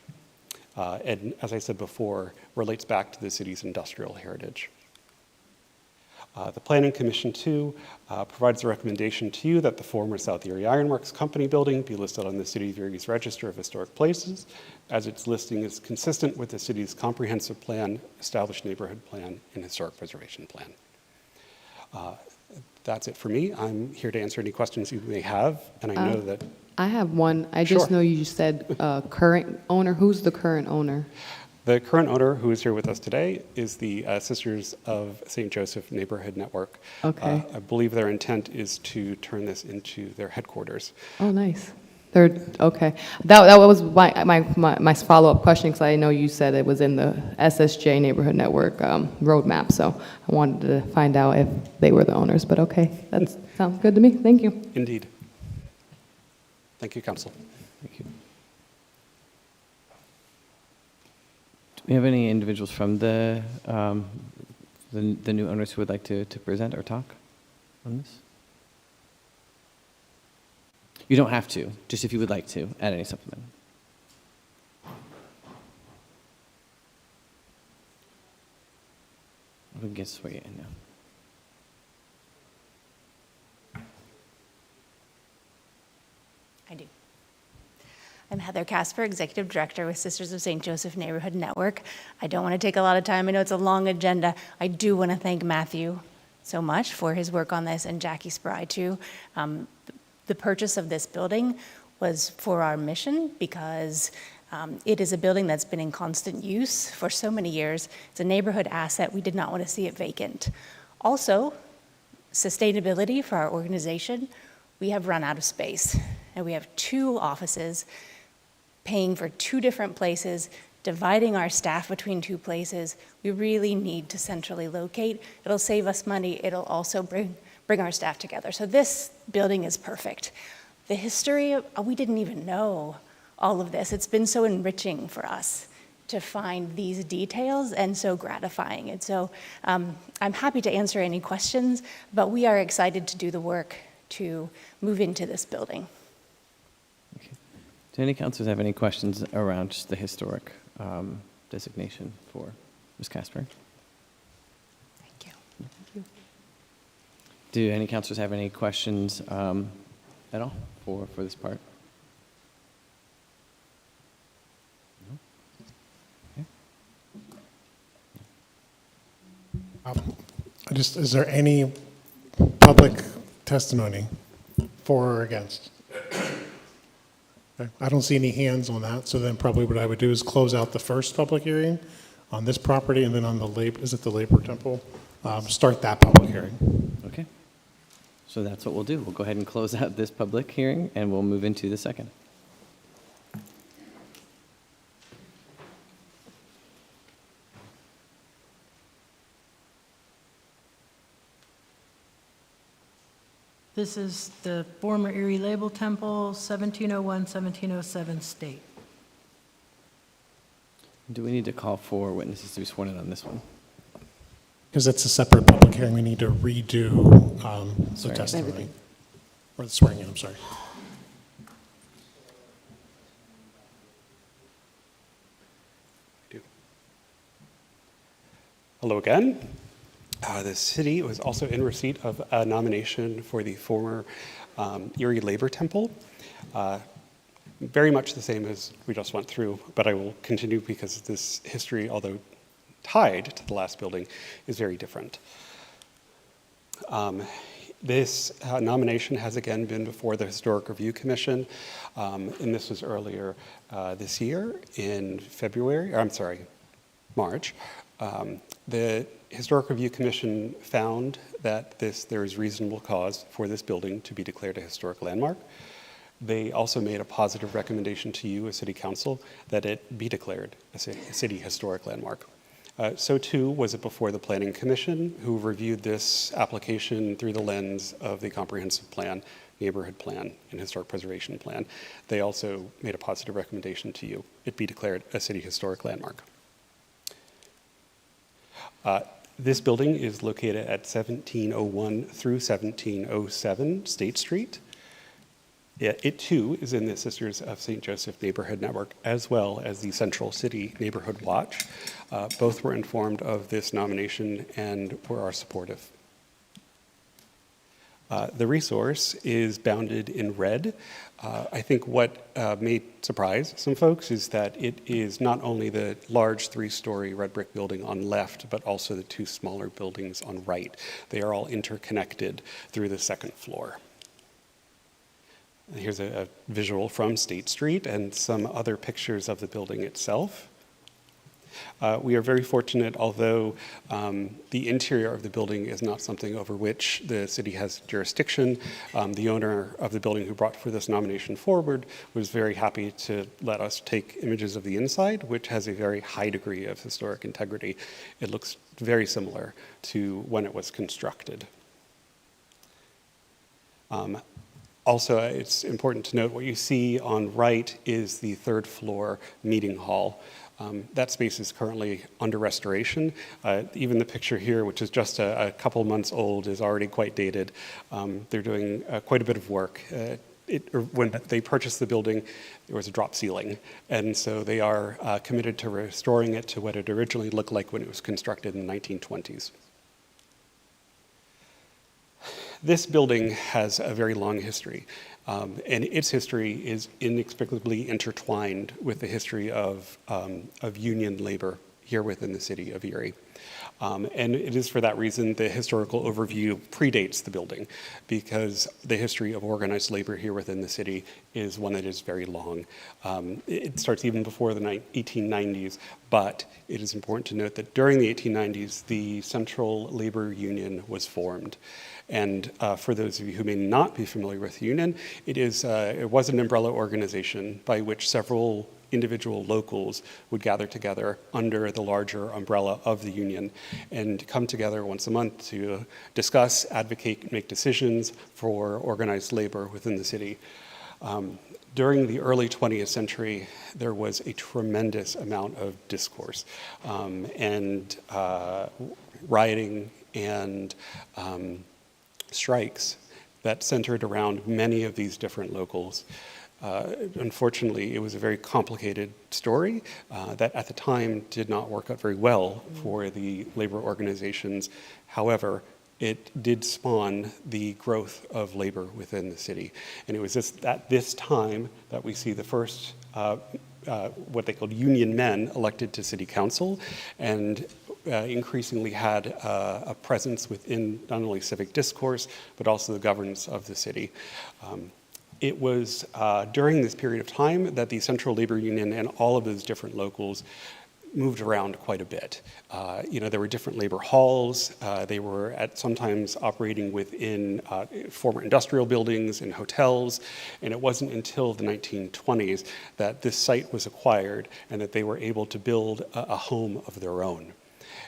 And as I said before, relates back to the city's industrial heritage. The Planning Commission, too, provides a recommendation to you that the former South Erie Ironworks Company building be listed on the City of Erie's Register of Historic Places, as its listing is consistent with the city's comprehensive plan, established neighborhood plan, and historic preservation plan. That's it for me. I'm here to answer any questions you may have, and I know that... I have one. I just know you said current owner. Who's the current owner? The current owner, who is here with us today, is the Sisters of St. Joseph Neighborhood Network. Okay. I believe their intent is to turn this into their headquarters. Oh, nice. Okay. That was my follow-up question, because I know you said it was in the SSJ Neighborhood Network roadmap, so I wanted to find out if they were the owners, but okay. That sounds good to me. Thank you. Indeed. Thank you, Council. Thank you. Do we have any individuals from the new owners who would like to present or talk on this? You don't have to, just if you would like to add any supplement. We can get swear you in now. I do. I'm Heather Casper, Executive Director with Sisters of St. Joseph Neighborhood Network. I don't want to take a lot of time. I know it's a long agenda. I do want to thank Matthew so much for his work on this, and Jackie Spry too. The purchase of this building was for our mission because it is a building that's been in constant use for so many years. It's a neighborhood asset. We did not want to see it vacant. Also, sustainability for our organization. We have run out of space, and we have 2 offices paying for 2 different places, dividing our staff between 2 places. We really need to centrally locate. It'll save us money. It'll also bring our staff together. So this building is perfect. The history, we didn't even know all of this. It's been so enriching for us to find these details and so gratifying. And so I'm happy to answer any questions, but we are excited to do the work to move into this building. Okay. Do any councilors have any questions around just the historic designation for Ms. Casper? Thank you. Thank you. Do any councilors have any questions at all for this part? No? Okay. Is there any public testimony for or against? Okay. I don't see any hands on that, so then probably what I would do is close out the first public hearing on this property, and then on the Labor Temple, start that public hearing. Okay. So that's what we'll do. We'll go ahead and close out this public hearing, and we'll move into the second. This is the former Erie Label Temple, 1701, 1707 State. Do we need to call for witnesses to be sworn in on this one? Because it's a separate public hearing, we need to redo the testimony. Everything. Or the swearing in, I'm sorry. Hello again. The city was also in receipt of a nomination for the former Erie Labor Temple. Very much the same as we just went through, but I will continue because this history, although tied to the last building, is very different. This nomination has again been before the Historic Review Commission, and this was earlier this year in March. The Historic Review Commission found that there is reasonable cause for this building to be declared a historic landmark. They also made a positive recommendation to you as City Council that it be declared a city historic landmark. So too was it before the Planning Commission, who reviewed this application through the lens of the comprehensive plan, neighborhood plan, and historic preservation plan. They also made a positive recommendation to you. It be declared a city historic landmark. This building is located at 1701 through 1707 State Street. It too is in the Sisters of St. Joseph Neighborhood Network, as well as the Central City Neighborhood Watch. Both were informed of this nomination and are supportive. The resource is bounded in red. I think what may surprise some folks is that it is not only the large 3-story red brick building on left, but also the 2 smaller buildings on right. They are all interconnected through the 2nd floor. Here's a visual from State Street and some other pictures of the building itself. We are very fortunate, although the interior of the building is not something over which the city has jurisdiction. The owner of the building who brought for this nomination forward was very happy to let us take images of the inside, which has a very high degree of historic integrity. It looks very similar to when it was constructed. Also, it's important to note what you see on right is the 3rd floor meeting hall. That space is currently under restoration. Even the picture here, which is just a couple months old, is already quite dated. They're doing quite a bit of work. When they purchased the building, there was a drop ceiling, and so they are committed to restoring it to what it originally looked like when it was constructed in the 1920s. This building has a very long history, and its history is inexplicably intertwined with the history of union labor here within the city of Erie. And it is for that reason the historical overview predates the building, because the history of organized labor here within the city is one that is very long. It starts even before the 1890s, but it is important to note that during the 1890s, the Central Labor Union was formed. And for those of you who may not be familiar with the union, it was an umbrella organization by which several individual locals would gather together under the larger umbrella of the union and come together once a month to discuss, advocate, make decisions for organized labor within the city. During the early 20th century, there was a tremendous amount of discourse and rioting and strikes that centered around many of these different locals. Unfortunately, it was a very complicated story that at the time did not work out very well for the labor organizations. However, it did spawn the growth of labor within the city. And it was at this time that we see the first, what they called union men elected to city council, and increasingly had a presence within not only civic discourse, but also the governance of the city. It was during this period of time that the Central Labor Union and all of those different locals moved around quite a bit. There were different labor halls. They were sometimes operating within former industrial buildings and hotels. And it wasn't until the 1920s that this site was acquired and that they were able to build a home of their own.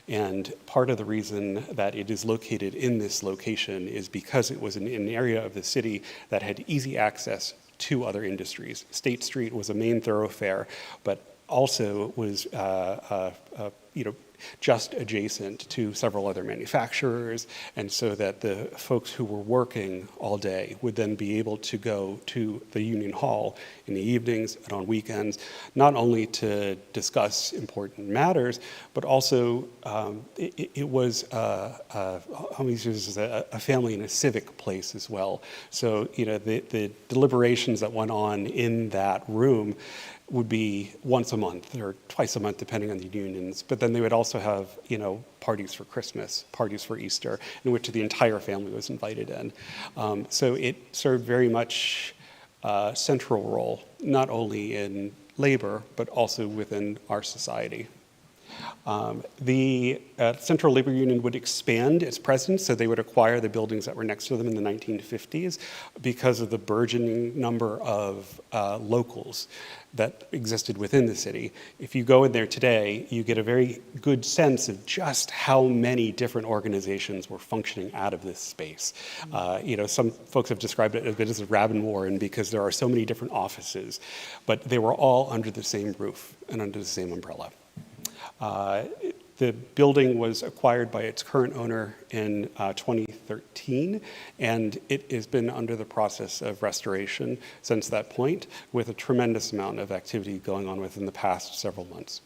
And part of the reason that it is located in this location is because it was in an area of the city that had easy access to other industries. State Street was a main thoroughfare, but also was just adjacent to several other manufacturers, and so that the folks who were working all day would then be able to go to the Union Hall in the evenings and on weekends, not only to discuss important matters, but also it was a family and a civic place as well. So, you know, the deliberations that went on in that room would be once a month or twice a month, depending on the unions. But then they would also have, you know, parties for Christmas, parties for Easter, in which the entire family was invited in. So it served very much a central role, not only in labor, but also within our society. The Central Labor Union would expand its presence, so they would acquire the buildings that were next to them in the 1950s because of the burgeoning number of locals that existed within the city. If you go in there today, you get a very good sense of just how many different organizations were functioning out of this space. You know, some folks have described it a bit as a rabbit warren because there are so many different offices, but they were all under the same roof and under the same umbrella. The building was acquired by its current owner in 2013, and it has been under the process of restoration since that point, with a tremendous amount of activity going on within the past several months.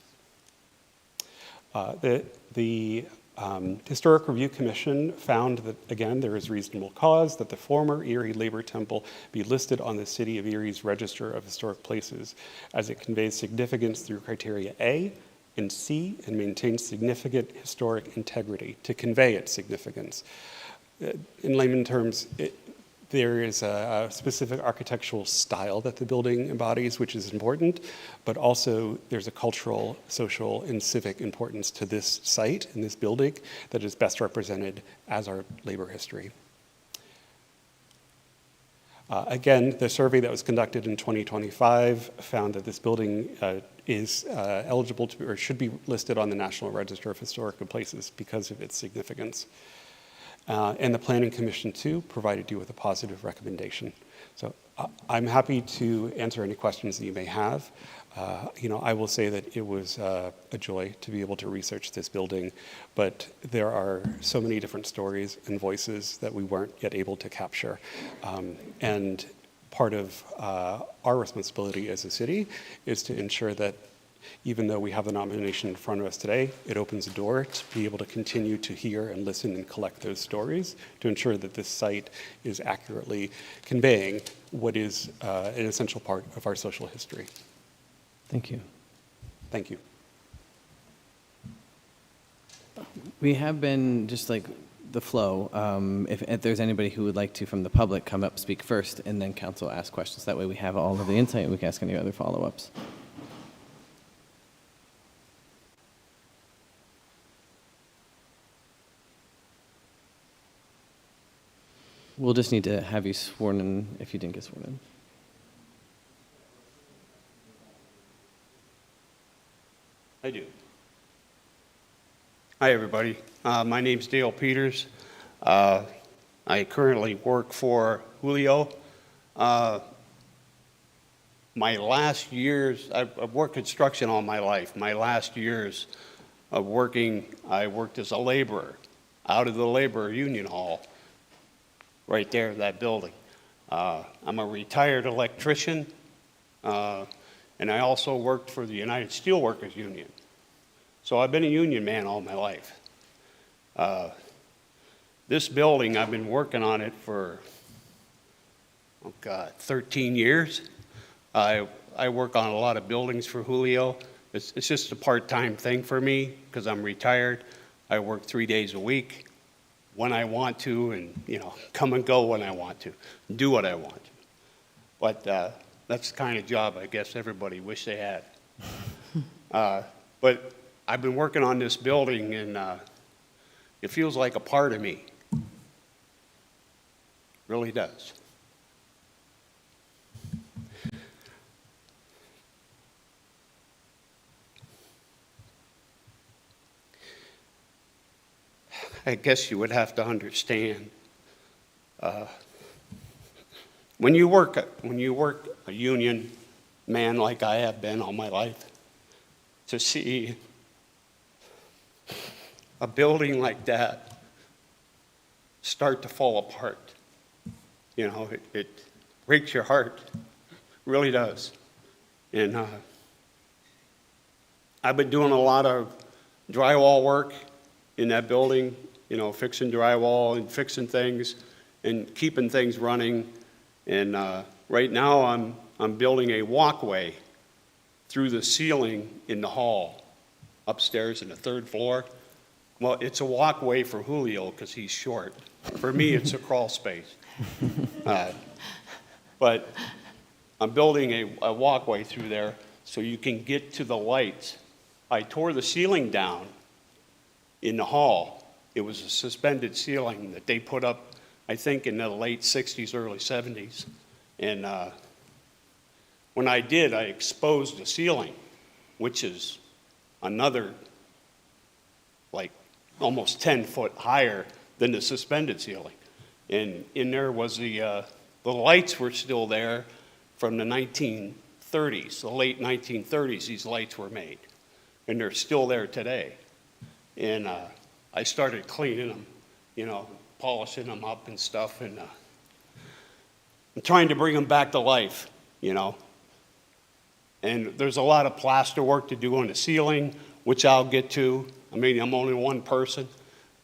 The Historic Review Commission found that, again, there is reasonable cause that the former Erie Labor Temple be listed on the City of Erie's Register of Historic Places, as it conveys significance through criteria A, and C, and maintains significant historic integrity to convey its significance. In layman terms, there is a specific architectural style that the building embodies, which is important, but also there's a cultural, social, and civic importance to this site and this building that is best represented as our labor history. Again, the survey that was conducted in 2025 found that this building is eligible to, or should be listed on the National Register of Historic Places because of its significance. And the Planning Commission, too, provided you with a positive recommendation. So I'm happy to answer any questions that you may have. You know, I will say that it was a joy to be able to research this building, but there are so many different stories and voices that we weren't yet able to capture. And part of our responsibility as a city is to ensure that even though we have the nomination in front of us today, it opens the door to be able to continue to hear and listen and collect those stories to ensure that this site is accurately conveying what is an essential part of our social history. Thank you. Thank you. We have been, just like the flow, if there's anybody who would like to, from the public, come up, speak first, and then council ask questions. That way we have all of the insight and we can ask any other follow-ups. We'll just need to have you sworn in if you didn't get sworn in. I do. Hi, everybody. My name's Dale Peters. I currently work for Julio. My last years, I've worked construction all my life. My last years of working, I worked as a laborer out of the labor union hall right there in that building. I'm a retired electrician. And I also worked for the United Steelworkers Union. So I've been a union man all my life. This building, I've been working on it for, 13 years. I work on a lot of buildings for Julio. It's just a part-time thing for me because I'm retired. I work 3 days a week when I want to, and, you know, come and go when I want to, do what I want to. But that's the kind of job I guess everybody wish they had. But I've been working on this building, and it feels like a part of me. Really does. I guess you would have to understand. When you work a union man like I have been all my life, to see a building like that start to fall apart. You know, it breaks your heart, really does. And I've been doing a lot of drywall work in that building, you know, fixing drywall and fixing things and keeping things running. And right now I'm building a walkway through the ceiling in the hall upstairs in the 3rd floor. Well, it's a walkway for Julio because he's short. For me, it's a crawl space. But I'm building a walkway through there so you can get to the lights. I tore the ceiling down in the hall. It was a suspended ceiling that they put up, I think, in the late 60s, early 70s. And when I did, I exposed the ceiling, which is another, like, almost 10 foot higher than the suspended ceiling. And in there was the lights were still there from the 1930s, the late 1930s, these lights were made. And they're still there today. And I started cleaning them, you know, polishing them up and stuff, and I'm trying to bring them back to life, you know. And there's a lot of plaster work to do on the ceiling, which I'll get to. I mean, I'm only one person,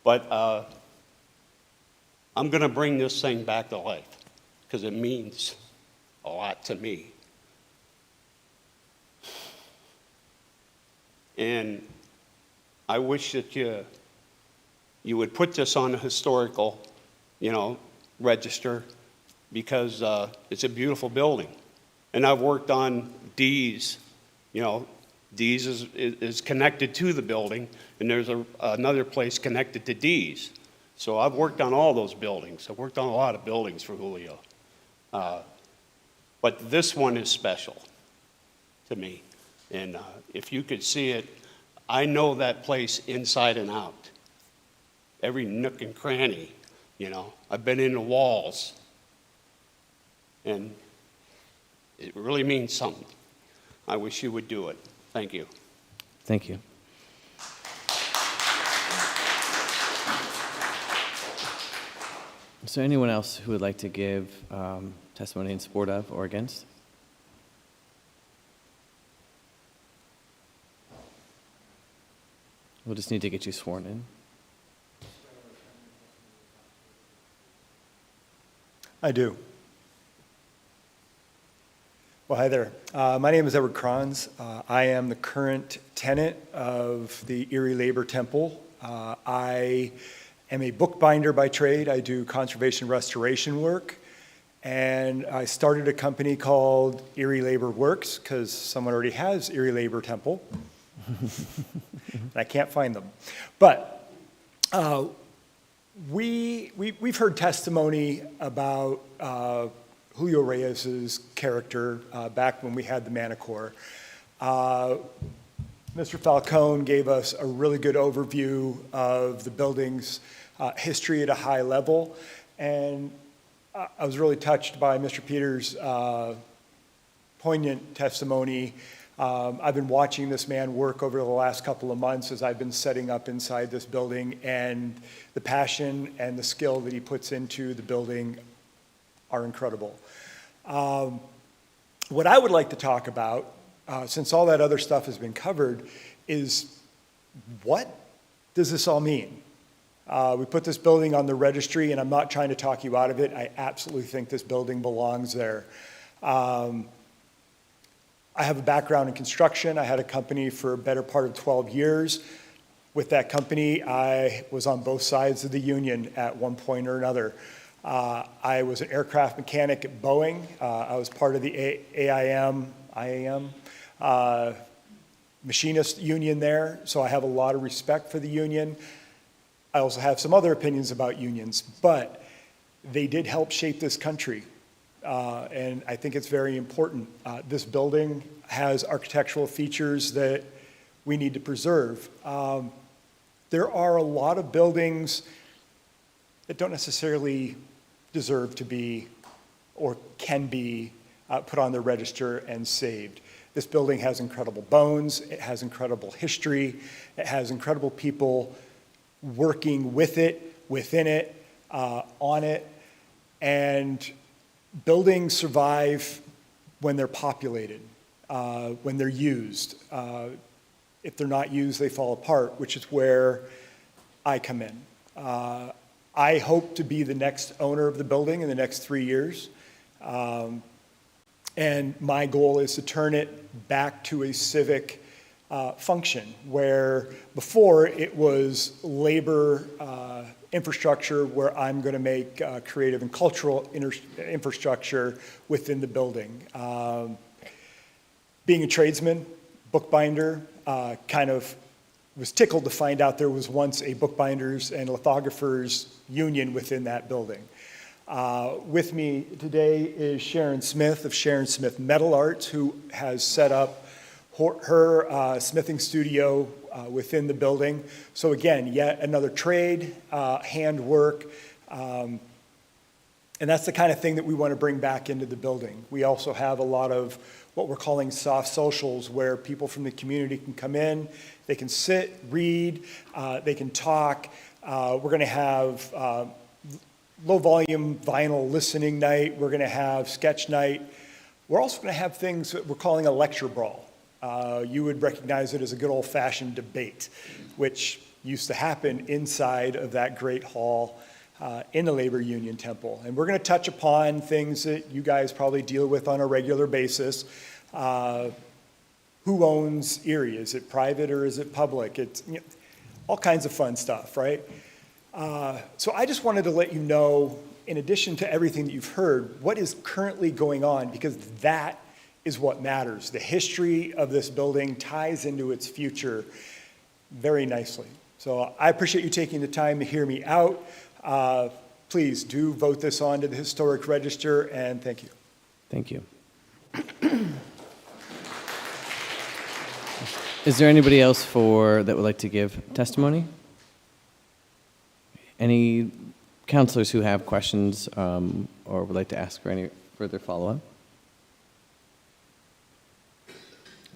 but I'm going to bring this thing back to life because it means a lot to me. And I wish that you would put this on a historical, you know, register because it's a beautiful building. And I've worked on D's, you know, D's is connected to the building, and there's another place connected to D's. So I've worked on all those buildings. I've worked on a lot of buildings for Julio. But this one is special to me. And if you could see it, I know that place inside and out. Every nook and cranny, you know. I've been in the walls. And it really means something. I wish you would do it. Thank you. Thank you. Is there anyone else who would like to give testimony in support of or against? We'll just need to get you sworn in. I do. Well, hi there. My name is Edward Kranz. I am the current tenant of the Erie Labor Temple. I am a bookbinder by trade. I do conservation restoration work. And I started a company called Erie Labor Works because someone already has Erie Labor Temple. And I can't find them. But we've heard testimony about Julio Reyes's character back when we had the Manticore. Mr. Falcone gave us a really good overview of the building's history at a high level. And I was really touched by Mr. Peters' poignant testimony. I've been watching this man work over the last couple of months as I've been setting up inside this building, and the passion and the skill that he puts into the building are incredible. What I would like to talk about, since all that other stuff has been covered, is what does this all mean? We put this building on the registry, and I'm not trying to talk you out of it. I absolutely think this building belongs there. I have a background in construction. I had a company for a better part of 12 years. With that company, I was on both sides of the union at one point or another. I was an aircraft mechanic at Boeing. I was part of the IAM machinist union there, so I have a lot of respect for the union. I also have some other opinions about unions, but they did help shape this country. And I think it's very important. This building has architectural features that we need to preserve. There are a lot of buildings that don't necessarily deserve to be or can be put on the register and saved. This building has incredible bones, it has incredible history, it has incredible people working with it, within it, on it, and buildings survive when they're populated, when they're used. If they're not used, they fall apart, which is where I come in. I hope to be the next owner of the building in the next 3 years. And my goal is to turn it back to a civic function, where before it was labor infrastructure, where I'm going to make creative and cultural infrastructure within the building. Being a tradesman, bookbinder, kind of was tickled to find out there was once a bookbinders and lithographers union within that building. With me today is Sharon Smith of Sharon Smith Metal Arts, who has set up her smithing studio within the building. So again, yet another trade, handwork, and that's the kind of thing that we want to bring back into the building. We also have a lot of what we're calling soft socials, where people from the community can come in, they can sit, read, they can talk. We're going to have low volume vinyl listening night. We're going to have sketch night. We're also going to have things that we're calling a lecture brawl. You would recognize it as a good old fashioned debate, which used to happen inside of that great hall in the Labor Union Temple. And we're going to touch upon things that you guys probably deal with on a regular basis. Who owns Erie? Is it private or is it public? It's all kinds of fun stuff, right? So I just wanted to let you know, in addition to everything that you've heard, what is currently going on, because that is what matters. The history of this building ties into its future very nicely. So I appreciate you taking the time to hear me out. Please do vote this on to the Historic Register, and thank you. Thank you. Is there anybody else that would like to give testimony? Any counselors who have questions or would like to ask for any further follow-up?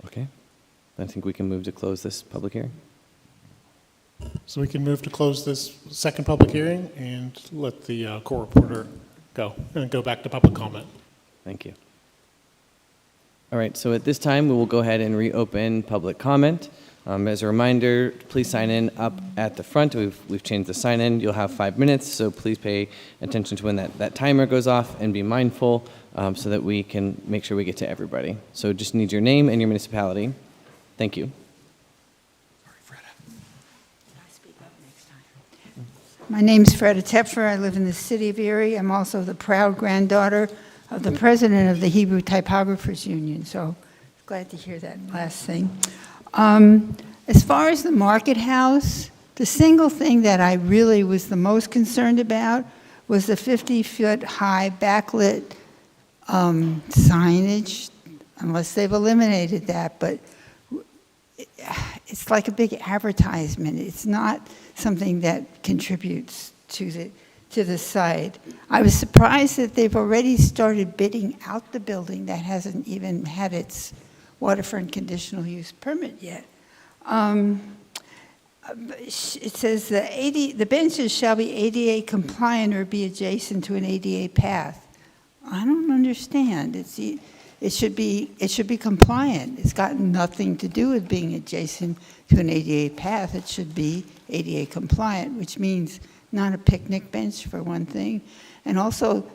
Okay, I think we can move to close this public hearing. So we can move to close this second public hearing and let the court reporter go, and go back to public comment. Thank you. All right, so at this time, we will go ahead and reopen public comment. As a reminder, please sign in up at the front. We've changed the sign in. You'll have 5 minutes, so please pay attention to when that timer goes off and be mindful so that we can make sure we get to everybody. So just need your name and your municipality. Thank you. My name's Freda Tepfer. I live in the city of Erie. I'm also the proud granddaughter of the president of the Hebrew Typographers Union, so glad to hear that last thing. As far as the market house, the single thing that I really was the most concerned about was the 50-foot high backlit signage, unless they've eliminated that, but it's like a big advertisement. It's not something that contributes to the site. I was surprised that they've already started bidding out the building that hasn't even had its waterfront conditional use permit yet. It says the benches shall be ADA compliant or be adjacent to an ADA path. I don't understand. It should be compliant. It's got nothing to do with being adjacent to an ADA path. It should be ADA compliant, which means not a picnic bench for one thing. And also,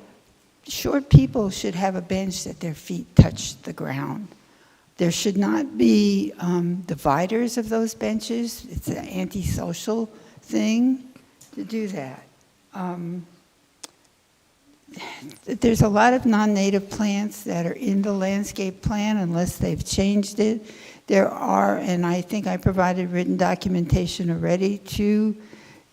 short people should have a bench that their feet touch the ground. There should not be dividers of those benches. It's an antisocial thing to do that. There's a lot of non-native plants that are in the landscape plan unless they've changed it. There are, and I think I provided written documentation already to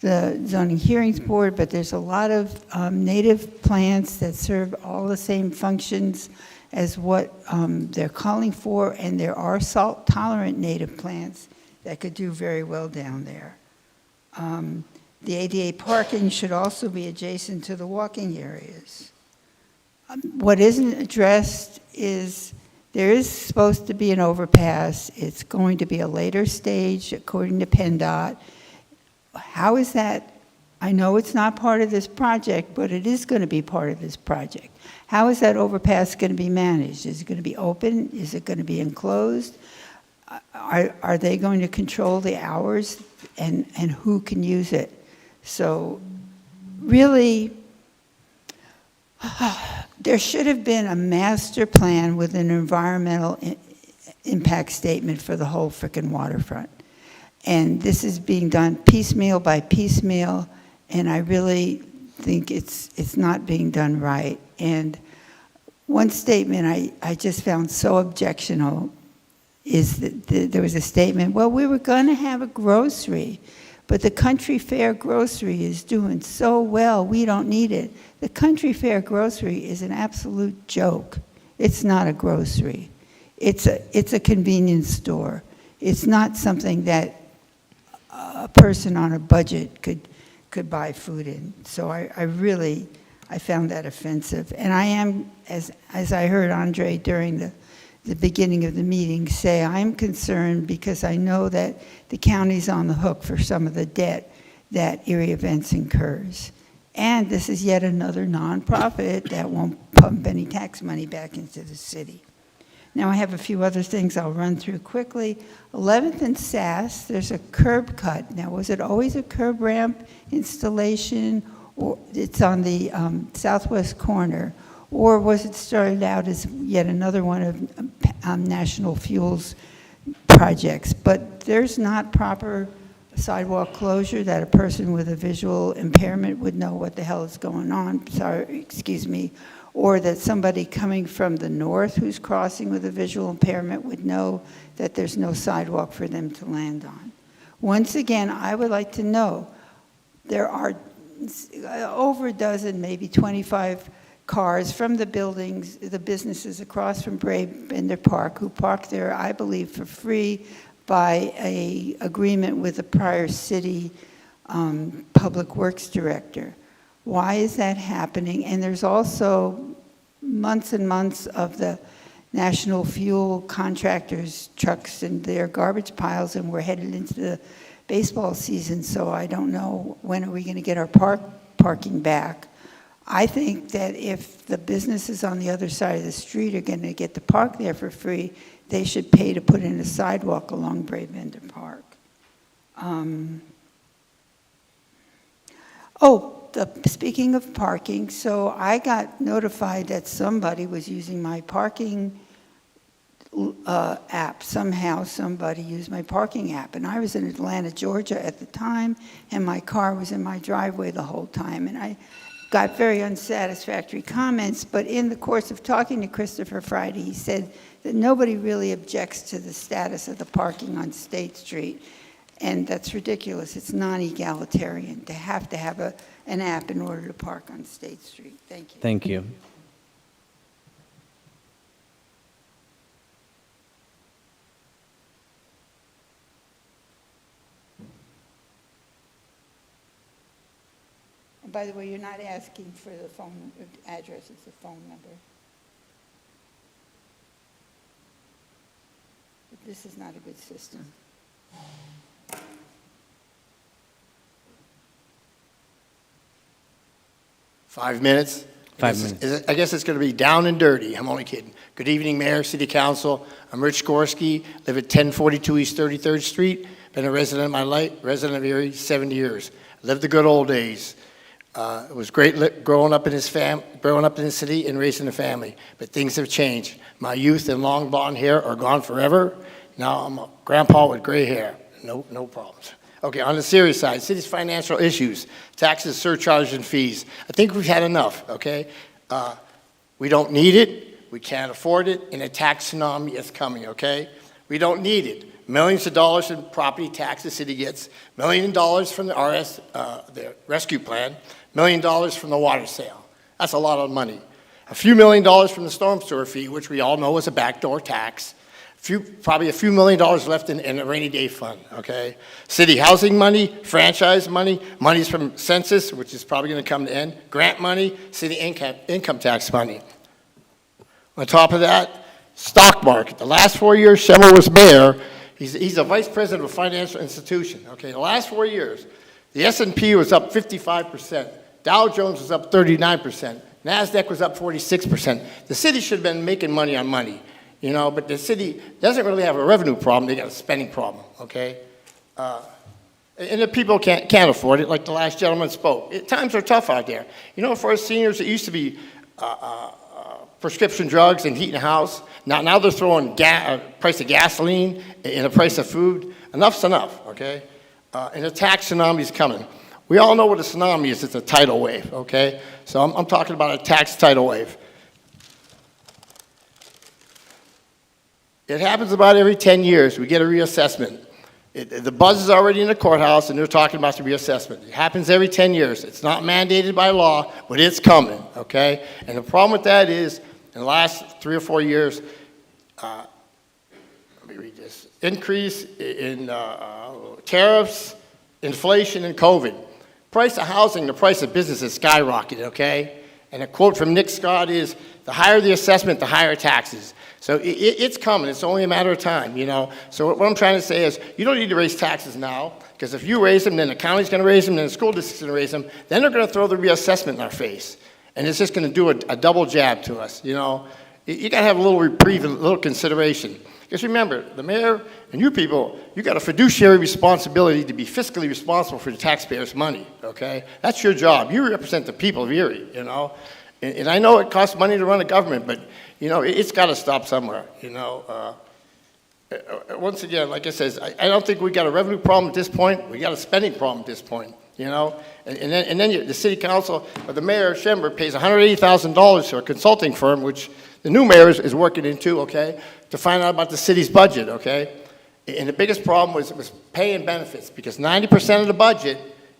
the Zoning Hearings Board, but there's a lot of native plants that serve all the same functions as what they're calling for, and there are salt-tolerant native plants that could do very well down there. The ADA parking should also be adjacent to the walking areas. What isn't addressed is There is supposed to be an overpass. It's going to be a later stage, according to PennDOT. How is that? I know it's not part of this project, but it is going to be part of this project. How is that overpass going to be managed? Is it going to be open? Is it going to be enclosed? Are they going to control the hours and who can use it? So really, there should have been a master plan with an environmental impact statement for the whole frickin' waterfront. And this is being done piecemeal by piecemeal, and I really think it's not being done right. And one statement I just found so objectionable is that there was a statement, well, we were going to have a grocery, but the Country Fair grocery is doing so well, we don't need it. The Country Fair grocery is an absolute joke. It's not a grocery. It's a convenience store. It's not something that a person on a budget could buy food in. So I found that offensive. And I am, as I heard Andre during the beginning of the meeting say, I'm concerned because I know that the county's on the hook for some of the debt that Erie Events incurs. And this is yet another nonprofit that won't pump any tax money back into the city. Now I have a few other things I'll run through quickly. 11th and Sass, there's a curb cut. Now was it always a curb ramp installation, or it's on the southwest corner? Or was it started out as yet another one of National Fuel's projects? But there's not proper sidewalk closure that a person with a visual impairment would know what the hell is going on, or that somebody coming from the north who's crossing with a visual impairment would know that there's no sidewalk for them to land on. Once again, I would like to know, there are over a dozen, maybe 25 cars from the buildings, the businesses across from Brabender Park who park there, I believe, for free by an agreement with the prior city public works director. Why is that happening? And there's also months and months of the National Fuel contractors' trucks and their garbage piles, and we're headed into the baseball season, so I don't know when are we going to get our parking back. I think that if the businesses on the other side of the street are going to get to park there for free, they should pay to put in a sidewalk along Brabender Park. Speaking of parking, so I got notified that somebody was using my parking app. Somehow somebody used my parking app, and I was in Atlanta, Georgia at the time, and my car was in my driveway the whole time, and I got very unsatisfactory comments, but in the course of talking to Christopher Friday, he said that nobody really objects to the status of the parking on State Street, and that's ridiculous. It's non-egalitarian to have an app in order to park on State Street. Thank you. Thank you. And by the way, you're not asking for the phone address, it's the phone number. But this is not a good system. Five minutes? 5 minutes. I guess it's going to be down and dirty. I'm only kidding. Good evening, Mayor, City Council. I'm Rich Gorski, live at 1042 East 33rd Street. Been a resident of my life, resident of Erie, 70 years. Lived the good old days. It was great growing up in this city and raising a family. But things have changed. My youth and long blonde hair are gone forever. Now I'm a grandpa with gray hair. No problems. Okay, on the serious side, city's financial issues, taxes, surcharges, and fees. I think we've had enough, okay? We don't need it, we can't afford it, and a tax tsunami is coming, okay? We don't need it. Millions of dollars in property tax the city gets, $1 million from the rescue plan, $1 million from the water sale. That's a lot of money. A few $1 million from the storm sewer fee, which we all know is a backdoor tax. Probably a few $1 million left in a rainy day fund, okay? City housing money, franchise money, monies from census, which is probably gonna come to end, grant money, city income tax money. On top of that, Stock market. The last 4 years Schemmer was mayor, he's a vice president of a financial institution. Okay, the last 4 years, the S&P was up 55%. Dow Jones was up 39%. NASDAQ was up 46%. The city should have been making money on money, you know, but the city doesn't really have a revenue problem. They got a spending problem, okay? And the people can't afford it, like the last gentleman spoke. Times are tough out there. You know, for our seniors, it used to be prescription drugs and heating a house. Now they're throwing price of gasoline and the price of food. Enough's enough, okay? And a tax tsunami is coming. We all know what a tsunami is. It's a tidal wave, okay? So I'm talking about a tax tidal wave. It happens about every 10 years. We get a reassessment. The buzz is already in the courthouse, and they're talking about the reassessment. It happens every 10 years. It's not mandated by law, but it's coming, okay? And the problem with that is, in the last 3 or 4 years, let me read this, increase in tariffs, inflation, and COVID. Price of housing, the price of business has skyrocketed, okay? And a quote from Nick Scott is, the higher the assessment, the higher taxes. So it's coming. It's only a matter of time, you know. So what I'm trying to say is, you don't need to raise taxes now, because if you raise them, then the county's going to raise them, then the school district's going to raise them. Then they're going to throw the reassessment in our face. And it's just going to do a double jab to us, you know. You got to have a little reprieve, a little consideration. Because remember, the mayor and you people, you got a fiduciary responsibility to be fiscally responsible for the taxpayers' money, okay? That's your job. You represent the people of Erie, you know? And I know it costs money to run a government, but, you know, it's got to stop somewhere, you know? Once again, like I said, I don't think we got a revenue problem at this point. We got a spending problem at this point, you know? And then the city council, or the mayor, Schember, pays $180,000 to a consulting firm, which the new mayor is working into, okay, to find out about the city's budget, okay? And the biggest problem was pay and benefits, because 90% of the budget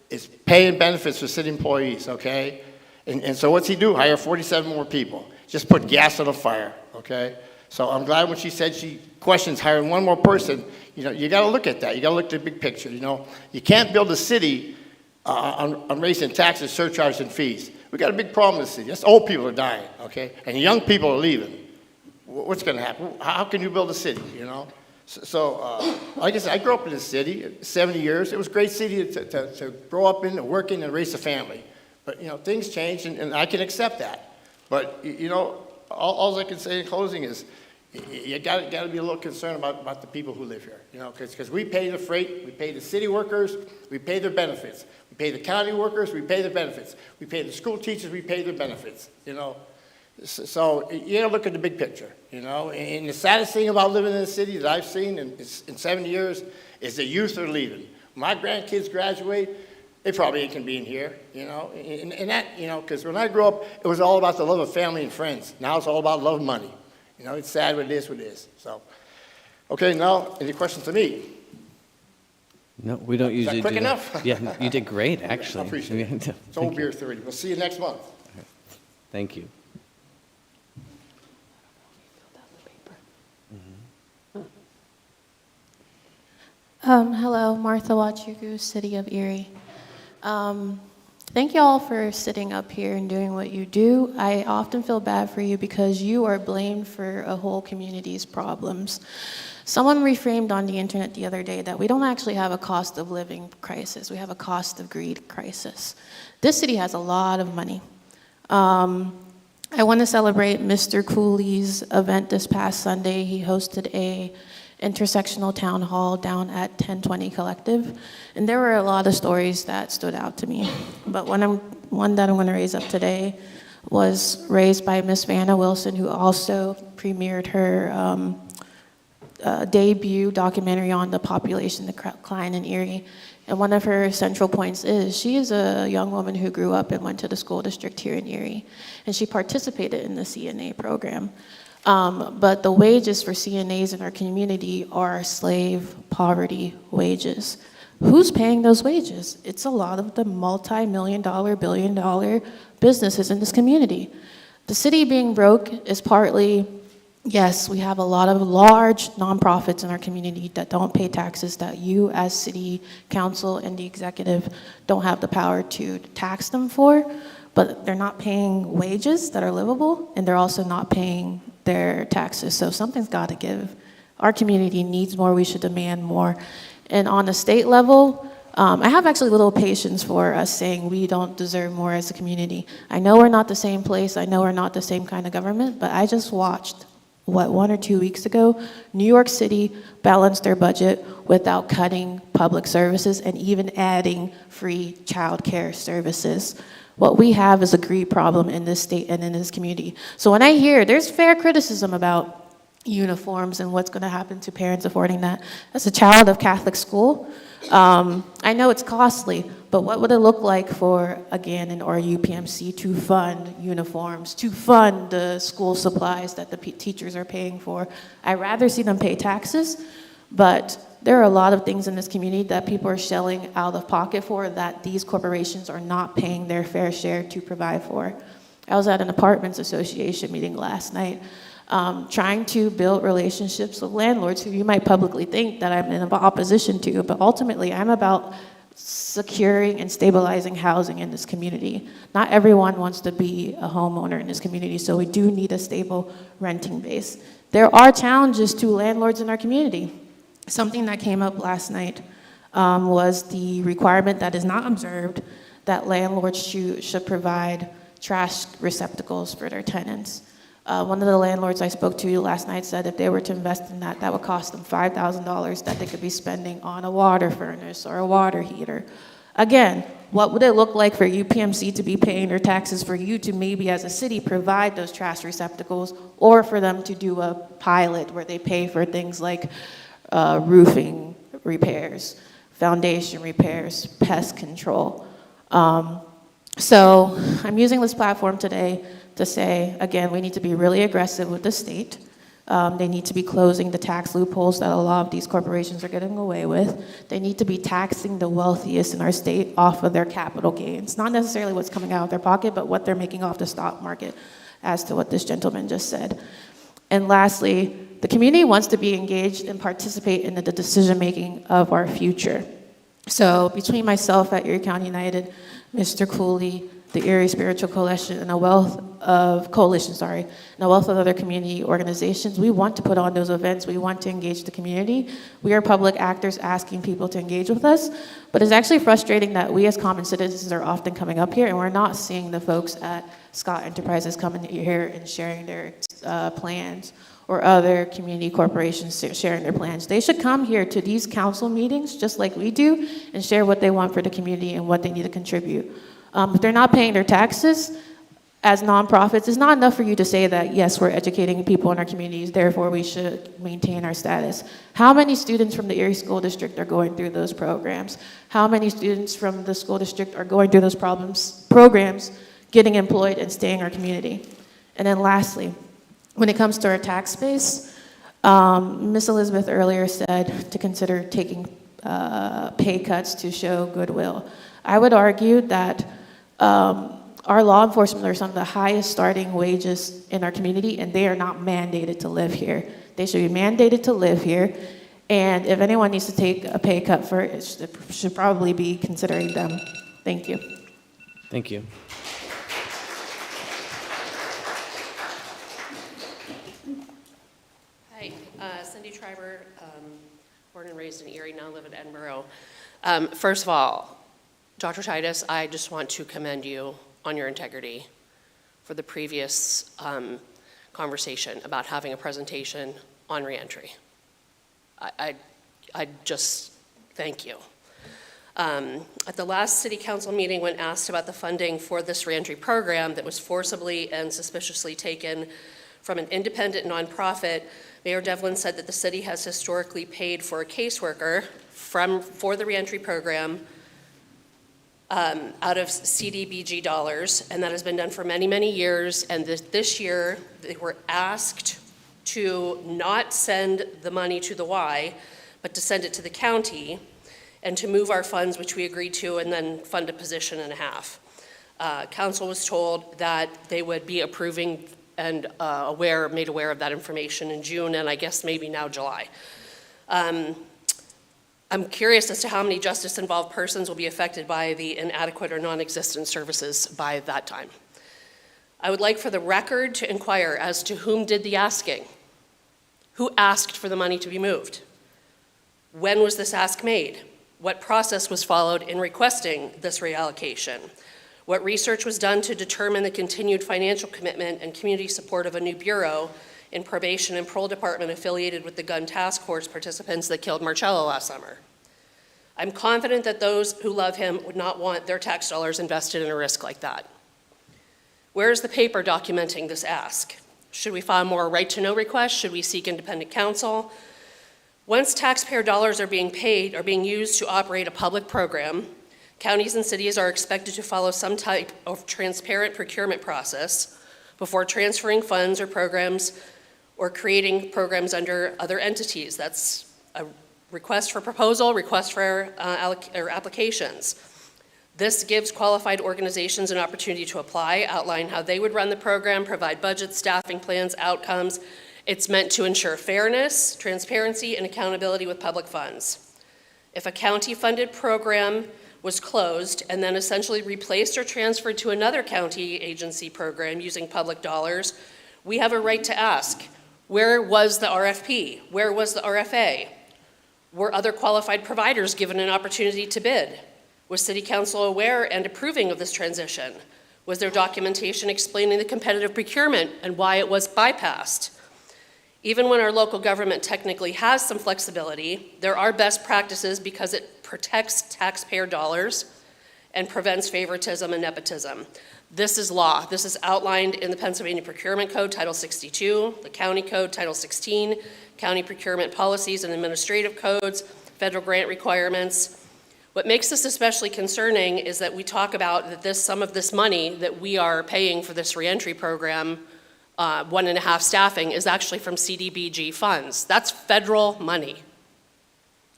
is pay and benefits for city employees, okay? And so what's he do? Hire 47 more people. Just put gas on the fire, okay? So I'm glad when she said she questions hiring one more person. You know, you got to look at that. You got to look at the big picture, you know? You can't build a city on raising taxes, surcharges, and fees. We got a big problem in the city. That's old people are dying, okay? And young people are leaving. What's going to happen? How can you build a city, you know? So, like I said, I grew up in this city, 70 years. It was a great city to grow up in and work in and raise a family. But, you know, things change, and I can accept that. But, you know, all I can say in closing is you got to be a little concerned about the people who live here, you know, because we pay the freight, we pay the city workers, we pay their benefits. We pay the county workers, we pay their benefits. We pay the school teachers, we pay their benefits, you know. So you got to look at the big picture, you know. And the saddest thing about living in the city that I've seen in 70 years is the youth are leaving. My grandkids graduate, they probably ain't gonna be in here, you know. And that, you know, because when I grew up, it was all about the love of family and friends. Now it's all about love and money. You know, it's sad what it is, what it is. So, okay, now, any questions to me? No, we don't usually do quick that. enough? Yeah, you did great, actually. I appreciate it. It's Old Beer 30. We'll see you next month. Thank you. Hello, Martha Wachuku, City of Erie. Thank you all for sitting up here and doing what you do. I often feel bad for you because you are blamed for a whole community's problems. Someone reframed on the internet the other day that we don't actually have a cost of living crisis. We have a cost of greed crisis. This city has a lot of money. I want to celebrate Mr. Cooley's event this past Sunday. He hosted a intersectional town hall down at 1020 Collective. And there were a lot of stories that stood out to me. But one that I'm going to raise up today was raised by Miss Vanna Wilson, who also premiered her debut documentary on the population decline in Erie. And one of her central points is she is a young woman who grew up and went to the school district here in Erie. And she participated in the CNA program. But the wages for CNAs in our community are slave poverty wages. Who's paying those wages? It's a lot of the multi-million-dollar, billion-dollar businesses in this community. The city being broke is partly, yes, we have a lot of large nonprofits in our community that don't pay taxes that you as city council and the executive don't have the power to tax them for, but they're not paying wages that are livable, and they're also not paying their taxes. So something's got to give. Our community needs more. We should demand more. And on the state level, I have actually little patience for us saying we don't deserve more as a community. I know we're not the same place. I know we're not the same kind of government, but I just watched, 1 or 2 weeks ago, New York City balanced their budget without cutting public services and even adding free childcare services. What we have is a greed problem in this state and in this community. So when I hear there's fair criticism about uniforms and what's going to happen to parents affording that, as a child of Catholic school, I know it's costly, but what would it look like for, again, an RUPMC to fund uniforms, to fund the school supplies that the teachers are paying for? I'd rather see them pay taxes, but there are a lot of things in this community that people are shelling out of pocket for that these corporations are not paying their fair share to provide for. I was at an apartments association meeting last night, trying to build relationships with landlords who you might publicly think that I'm in opposition to, but ultimately I'm about securing and stabilizing housing in this community. Not everyone wants to be a homeowner in this community, so we do need a stable renting base. There are challenges to landlords in our community. Something that came up last night was the requirement that is not observed that landlords should provide trash receptacles for their tenants. One of the landlords I spoke to last night said if they were to invest in that, that would cost them $5,000 that they could be spending on a water furnace or a water heater. Again, what would it look like for UPMC to be paying their taxes for you to maybe as a city provide those trash receptacles, or for them to do a pilot where they pay for things like roofing repairs, foundation repairs, pest control. So I'm using this platform today to say, again, we need to be really aggressive with the state. They need to be closing the tax loopholes that a lot of these corporations are getting away with. They need to be taxing the wealthiest in our state off of their capital gains. Not necessarily what's coming out of their pocket, but what they're making off the stock market, as to what this gentleman just said. And lastly, the community wants to be engaged and participate in the decision-making of our future. So between myself at Erie County United, Mr. Cooley, the Erie Spiritual Coalition, and a wealth of other community organizations, we want to put on those events. We want to engage the community. We are public actors asking people to engage with us, but it's actually frustrating that we as common citizens are often coming up here and we're not seeing the folks at Scott Enterprises coming here and sharing their plans, or other community corporations sharing their plans. They should come here to these council meetings, just like we do, and share what they want for the community and what they need to contribute. If they're not paying their taxes, as nonprofits, it's not enough for you to say that, yes, we're educating people in our communities, therefore we should maintain our status. How many students from the Erie School District are going through those programs? How many students from the school district are going through those programs, getting employed and staying in our community? And then lastly, when it comes to our tax base, Ms. Elizabeth earlier said to consider taking pay cuts to show goodwill. I would argue that our law enforcement are some of the highest starting wages in our community, and they are not mandated to live here. They should be mandated to live here, and if anyone needs to take a pay cut for it, it should probably be considering them. Thank you. Thank you. Hi, Cindy Schreiber, born and raised in Erie, now live in Edinburgh. First of all, Dr. Titus, I just want to commend you on your integrity for the previous conversation about having a presentation on reentry. I just thank you. At the last city council meeting, when asked about the funding for this reentry program that was forcibly and suspiciously taken from an independent nonprofit, Mayor Devlin said that the city has historically paid for a caseworker for the reentry program out of CDBG dollars, and that has been done for many, many years. And this year, they were asked to not send the money to the Y, but to send it to the county and to move our funds, which we agreed to, and then fund a position and a half. Council was told that they would be approving and made aware of that information in June, and I guess maybe now July. I'm curious as to how many justice-involved persons will be affected by the inadequate or non-existent services by that time. I would like for the record to inquire as to whom did the asking. Who asked for the money to be moved? When was this ask made? What process was followed in requesting this reallocation? What research was done to determine the continued financial commitment and community support of a new bureau in probation and parole department affiliated with the gun task force participants that killed Marcello last summer? I'm confident that those who love him would not want their tax dollars invested in a risk like that. Where is the paper documenting this ask? Should we file more right-to-know requests? Should we seek independent counsel? Once taxpayer dollars are being paid or being used to operate a public program, counties and cities are expected to follow some type of transparent procurement process before transferring funds or programs or creating programs under other entities. That's a request for proposal, request for applications. This gives qualified organizations an opportunity to apply, outline how they would run the program, provide budgets, staffing plans, outcomes. It's meant to ensure fairness, transparency, and accountability with public funds. If a county-funded program was closed and then essentially replaced or transferred to another county agency program using public dollars, we have a right to ask, where was the RFP? Where was the RFA? Were other qualified providers given an opportunity to bid? Was City Council aware and approving of this transition? Was there documentation explaining the competitive procurement and why it was bypassed? Even when our local government technically has some flexibility, there are best practices because it protects taxpayer dollars and prevents favoritism and nepotism. This is law. This is outlined in the Pennsylvania Procurement Code, Title 62, the County Code, Title 16, County Procurement Policies and Administrative Codes, federal grant requirements. What makes this especially concerning is that we talk about that some of this money that we are paying for this reentry program, 1.5 staffing, is actually from CDBG funds. That's federal money.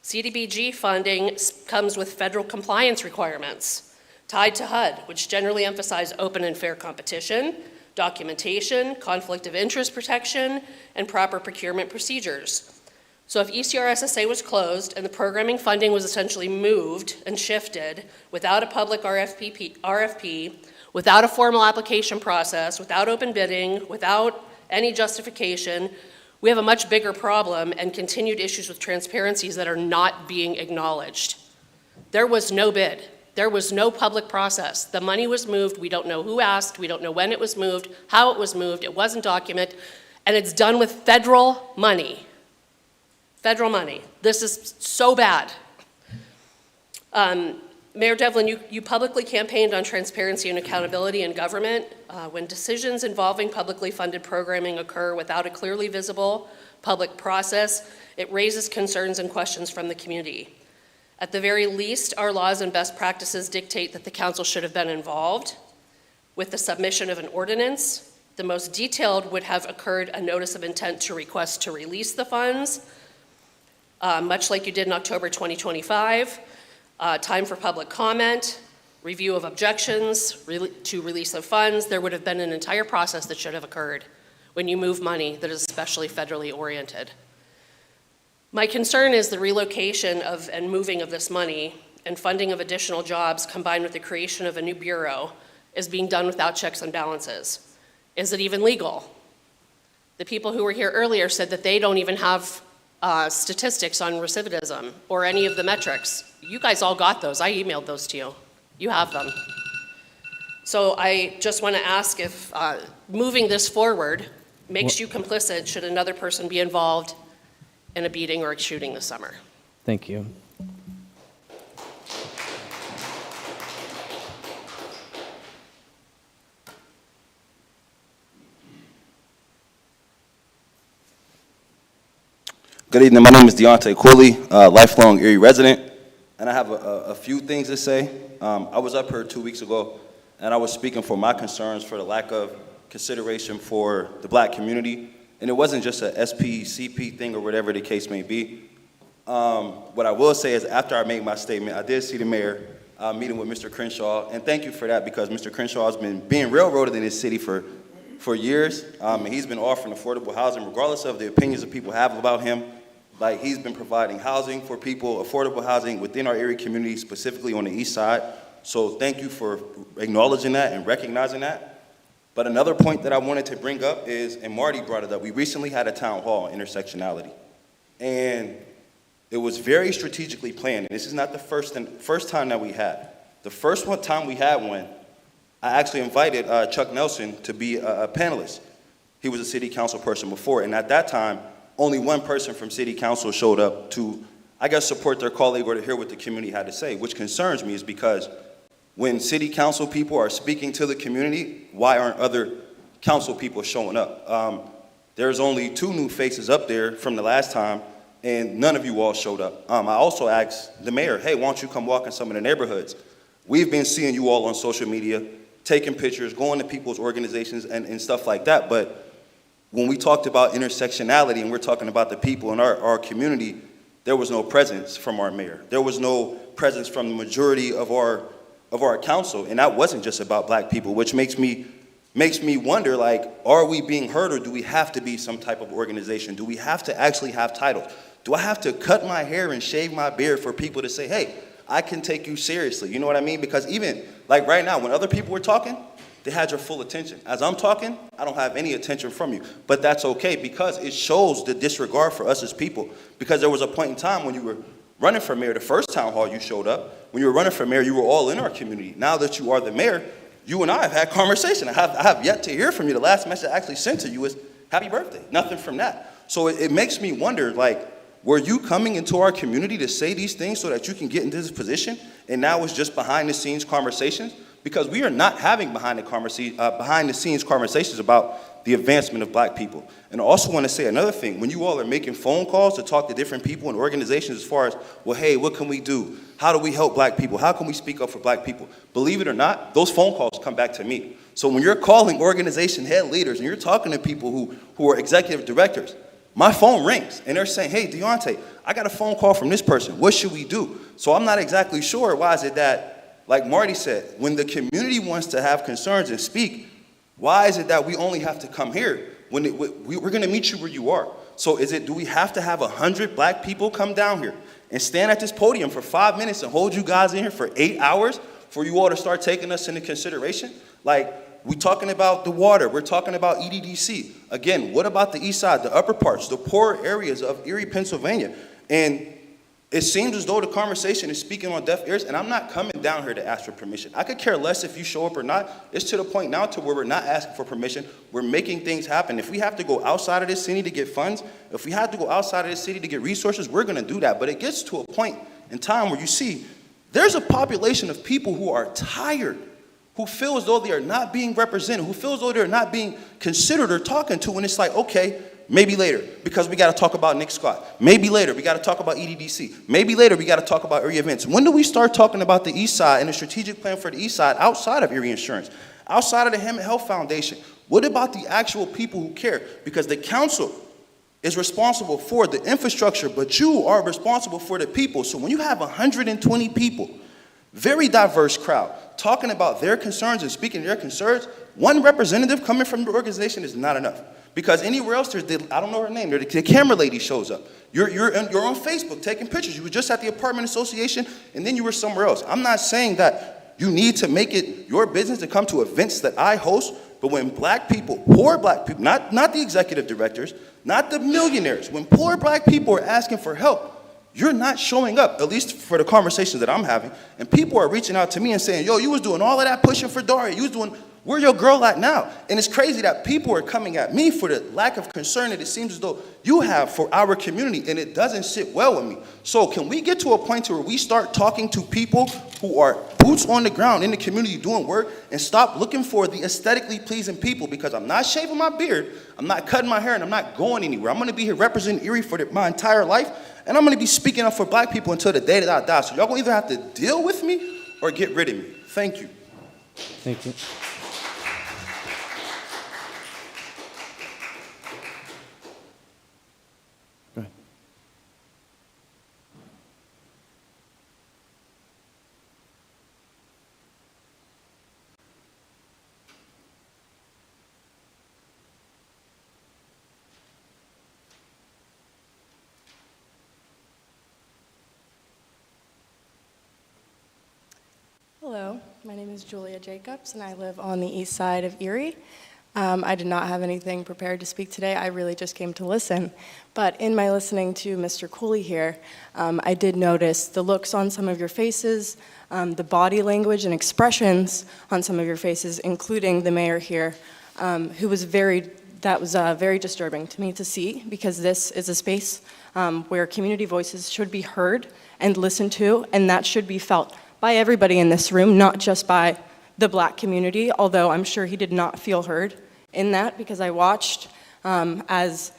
CDBG funding comes with federal compliance requirements tied to HUD, which generally emphasize open and fair competition, documentation, conflict of interest protection, and proper procurement procedures. So if ECRSSA was closed and the programming funding was essentially moved and shifted without a public RFP, without a formal application process, without open bidding, without any justification, we have a much bigger problem and continued issues with transparencies that are not being acknowledged. There was no bid. There was no public process. The money was moved. We don't know who asked. We don't know when it was moved, how it was moved. It wasn't documented. And it's done with federal money. Federal money. This is so bad. Mayor Devlin, you publicly campaigned on transparency and accountability in government. When decisions involving publicly funded programming occur without a clearly visible public process, it raises concerns and questions from the community. At the very least, our laws and best practices dictate that the council should have been involved with the submission of an ordinance. The most detailed would have occurred a notice of intent to request to release the funds, much like you did in October 2025. Time for public comment, review of objections to release of funds. There would have been an entire process that should have occurred when you move money that is especially federally oriented. My concern is the relocation of and moving of this money and funding of additional jobs combined with the creation of a new bureau is being done without checks and balances. Is it even legal? The people who were here earlier said that they don't even have statistics on recidivism or any of the metrics. You guys all got those. I emailed those to you. You have them. So I just want to ask if moving this forward makes you complicit should another person be involved in a beating or a shooting this summer. Thank you. Good evening. My name is Deontay Cooley, lifelong Erie resident, and I have a few things to say. I was up here 2 weeks ago, and I was speaking for my concerns for the lack of consideration for the black community, and it wasn't just a SPCP thing or whatever the case may be. What I will say is after I made my statement, I did see the mayor meeting with Mr. Crenshaw, and thank you for that because Mr. Crenshaw has been being railroaded in this city for years, and he's been offering affordable housing regardless of the opinions that people have about him. Like, he's been providing housing for people, affordable housing within our area community, specifically on the east side. So thank you for acknowledging that and recognizing that. But another point that I wanted to bring up is, and Marty brought it up, we recently had a town hall on intersectionality. And it was very strategically planned. And this is not the first time that we had. The first time we had one, I actually invited Chuck Nelson to be a panelist. He was a city council person before, and at that time, only one person from city council showed up to, I guess, support their colleague or to hear what the community had to say, which concerns me is because when city council people are speaking to the community, why aren't other council people showing up? There's only 2 new faces up there from the last time, and none of you all showed up. I also asked the mayor, hey, why don't you come walk in some of the neighborhoods? We've been seeing you all on social media, taking pictures, going to people's organizations and stuff like that, but when we talked about intersectionality and we're talking about the people in our community, there was no presence from our mayor. There was no presence from the majority of our council, and that wasn't just about black people, which makes me wonder, like, are we being heard, or do we have to be some type of organization? Do we have to actually have titles? Do I have to cut my hair and shave my beard for people to say, hey, I can take you seriously? You know what I mean? Because even, like right now, when other people were talking, they had your full attention. As I'm talking, I don't have any attention from you. But that's okay, because it shows the disregard for us as people. Because there was a point in time when you were running for mayor, the first town hall you showed up, when you were running for mayor, you were all in our community. Now that you are the mayor, you and I have had conversation. I have yet to hear from you. The last message I actually sent to you is happy birthday. Nothing from that. So it makes me wonder, like, were you coming into our community to say these things so that you can get into this position, and now it's just behind the scenes conversations? Because we are not having behind the scenes conversations about the advancement of black people. And I also want to say another thing. When you all are making phone calls to talk to different people and organizations as far as, well, hey, what can we do? How do we help black people? How can we speak up for black people? Believe it or not, those phone calls come back to me. So when you're calling organization head leaders and you're talking to people who are executive directors, my phone rings and they're saying, hey, Deontay, I got a phone call from this person. What should we do? So I'm not exactly sure why is it that, like Marty said, when the community wants to have concerns and speak, why is it that we only have to come here when we're going to meet you where you are? So do we have to have 100 black people come down here and stand at this podium for 5 minutes and hold you guys in here for 8 hours for you all to start taking us into consideration? Like, we're talking about the water. We're talking about EDDC. Again, what about the east side, the upper parts, the poor areas of Erie, Pennsylvania? And it seems as though the conversation is speaking on deaf ears, and I'm not coming down here to ask for permission. I could care less if you show up or not. It's to the point now to where we're not asking for permission. We're making things happen. If we have to go outside of this city to get funds, if we have to go outside of this city to get resources, we're going to do that. But it gets to a point in time where you see there's a population of people who are tired, who feel as though they are not being represented, who feel as though they're not being considered or talking to, and it's like, okay, maybe later, because we got to talk about Nick Scott. Maybe later, we got to talk about EDDC. Maybe later, we got to talk about Erie events. When do we start talking about the East Side and the strategic plan for the East Side outside of Erie Insurance, outside of the Hammond Health Foundation? What about the actual people who care? Because the council is responsible for the infrastructure, but you are responsible for the people. So when you have 120 people, very diverse crowd, talking about their concerns and speaking their concerns, one representative coming from the organization is not enough. Because anywhere else, I don't know her name, the camera lady shows up. You're on Facebook taking pictures. You were just at the apartment association, and then you were somewhere else. I'm not saying that you need to make it your business to come to events that I host, but when black people, poor black people, not the executive directors, not the millionaires, when poor black people are asking for help, you're not showing up, at least for the conversations that I'm having. And people are reaching out to me and saying, yo, you was doing all of that pushing for Daria. You was doing, where your girl at now? And it's crazy that people are coming at me for the lack of concern that it seems as though you have for our community, and it doesn't sit well with me. So can we get to a point where we start talking to people who are boots on the ground in the community doing work and stop looking for the aesthetically pleasing people? Because I'm not shaving my beard, I'm not cutting my hair, and I'm not going anywhere. I'm going to be here representing Erie for my entire life, and I'm going to be speaking up for black people until the day that I die. So y'all going to either have to deal with me or get rid of me. Thank you. Thank you. Hello, Hello, my name is Julia Jacobs, and I live on the east side of Erie. I did not have anything prepared to speak today. I really just came to listen. But in my listening to Mr. Cooley here, I did notice the looks on some of your faces, the body language and expressions on some of your faces, including the mayor here, who was very disturbing to me to see, because this is a space where community voices should be heard and listened to, and that should be felt by everybody in this room, not just by the Black community, although I'm sure he did not feel heard in that, because I watched as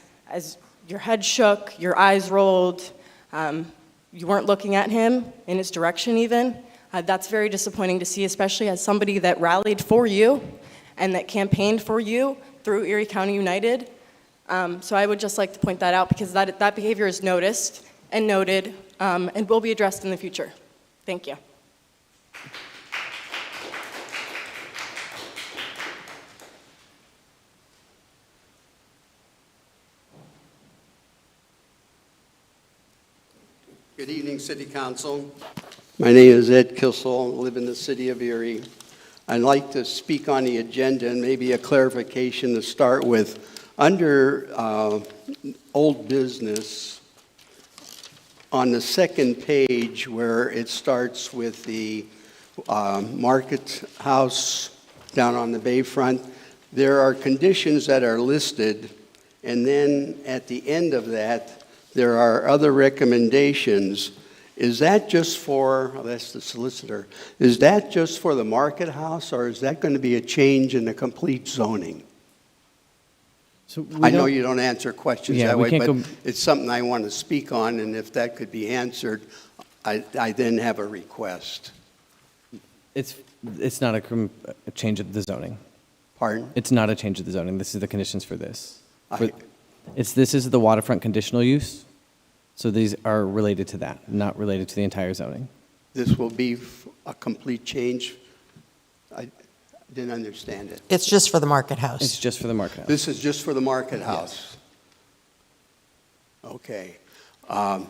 your head shook, your eyes rolled, you weren't looking at him in his direction even. That's very disappointing to see, especially as somebody that rallied for you and that campaigned for you through Erie County United. So I would just like to point that out, because that behavior is noticed and noted and will be addressed in the future. Thank you. Good evening, City Council. My name is Ed Kissel. I live in the city of Erie. I'd like to speak on the agenda and maybe a clarification to start with. Under old business, on the second page where it starts with the Market House down on the bayfront, there are conditions that are listed, and then at the end of that, there are other recommendations. Is that just for, that's the solicitor, is that just for the Market House, or is that going to be a change in the complete zoning? So I know you don't answer questions Yeah, that we way, can't but go- it's something I want to speak on, and if that could be answered, I then have a request. It's not a change of the zoning. Pardon? It's not a change of the zoning. This is the conditions for this. This is the waterfront conditional use. So these are related to that, not related to the entire zoning. This will be a complete change? I didn't understand it. It's just for the Market House. It's just for the Market House. This is just for the Market House? Okay. Well,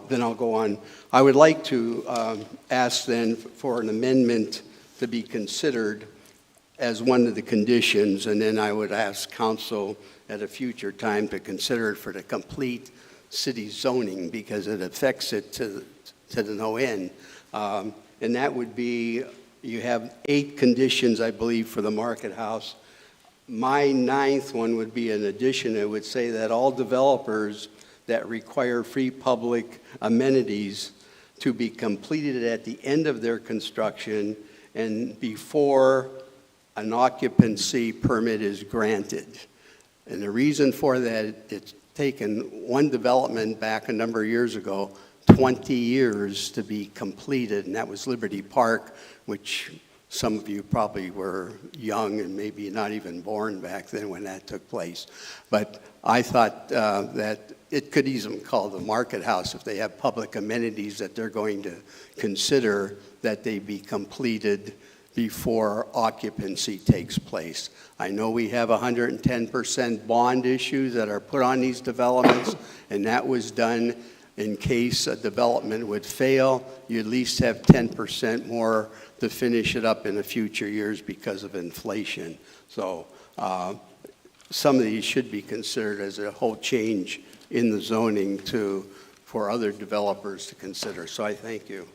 then I'll go on. I would like to ask then for an amendment to be considered as one of the conditions, and then I would ask council at a future time to consider it for the complete city zoning, because it affects it to the no end. And that would be, you have 8 conditions, I believe, for the Market House. My 9th one would be an addition. It would say that all developers that require free public amenities to be completed at the end of their construction and before an occupancy permit is granted. And the reason for that, it's taken one development back a number of years ago, 20 years to be completed, and that was Liberty Park, which some of you probably were young and maybe not even born back then when that took place. But I thought that it could easily be called the Market House if they have public amenities that they're going to consider that they be completed before occupancy takes place. I know we have 110% bond issues that are put on these developments, and that was done in case a development would fail. You at least have 10% more to finish it up in the future years because of inflation. So some of these should be considered as a whole change in the zoning for other developers to consider. So I thank you.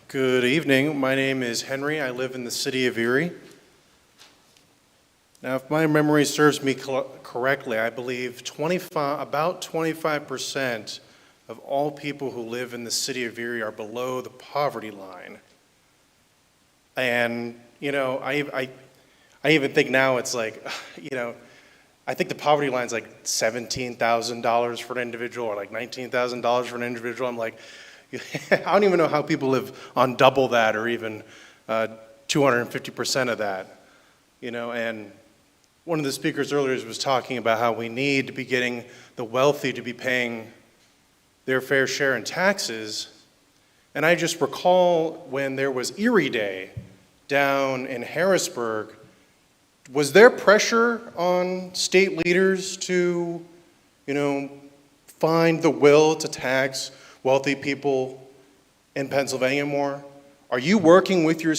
Good evening. My name is Henry. I live in the city of Erie. Now, if my memory serves me correctly, I believe about 25% of all people who live in the city of Erie are below the poverty line. And, you know, I even think now it's like, you know, I think the poverty line is like $17,000 for an individual or like $19,000 for an individual. I'm like, I don't even know how people live on double that or even 2 250% of that, you know, and one of the speakers earlier was talking about how we need to be getting the wealthy to be paying their fair share in taxes. And I just recall when there was Erie Day down in Harrisburg, was there pressure on state leaders to, you know, find the will to tax wealthy people in Pennsylvania more? Are you working with your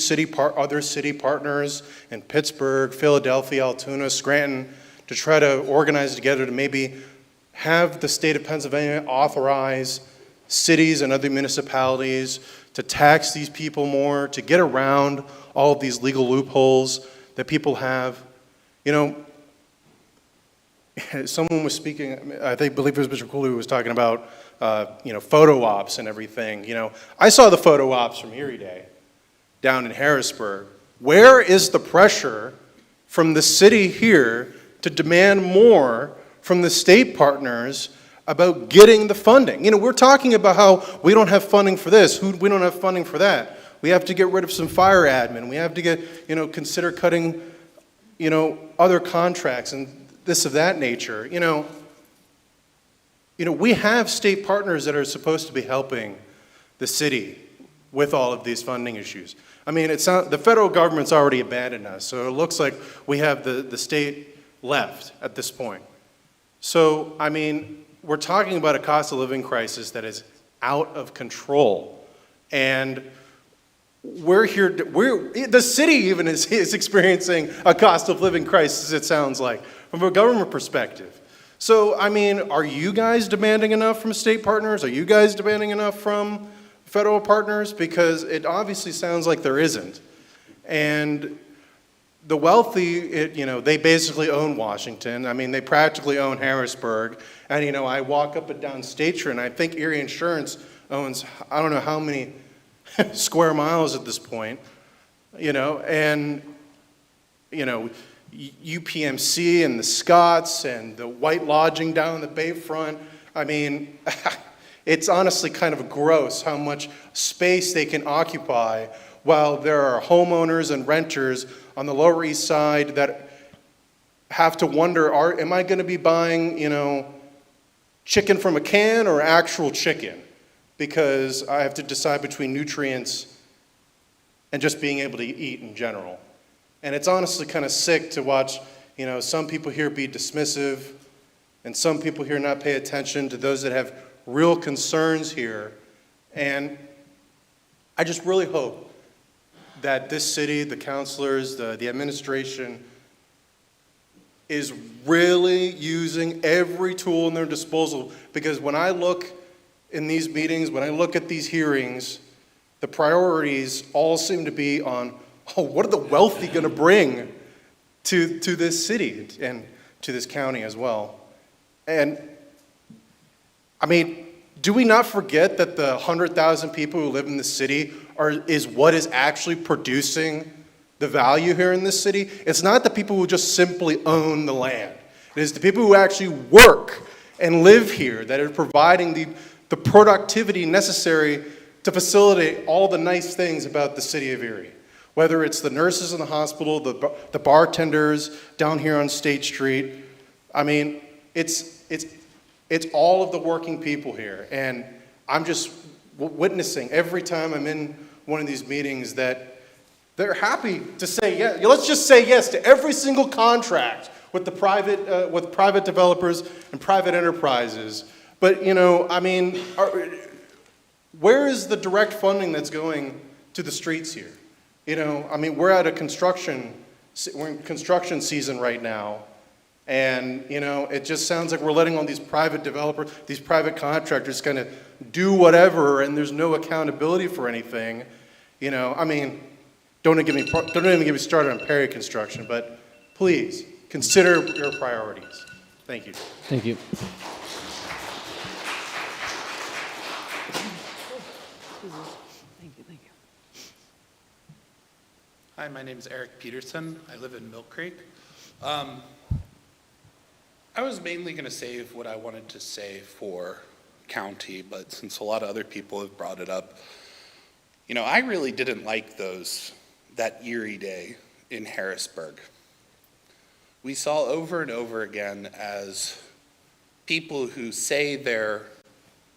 other city partners in Pittsburgh, Philadelphia, Altoona, Scranton to try to organize together to maybe have the state of Pennsylvania authorize cities and other municipalities to tax these people more, to get around all of these legal loopholes that people have? You know, someone was speaking, believe it was Mr. Cooley who was talking about, you know, photo ops and everything. You know, I saw the photo ops from Erie Day down in Harrisburg. Where is the pressure from the city here to demand more from the state partners about getting the funding? You know, we're talking about how we don't have funding for this, we don't have funding for that. We have to get rid of some fire admin. We have to get, you know, consider cutting, you know, other contracts and this of that nature. You know, we have state partners that are supposed to be helping the city with all of these funding issues. I mean, the federal government's already abandoned us, so it looks like we have the state left at this point. So, I mean, we're talking about a cost of living crisis that is out of control. And the city even is experiencing a cost of living crisis, it sounds like, from a government perspective. So, I mean, are you guys demanding enough from state partners? Are you guys demanding enough from federal partners? Because it obviously sounds like there isn't. And the wealthy, you know, they basically own Washington. I mean, they practically own Harrisburg. And, you know, I walk up and down State Street, and I think Erie Insurance owns, I don't know how many square miles at this point, you know, and, you know, UPMC and the Scots and the White Lodging down the Bayfront. I mean, it's honestly kind of gross how much space they can occupy while there are homeowners and renters on the Lower East Side that have to wonder, am I going to be buying, you know, chicken from a can or actual chicken? Because I have to decide between nutrients and just being able to eat in general. And it's honestly kind of sick to watch, you know, some people here be dismissive and some people here not pay attention to those that have real concerns here. And I just really hope that this city, the councilors, the administration is really using every tool in their disposal. Because when I look in these meetings, when I look at these hearings, the priorities all seem to be on, what are the wealthy going to bring to this city and to this county as well? And, I mean, do we not forget that the 100,000 people who live in the city is what is actually producing the value here in this city? It's not the people who just simply own the land. It is the people who actually work and live here that are providing the productivity necessary to facilitate all the nice things about the city of Erie. Whether it's the nurses in the hospital, the bartenders down here on State Street. I mean, it's all of the working people here. And I'm just witnessing every time I'm in one of these meetings that they're happy to say yes. Let's just say yes to every single contract with the private developers and private enterprises. But, you know, I mean, where is the direct funding that's going to the streets here? You know, I mean, we're in construction season right now. And, you know, it just sounds like we're letting all these private developers, these private contractors kind of do whatever, and there's no accountability for anything. You know, I mean, don't even get me started on Perry construction, but please consider your priorities. Thank you. Thank you. Hi, my name is Eric Peterson. I live in Mill Creek. I was mainly going to save what I wanted to say for county, but since a lot of other people have brought it up, you know, I really didn't like those that Erie Day in Harrisburg. We saw over and over again as people who say they're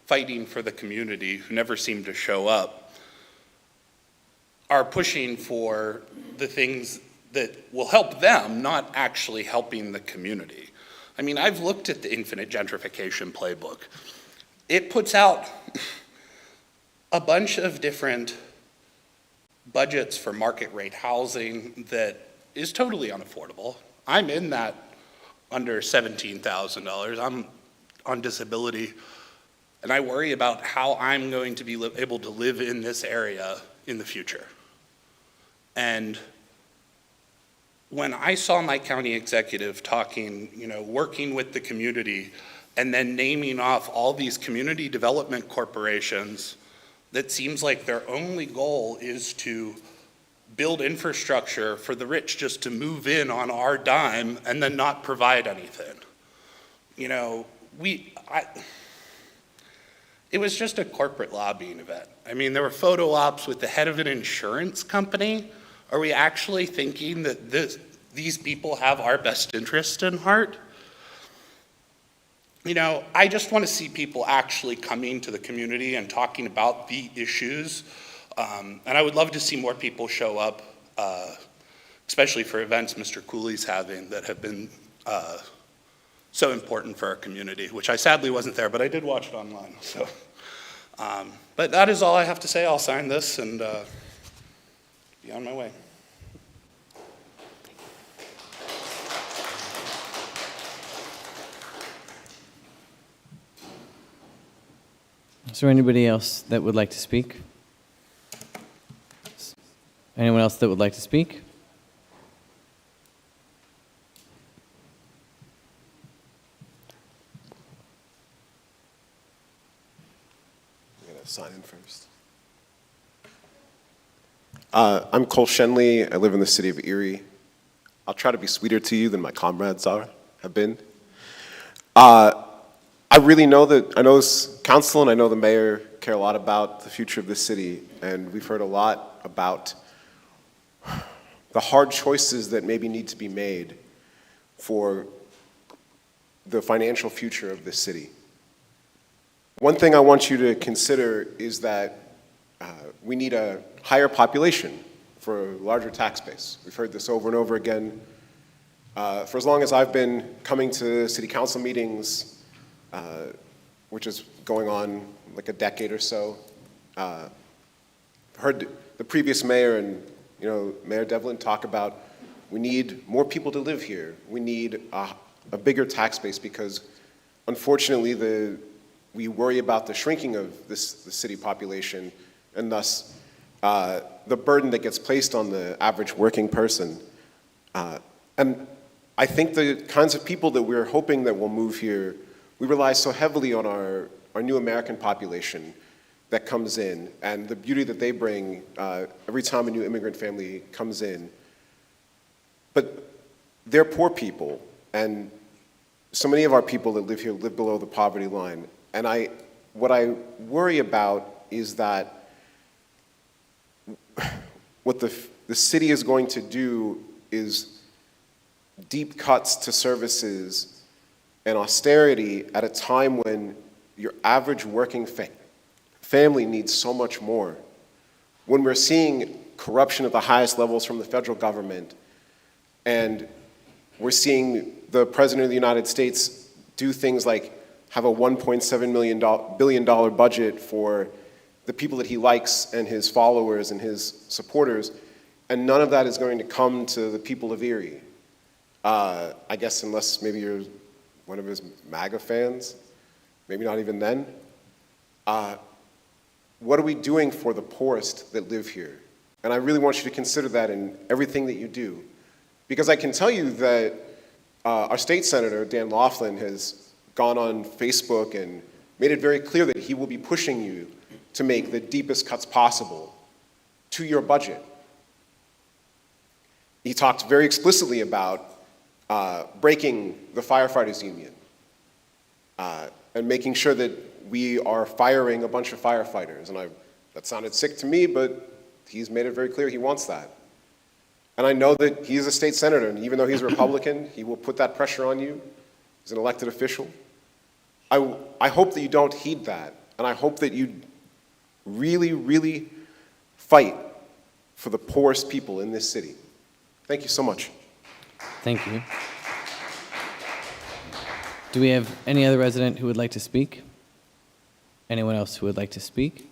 fighting for the community, who never seem to show up, are pushing for the things that will help them, not actually helping the community. I mean, I've looked at the infinite gentrification playbook. It puts out a bunch of different budgets for market rate housing that is totally unaffordable. I'm in that under $17,000. I'm on disability, and I worry about how I'm going to be able to live in this area in the future. And when I saw my county executive talking, working with the community, and then naming off all these community development corporations that seems like their only goal is to build infrastructure for the rich just to move in on our dime and then not provide anything. It was just a corporate lobbying event. I mean, there were photo ops with the head of an insurance company. Are we actually thinking that these people have our best interest in heart? I just want to see people actually coming to the community and talking about the issues. And I would love to see more people show up, especially for events Mr. Cooley's having that have been so important for our community, which I sadly wasn't there, but I did watch it online. So, but that is all I have to say. I'll sign this and be on my way. Is there anybody else that would like to speak? Anyone else that would like to speak? I'm going to sign in first. I'm Cole Shenley. I live in the city of Erie. I'll try to be sweeter to you than my comrades have been. I really know that, I know this council and I know the mayor care a lot about the future of this city, and we've heard a lot about the hard choices that maybe need to be made for the financial future of this city. One thing I want you to consider is that we need a higher population for a larger tax base. We've heard this over and over again. For as long as I've been coming to city council meetings, which is going on like a decade or so. Heard the previous mayor and Mayor Devlin talk about we need more people to live here. We need a bigger tax base because unfortunately we worry about the shrinking of the city population and thus the burden that gets placed on the average working person. And I think the kinds of people that we're hoping that will move here, we rely so heavily on our new American population that comes in and the beauty that they bring every time a new immigrant family comes in. But they're poor people, and so many of our people that live here live below the poverty line. And what I worry about is that what the city is going to do is deep cuts to services and austerity at a time when your average working family needs so much more. When we're seeing corruption at the highest levels from the federal government, and we're seeing the President of the United States do things like have a $1.7 billion budget for the people that he likes and his followers and his supporters, and none of that is going to come to the people of Erie. I guess unless maybe you're one of his MAGA fans, maybe not even then. What are we doing for the poorest that live here? And I really want you to consider that in everything that you do. Because I can tell you that our state senator, Dan Laughlin, has gone on Facebook and made it very clear that he will be pushing you to make the deepest cuts possible to your budget. He talked very explicitly about breaking the firefighters union and making sure that we are firing a bunch of firefighters. And that sounded sick to me, but he's made it very clear he wants that. And I know that he's a state senator, and even though he's a Republican, he will put that pressure on you. He's an elected official. I hope that you don't heed that, and I hope that you really, really fight for the poorest people in this city. Thank you so much. Thank you. Do we have any other resident who would like to speak? Anyone else who would like to speak?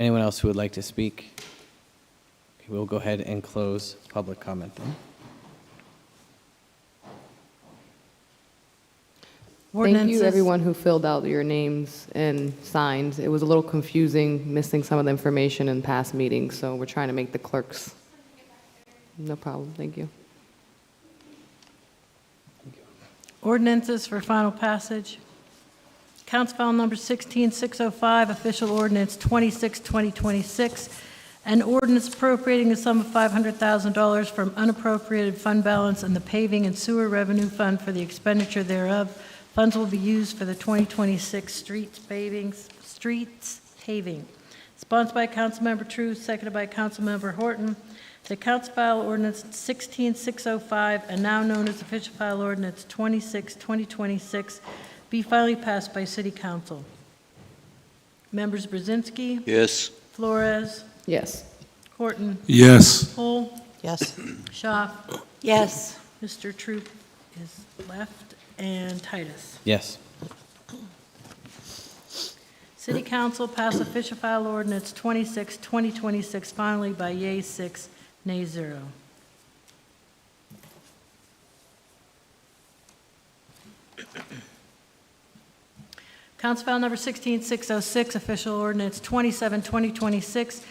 Anyone else who would like to speak? Okay, we'll go ahead and close public comment then. Thank you, Ordinances. everyone who filled out your names and signed. It was a little confusing, missing some of the information in past meetings, so we're trying to make the clerks. No problem, thank you. Ordinances for final passage. Council file number 16605, official ordinance 26-2026, an ordinance appropriating a sum of $500,000 from unappropriated fund balance in the paving and sewer revenue fund for the expenditure thereof. Funds will be used for the 2026 streets paving. Sponsored by Councilmember True, seconded by Councilmember Horton. The Council file ordinance 16605, and now known as official file ordinance 26-2026, be finally passed by City Council. Members Brzezinski. Yes. Flores. Yes. Horton. Yes. Hull. Yes. Schaaf. Yes. Mr. Troop is left, and Titus. Yes. City Council pass official file ordinance 26-2026 finally by yea 6, nay 0. Council file number 16606, official ordinance 27-2026,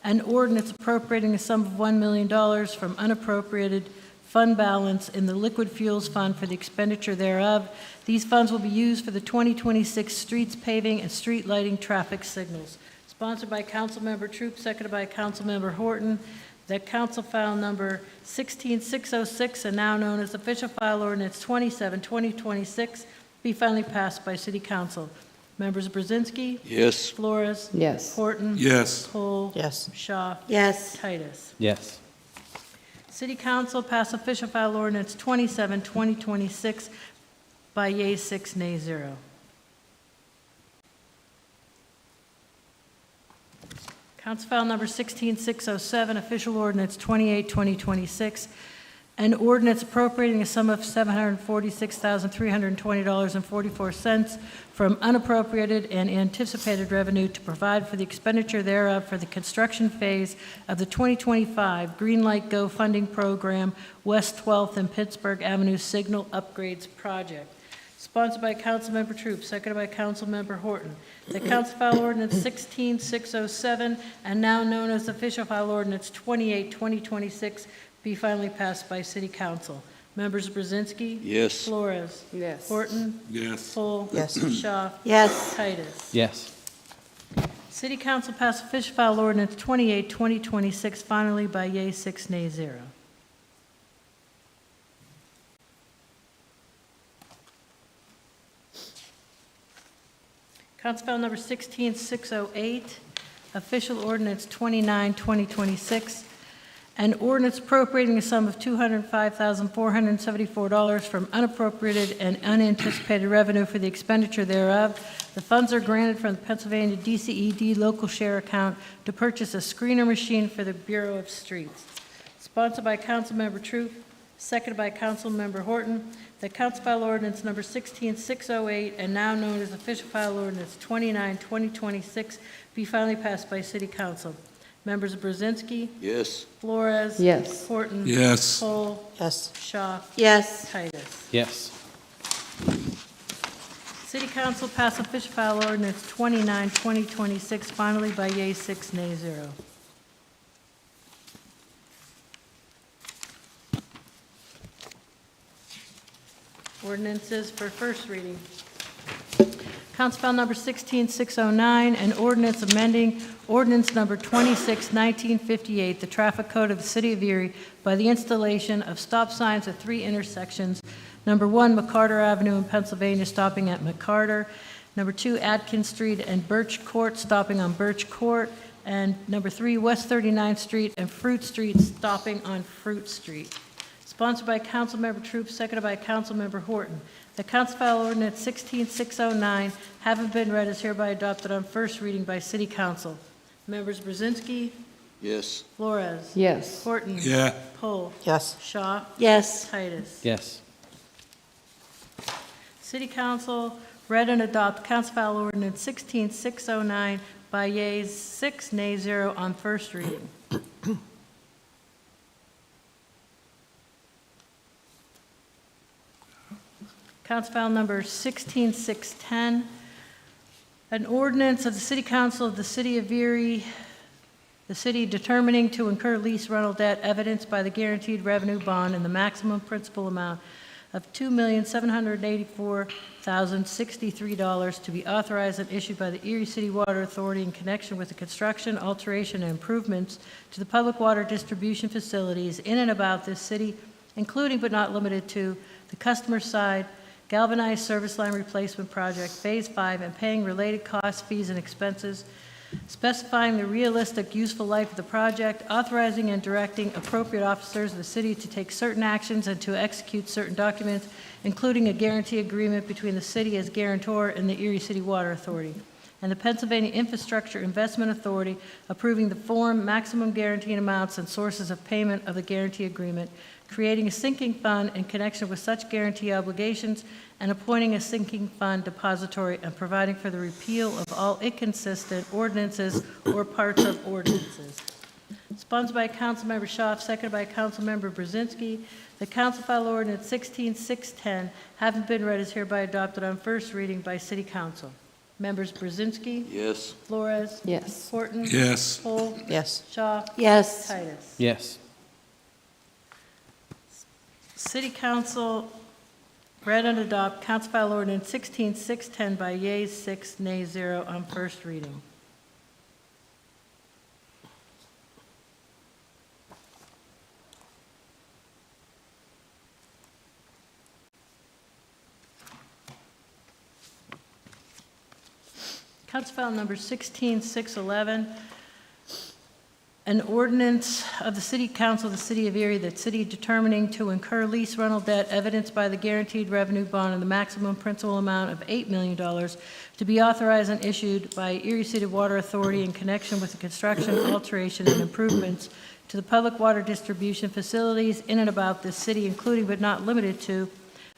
an ordinance appropriating a sum of $1 million from unappropriated fund balance in the liquid fuels fund for the expenditure thereof. These funds will be used for the 2026 streets paving and street lighting traffic signals. Sponsored by Councilmember Troop, seconded by Councilmember Horton. That council file number 16606, and now known as official file ordinance 27-2026, be finally passed by City Council. Members Brzezinski. Yes. Flores. Yes. Horton. Yes. Hull. Yes. Schaaf. Yes. Titus. Yes. City Council pass official file ordinance 27-2026 by yea 6, nay 0. Council file number 16607, official ordinance 28-2026, an ordinance appropriating a sum of $746,320.44 from unappropriated and anticipated revenue to provide for the expenditure thereof for the construction phase of the 2025 Green Light Go funding program, West 12th and Pittsburgh Avenue Signal Upgrades Project. Sponsored by Councilmember Troop, seconded by Councilmember Horton. The Council file ordinance 16607, and now known as official file ordinance 28-2026, be finally passed by City Council. Members Brzezinski. Yes. Flores. Yes. Horton. Yes. Hull. Yes. Schaaf. Yes. Titus. Yes. City Council passed official file ordinance 28-2026 finally by yea 6, nay 0. Council file number 16608, official ordinance 29-2026, an ordinance appropriating a sum of $205,474 from unappropriated and unanticipated revenue for the expenditure thereof. The funds are granted from the Pennsylvania DCED local share account to purchase a screener machine for the Bureau of Streets. Sponsored by Councilmember Troop, seconded by Councilmember Horton. The Council file ordinance number 16608, and now known as official file ordinance 29-2026, be finally passed by City Council. Members Brzezinski. Yes. Flores. Yes. Horton. Yes. Hull. Yes. Schaaf. Yes. Titus. Yes. City Council pass official file ordinance 29-2026 finally by yea 6, nay 0. Ordinances for first reading. Council file number 16609, an ordinance amending ordinance number 26-1958, the traffic code of the City of Erie by the installation of stop signs at 3 intersections. Number 1, McCarter Avenue in Pennsylvania, stopping at McCarter. Number 2, Atkins Street and Birch Court, stopping on Birch Court. And number 3, West 39th Street and Fruit Street, stopping on Fruit Street. Sponsored by Councilmember Troop, seconded by Councilmember Horton. The Council File Ordinance 16609, having been read, is hereby adopted on first reading by City Council. Members Brzezinski? Yes. Flores? Yes. Horton? Yeah. Pohl? Yes. Shaw? Yes. Titus? Yes. City Council read and adopt Council File Ordinance 16609 by yeas 6, nays 0 on first reading. Council File number 16610, an ordinance of the City Council of the City of Erie, the city determining to incur lease rental debt evidenced by the guaranteed revenue bond in the maximum principal amount of $2,784,063 to be authorized and issued by the Erie City Water Authority in connection with the construction, alteration, and improvements to the public water distribution facilities in and about this city, including but not limited to the customer side galvanized service line replacement project, Phase 5, and paying related costs, fees, and expenses, specifying the realistic useful life of the project, authorizing and directing appropriate officers of the city to take certain actions and to execute certain documents, including a guarantee agreement between the city as guarantor and the Erie City Water Authority, and the Pennsylvania Infrastructure Investment Authority approving the form, maximum guaranteed amounts, and sources of payment of the guarantee agreement, creating a sinking fund in connection with such guarantee obligations, and appointing a sinking fund depository, and providing for the repeal of all inconsistent ordinances or parts of ordinances. Sponsored by Councilmember Shaw, seconded by Councilmember Brzezinski, the Council File Ordinance 16610, having been read, is hereby adopted on first reading by City Council. Members Brzezinski? Yes. Flores? Yes. Horton? Yes. Pohl? Yes. Shaw? Yes. Titus? Yes. City Council read and adopt Council File Ordinance 16610 by yeas 6, nays 0 on first reading. Council File number 16611, an ordinance of the City Council of the City of Erie, that city determining to incur lease rental debt evidenced by the guaranteed revenue bond in the maximum principal amount of $8 million to be authorized and issued by Erie City Water Authority in connection with the construction, alteration, and improvements to the public water distribution facilities in and about this city, including but not limited to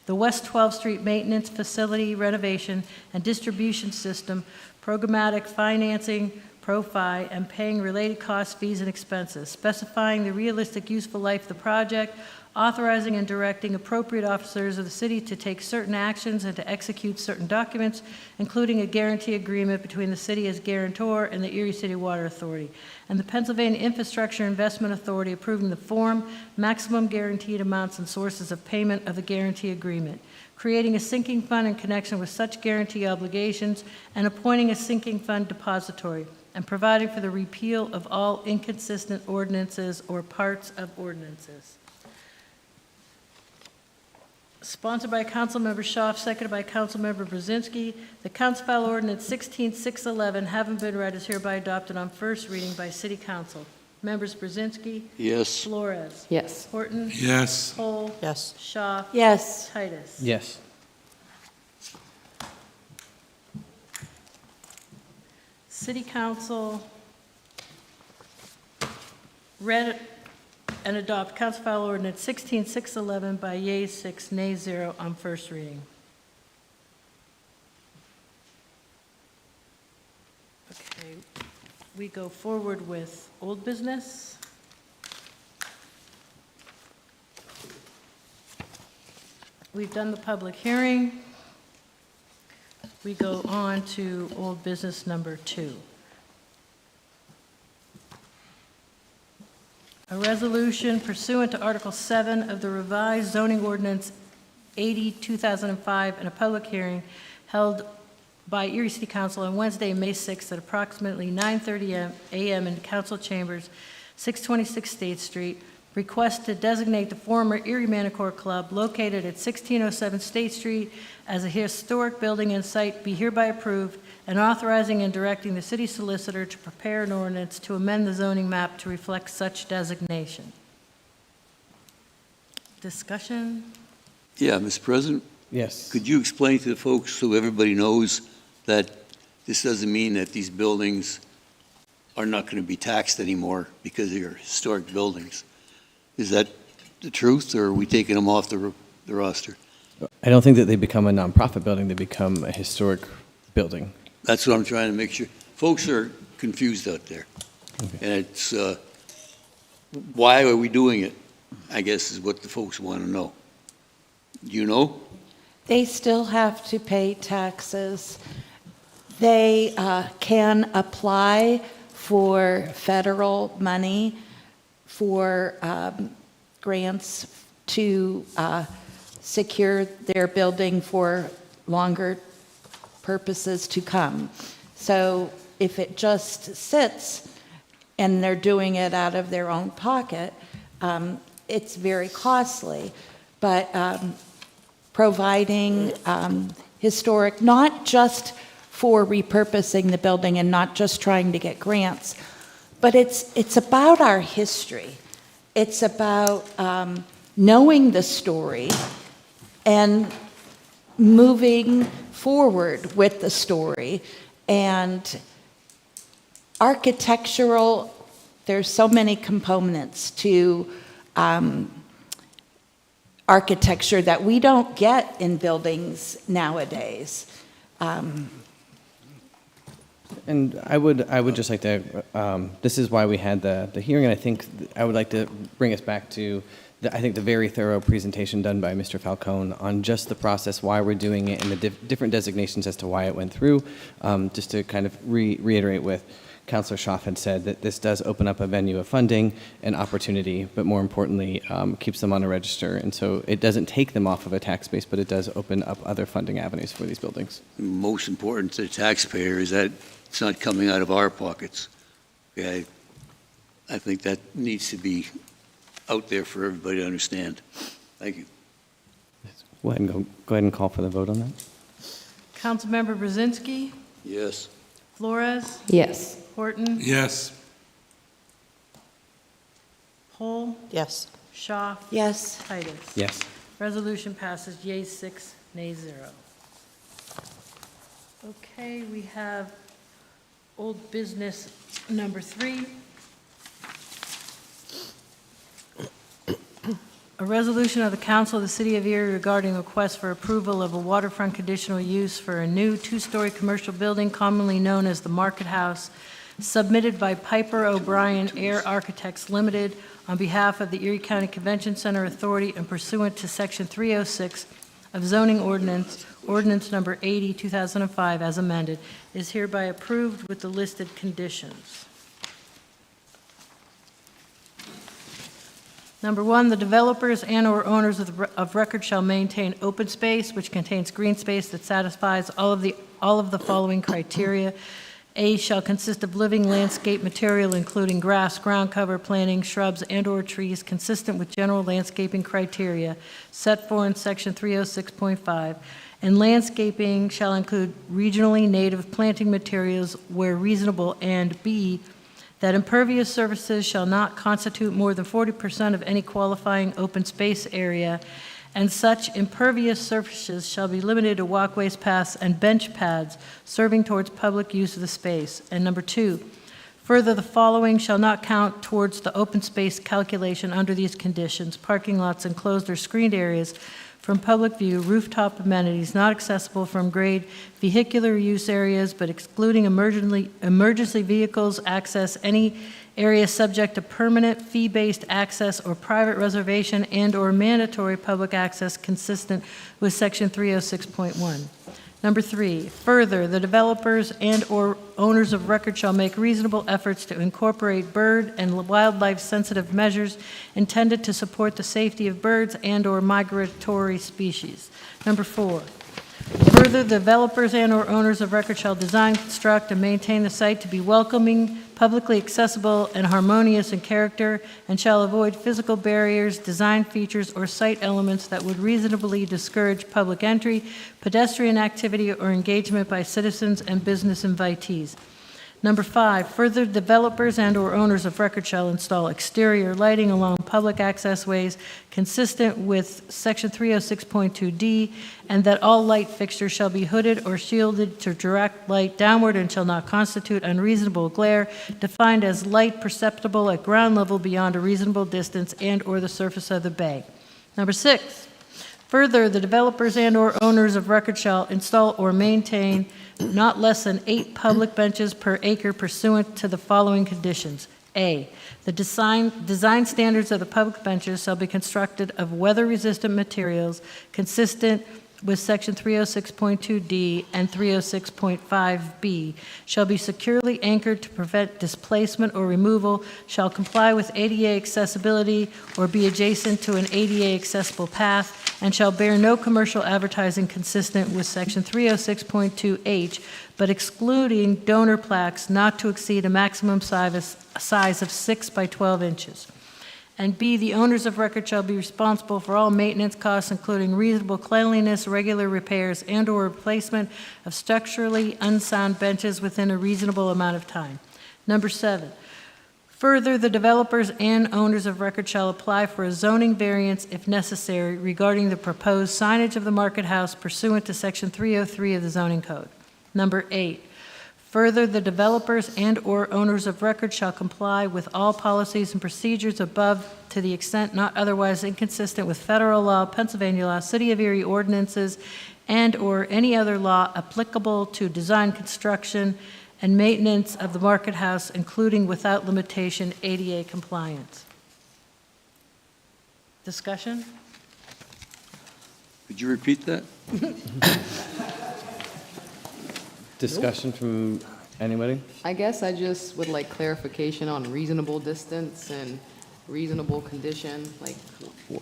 the West 12th Street Maintenance Facility Renovation and Distribution System, programmatic financing, Pro-Fi, and paying related costs, fees, and expenses, specifying the realistic useful life of the project, authorizing and directing appropriate officers of the city to take certain actions and to execute certain documents, including a guarantee agreement between the city as guarantor and the Erie City Water Authority, and the Pennsylvania Infrastructure Investment Authority approving the form, maximum guaranteed amounts, and sources of payment of the guarantee agreement, creating a sinking fund in connection with such guarantee obligations, and appointing a sinking fund depository, and providing for the repeal of all inconsistent ordinances or parts of ordinances. Sponsored by Councilmember Schaaf, seconded by Councilmember Brzezinski, the Council File Ordinance 16611, having been read, is hereby adopted on first reading by City Council. Members Brzezinski? Yes. Flores? Yes. Horton? Yes. Pohl? Yes. Shaw? Yes. Titus? Yes. City Council read and adopt Council File Ordinance 16611 by yeas 6, nays 0 on first reading. Okay, we go forward with old business. We've done the public hearing. We go on to old business number 2. A resolution pursuant to Article 7 of the revised zoning ordinance 80/2005 and a public hearing held by Erie City Council on Wednesday, May 6th at approximately 9:30 a.m. in the council chambers, 626 State Street, request to designate the former Erie Manicore Club located at 1607 State Street as a historic building and site be hereby approved, and authorizing and directing the city solicitor to prepare an ordinance to amend the zoning map to reflect such designation. Discussion? Yeah, Mr. President? Yes. Could you explain to the folks so everybody knows that this doesn't mean that these buildings are not going to be taxed anymore because they are historic buildings? Is that the truth, or are we taking them off the roster? I don't think that they become a nonprofit building, they become a historic building. That's what I'm trying to make sure. Folks are confused out there. And it's, why are we doing it, I guess, is what the folks want to know. Do you know? They still have to pay taxes. They can apply for federal money for grants to secure their building for longer purposes to come. So if it just sits and they're doing it out of their own pocket, it's very costly. But providing historic, not just for repurposing the building and not just trying to get grants, but it's about our history. It's about knowing the story and moving forward with the story. And architectural, there's so many components to architecture that we don't get in buildings nowadays. And I would just like to, this is why we had the hearing, and I think I would like to bring us back to, I think, the very thorough presentation done by Mr. Falcone on just the process, why we're doing it, and the different designations as to why it went through. Just to kind of reiterate what Councilor Schaaf had said, that this does open up a venue of funding and opportunity, but more importantly, keeps them on a register. And so it doesn't take them off of a tax base, but it does open up other funding avenues for these buildings. Most important to the taxpayer is that it's not coming out of our pockets. Okay? I think that needs to be out there for everybody to understand. Thank you. Go ahead and call for the vote on that. Councilmember Brzezinski? Yes. Flores? Yes. Horton? Yes. Pohl? Yes. Schaaf? Yes. Titus? Yes. Resolution passes yea 6, nay 0. Okay, we have old business number 3. A resolution of the Council of the City of Erie regarding a request for approval of a waterfront conditional use for a new 2-story commercial building commonly known as the Market House, submitted by Piper O'Brien Air Architects Limited on behalf of the Erie County Convention Center Authority and pursuant to Section 306 of zoning ordinance number 80, 2005, as amended, is hereby approved with the listed conditions. Number 1, the developers and/or owners of record shall maintain open space which contains green space that satisfies all of the following criteria. A, shall consist of living landscape material including grass, ground cover, planting, shrubs, and/or trees consistent with general landscaping criteria set forth in Section 306.5. And landscaping shall include regionally native planting materials where reasonable. And B, that impervious surfaces shall not constitute more than 40% of any qualifying open space area, and such impervious surfaces shall be limited to walkways, paths, and bench pads serving towards public use of the space. And number 2, further, the following shall not count towards the open space calculation under these conditions: parking lots, enclosed or screened areas from public view, rooftop amenities not accessible from grade, vehicular use areas, but excluding emergency vehicles access, any area subject to permanent fee-based access or private reservation and/or mandatory public access consistent with Section 306.1. Number 3, further, the developers and/or owners of record shall make reasonable efforts to incorporate bird and wildlife-sensitive measures intended to support the safety of birds and/or migratory species. Number 4, Further, developers and/or owners of record shall design, construct, and maintain the site to be welcoming, publicly accessible, and harmonious in character, and shall avoid physical barriers, design features, or site elements that would reasonably discourage public entry, pedestrian activity, or engagement by citizens and business invitees. Number 5, further, developers and/or owners of record shall install exterior lighting along public access ways consistent with Section 306.2D, and that all light fixtures shall be hooded or shielded to direct light downward and shall not constitute unreasonable glare, defined as light perceptible at ground level beyond a reasonable distance and/or the surface of the bay. Number 6, further, the developers and/or owners of record shall install or maintain not less than 8 public benches per acre pursuant to the following conditions. A, the design standards of the public benches shall be constructed of weather-resistant materials consistent with Section 306.2D and 306.5B, shall be securely anchored to prevent displacement or removal, shall comply with ADA accessibility or be adjacent to an ADA accessible path, and shall bear no commercial advertising consistent with Section 306.2H, but excluding donor plaques not to exceed a maximum size of 6 by 12 inches. And B, the owners of record shall be responsible for all maintenance costs, including reasonable cleanliness, regular repairs, and/or replacement of structurally unsound benches within a reasonable amount of time. Number 7, further, the developers and owners of record shall apply for a zoning variance if necessary regarding the proposed signage of the market house pursuant to Section 303 of the zoning code. Number 8, further, the developers and/or owners of record shall comply with all policies and procedures above to the extent not otherwise inconsistent with federal law, Pennsylvania law, City of Erie ordinances, and/or any other law applicable to design, construction, and maintenance of the market house, including without limitation ADA compliance. Discussion? Could you repeat that? Discussion from anybody? I guess I just would like clarification on reasonable distance and reasonable condition. Like,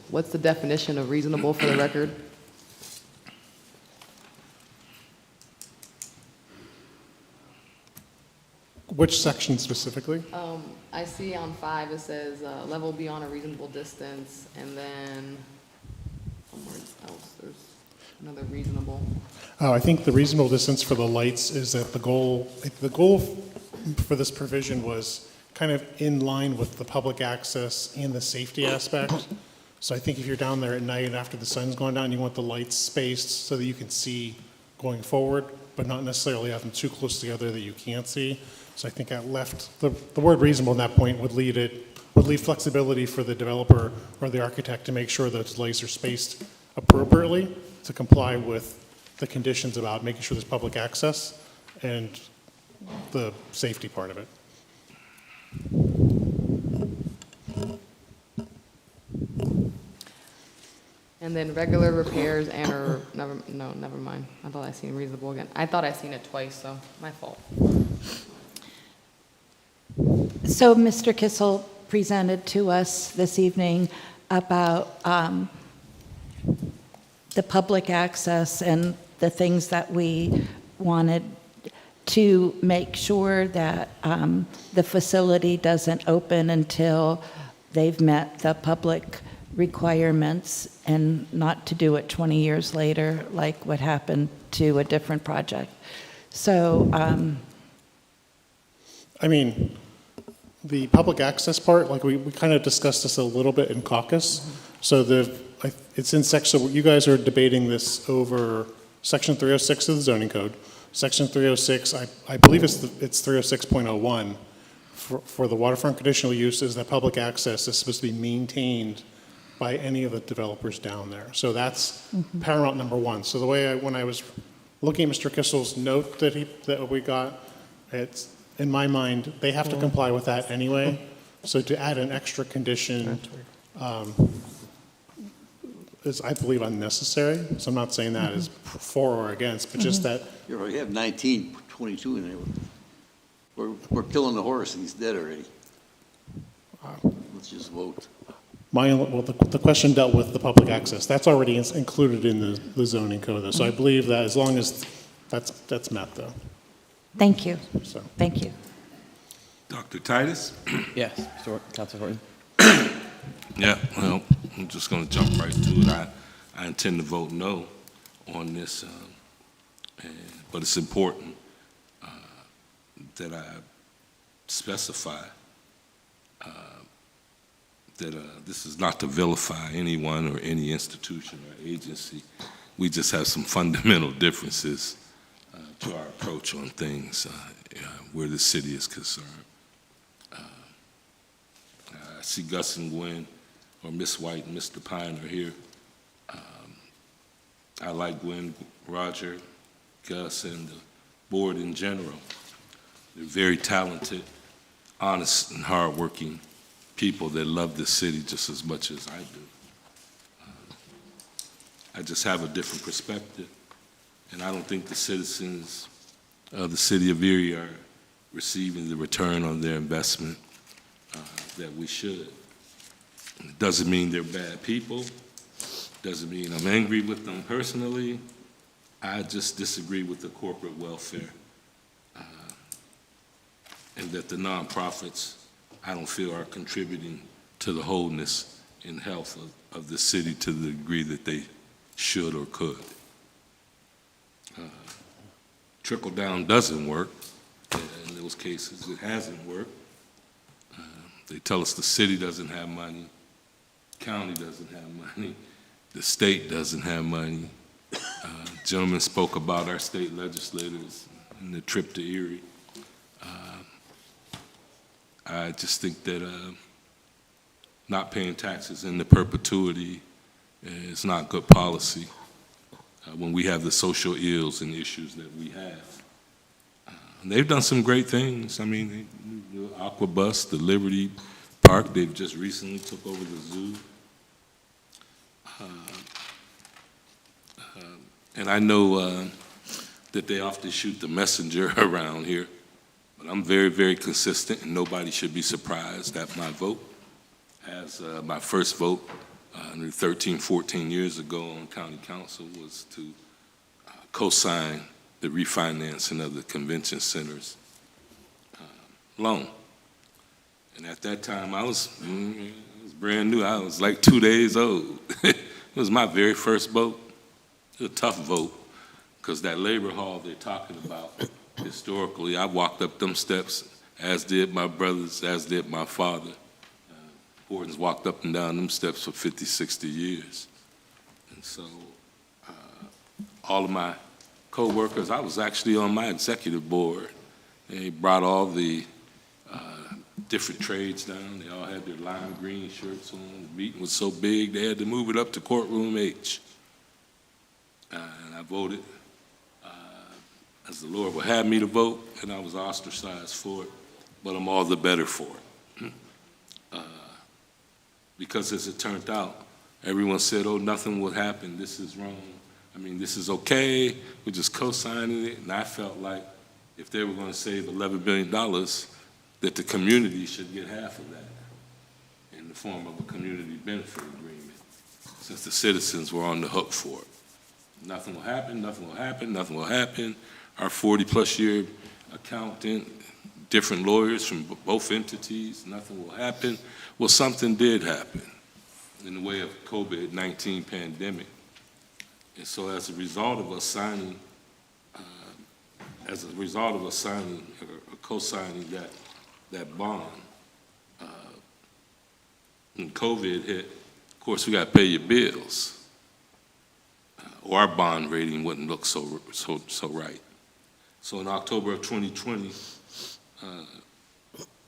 what's the definition of reasonable for the record? Which section specifically? I see on 5 it says level beyond a reasonable distance, and then somewhere else there's another reasonable. Oh, I think the reasonable distance for the lights is that the goal for this provision was kind of in line with the public access and the safety aspect. So I think if you're down there at night after the sun's gone down, you want the lights spaced so that you can see going forward, but not necessarily have them too close together that you can't see. So I think I left, the word reasonable in that point would leave flexibility for the developer or the architect to make sure those lights are spaced appropriately to comply with the conditions about making sure there's public access and the safety part of it. And then regular repairs and or, never mind. I thought I seen reasonable again. I thought I seen it twice, so my fault. So Mr. Kissel presented to us this evening about the public access and the things that we wanted to make sure that the facility doesn't open until they've met the public requirements and not to do it 20 years later like what happened to a different project. So, I mean, the public access part, like we kind of discussed this a little bit in Caucus. So it's in section, so you guys are debating this over Section 306 of the zoning code. Section 306, I believe it's 306.01 for the waterfront conditional use is that public access is supposed to be maintained by any of the developers down there. So that's paramount number one. So the way when I was looking at Mr. Kissel's note that we got, it's in my mind, they have to comply with that anyway. So to add an extra condition is, I believe, unnecessary. So I'm not saying that is for or against, but just that. You already have 19, 22 in there. We're killing the horse and he's dead already. Let's just vote. The question dealt with the public access. That's already included in the zoning code, though. So I believe that as long as that's met, though. Thank you. So. Thank you. Dr. Titus? Yes, Councilor Horton. Yeah, well, I'm just going to jump right to it. I intend to vote no on this, but it's important that I specify that this is not to vilify anyone or any institution or agency. We just have some fundamental differences to our approach on things where the city is concerned. I see Gus and Gwen, or Miss White and Mr. Pine are here. I like Gwen, Roger, Gus, and the board in general. They're very talented, honest, and hardworking people that love this city just as much as I do. I just have a different perspective, and I don't think the citizens of the city of Erie are receiving the return on their investment that we should. It doesn't mean they're bad people. Doesn't mean I'm angry with them personally. I just disagree with the corporate welfare and that the nonprofits, I don't feel, are contributing to the wholeness and health of the city to the degree that they should or could. Trickle down doesn't work. In those cases, it hasn't worked. They tell us the city doesn't have money, county doesn't have money, the state doesn't have money. Gentleman spoke about our state legislators and the trip to Erie. I just think that not paying taxes into perpetuity is not good policy when we have the social ills and issues that we have. And they've done some great things. I mean, the Aquabus, the Liberty Park, they've just recently took over the zoo. And I know that they often shoot the messenger around here, but I'm very, very consistent, and nobody should be surprised that my vote, as my first vote 13, 14 years ago on county council, was to co-sign the refinancing of the convention center's loan. And at that time, I was brand new. I was like 2 days old. It was my very first vote. It was a tough vote, because that labor hall they're talking about, historically, I walked up them steps, as did my brothers, as did my father. Horton's walked up and down them steps for 50, 60 years. And so all of my co-workers, I was actually on my executive board. They brought all the different trades down. They all had their lime green shirts on. The meeting was so big, they had to move it up to courtroom H. And I voted as the Lord would have me to vote, and I was ostracized for it, but I'm all the better for it. Because as it turned out, everyone said, oh, nothing will happen, this is wrong. I mean, this is okay, we're just co-signing it, and I felt like if they were going to save $11 billion, that the community should get half of that in the form of a community benefit agreement, since the citizens were on the hook for it. Nothing will happen, nothing will happen, nothing will happen. Our 40-plus year accountant, different lawyers from both entities, nothing will happen. Well, something did happen in the way of COVID-19 pandemic. And so as a result of us signing, or co-signing that bond, when COVID hit, of course, we got to pay your bills, or our bond rating wouldn't look so right. So in October of 2020,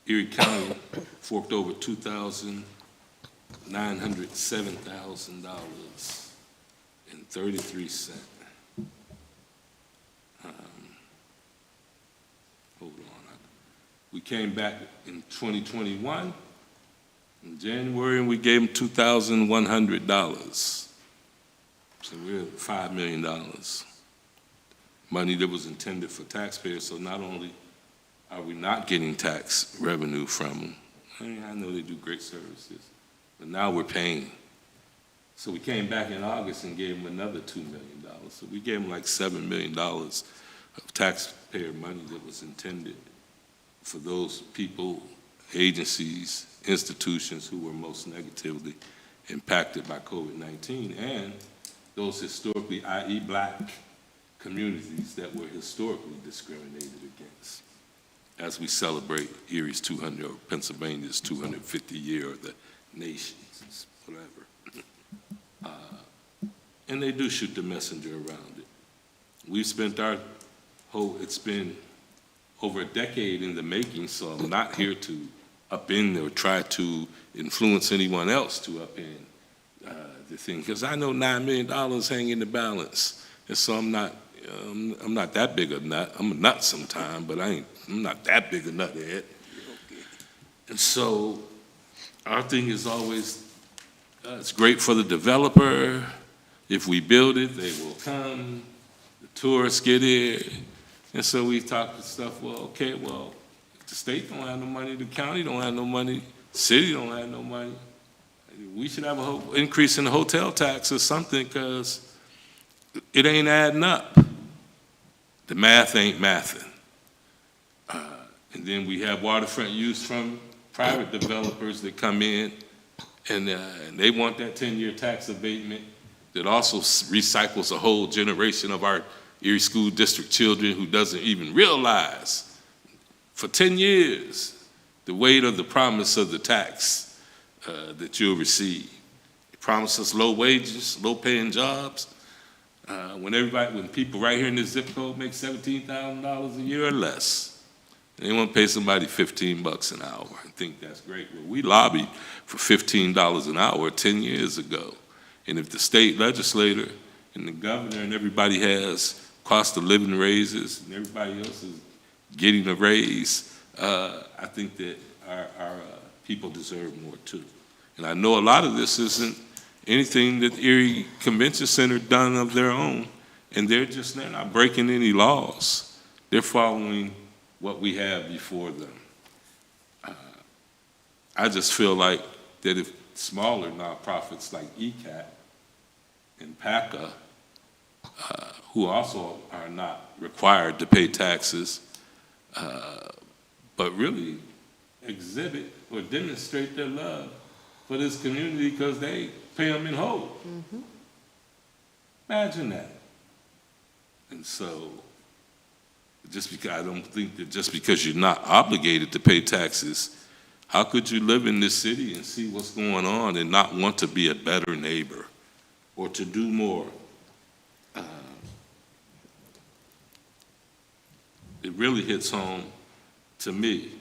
Erie County forked over $2,907,000.33. Hold on. We came back in 2021 in January, and we gave them $2,100. So we're at $5 million. Money that was intended for taxpayers, so not only are we not getting tax revenue from them, I mean, I know they do great services, but now we're paying. So we came back in August and gave them another $2 million. So we gave them like $7 million of taxpayer money that was intended for those people, agencies, institutions who were most negatively impacted by COVID-19, and those historically, i.e. Black communities that were historically discriminated against, as we celebrate Erie's 200, or Pennsylvania's 250 year, or the nation's, whatever. And they do shoot the messenger around it. We've spent it's been over a decade in the making, so I'm not here to upend or try to influence anyone else to upend the thing, because I know $9 million hang in the balance, and so I'm not that big a nut. I'm a nut sometime, but I'm not that big a nuthead. And so our thing is always, it's great for the developer. If we build it, they will come. The tourists get here. And so we talk to stuff, well, okay, well, if the state don't have no money, the county don't have no money, the city don't have no money, we should have a whole increase in the hotel tax or something, because it ain't adding up. The math ain't mathing. And then we have waterfront use from private developers that come in, and they want that 10-year tax abatement that also recycles a whole generation of our Erie School District children who doesn't even realize for 10 years the weight of the promise of the tax that you'll receive. It promises low wages, low-paying jobs. When people right here in this zip code make $17,000 a year or less, they want to pay somebody $15 an hour and think that's great. Well, we lobbied for $15 an hour 10 years ago. And if the state legislator and the governor and everybody has cost of living raises and everybody else is getting a raise, I think that our people deserve more too. And I know a lot of this isn't anything that Erie Convention Center done of their own, and they're not breaking any laws. They're following what we have before them. I just feel like that if smaller nonprofits like ECAT and PACA, who also are not required to pay taxes, but really exhibit or demonstrate their love for this community because they pay them in whole. Mm-hmm. Imagine that. And so, I don't think that just because you're not obligated to pay taxes, how could you live in this city and see what's going on and not want to be a better neighbor or to do more? It really hits home to me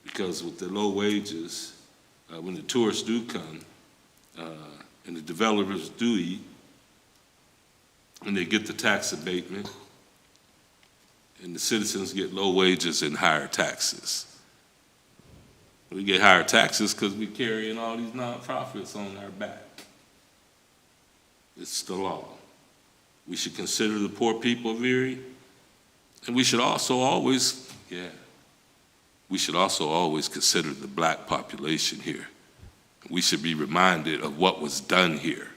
because with the low wages, when the tourists do come and the developers do eat, and they get the tax abatement, and the citizens get low wages and higher taxes. We get higher taxes because we're carrying all these nonprofits on our back. It's the law. We should consider the poor people of Erie, and we should also always consider the Black population here. We should be reminded of what was done here.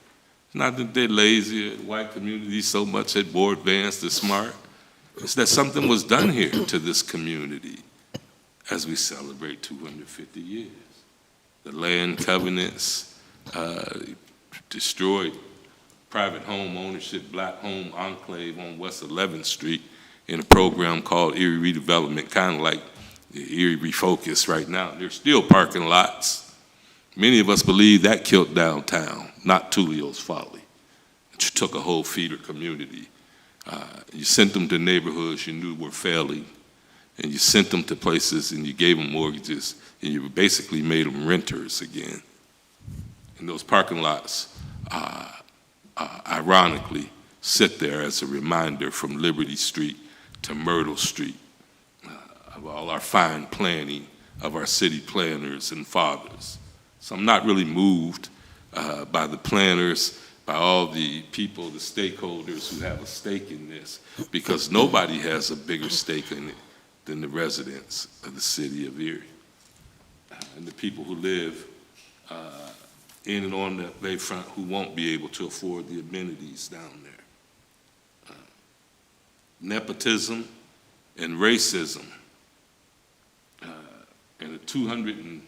Not that they're lazy, the white community so much that more advanced, they're smart. It's that something was done here to this community as we celebrate 250 years. The land covenants destroyed private home ownership, Black home enclave on West 11th Street in a program called Erie Redevelopment, kind of like the Erie Refocus right now. There's still parking lots. Many of us believe that killed downtown, not Tulio's folly. You took a whole feeder community. You sent them to neighborhoods you knew were failing, and you sent them to places and you gave them mortgages, and you basically made them renters again. And those parking lots, ironically, sit there as a reminder from Liberty Street to Myrtle Street of all our fine planning of our city planners and fathers. So I'm not really moved by the planners, by all the people, the stakeholders who have a stake in this, because nobody has a bigger stake in it than the residents of the city of Erie and the people who live in and on the bayfront who won't be able to afford the amenities down there. Nepotism and racism, and a 200+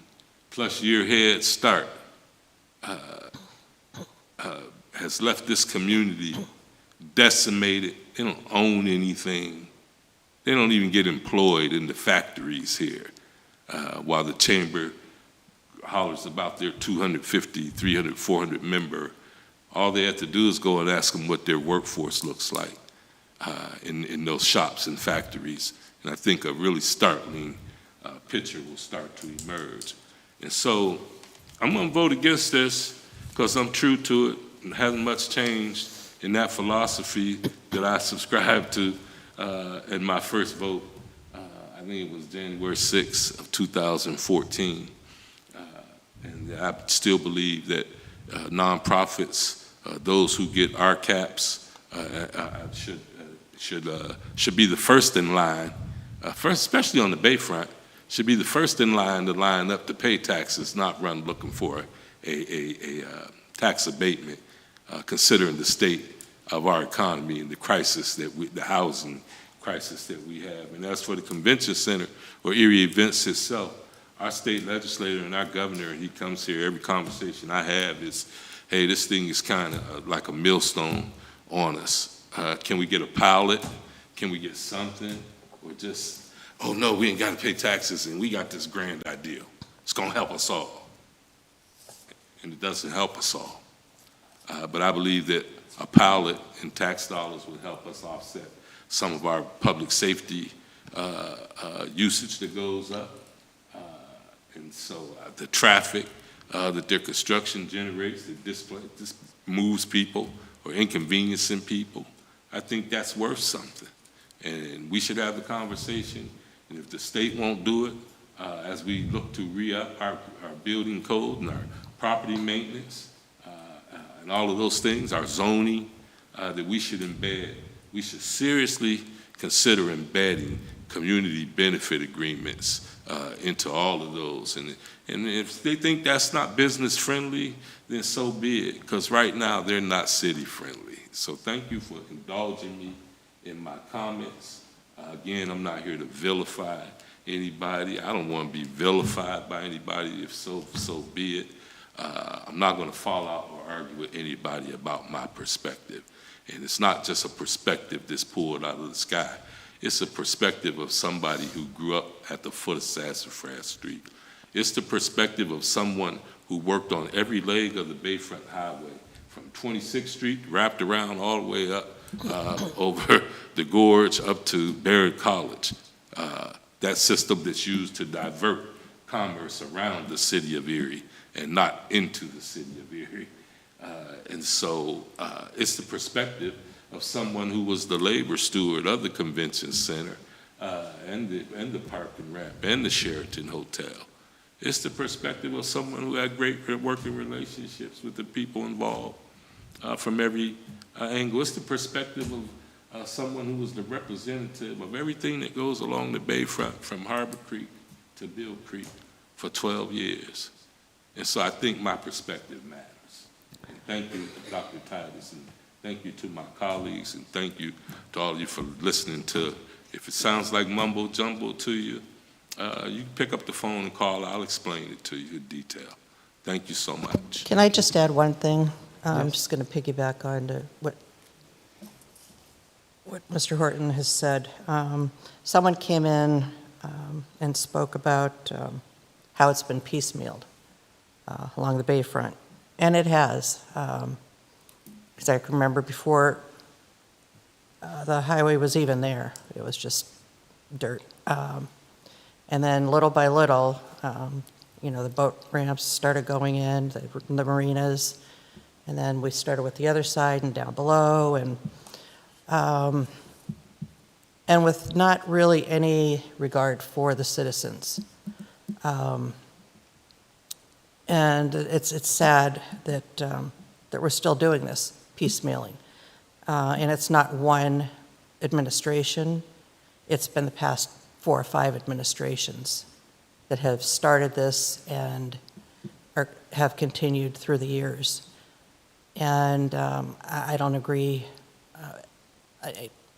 year head start has left this community decimated. They don't own anything. They don't even get employed in the factories here, while the chamber hollers about their 250, 300, 400 member. All they have to do is go and ask them what their workforce looks like in those shops and factories. And I think a really startling picture will start to emerge. And so I'm going to vote against this because I'm true to it and hasn't much changed in that philosophy that I subscribed to in my first vote. I think it was January 6th of 2014. And I still believe that nonprofits, those who get RCAPs, should be the first in line, especially on the Bayfront, should be the first in line to line up to pay taxes, not run looking for a tax abatement, considering the state of our economy and the crisis the housing crisis that we have. And as for the convention center or Erie Events itself, our state legislator and our governor, he comes here, every conversation I have is, hey, this thing is kind of like a millstone on us. Can we get a pilot? Can we get something? Or just, oh no, we ain't got to pay taxes and we got this grand idea. It's going to help us all. And it doesn't help us all. But I believe that a pilot and tax dollars would help us offset some of our public safety usage that goes up. And so the traffic that their construction generates, this moves people or inconveniencing people, I think that's worth something. And we should have the conversation. And if the state won't do it, as we look to re-up our building code and our property maintenance and all of those things, our zoning, that we should embed, we should seriously consider embedding community benefit agreements into all of those. And if they think that's not business friendly, then so be it, because right now they're not city friendly. So thank you for indulging me in my comments. Again, I'm not here to vilify anybody. I don't want to be vilified by anybody. If so be it. I'm not going to fall out or argue with anybody about my perspective. And it's not just a perspective that's pulled out of the sky. It's a perspective of somebody who grew up at the foot of Sassafras Street. It's the perspective of someone who worked on every leg of the Bayfront Highway, from 26th Street, wrapped around all the way up over the gorge up to Barrett College. That system that's used to divert commerce around the city of Erie and not into the city of Erie. And so it's the perspective of someone who was the labor steward of the convention center and the park and ramp and the Sheraton Hotel. It's the perspective of someone who had great working relationships with the people involved from every angle. It's the perspective of someone who was the representative of everything that goes along the Bayfront, from Harbor Creek to Bill Creek, for 12 years. And so I think my perspective matters. And thank you, Dr. Titus, and thank you to my colleagues, and thank you to all of you for listening to. If it sounds like mumbo jumbo to you, you can pick up the phone and call. I'll explain it to you in detail. Thank you so much. Can I just add one thing? I'm just going to piggyback on to what Mr. Horton has said. Someone came in and spoke about how it's been piecemealed along the Bayfront, and it has. Because I can remember before the highway was even there, it was just dirt. And then little by little, the boat ramps started going in, the marinas, and then we started with the other side and down below, and with not really any regard for the citizens. And it's sad that we're still doing this piecemealing. And it's not one administration. It's been the past 4 or 5 administrations that have started this and have continued through the years. And I don't agree.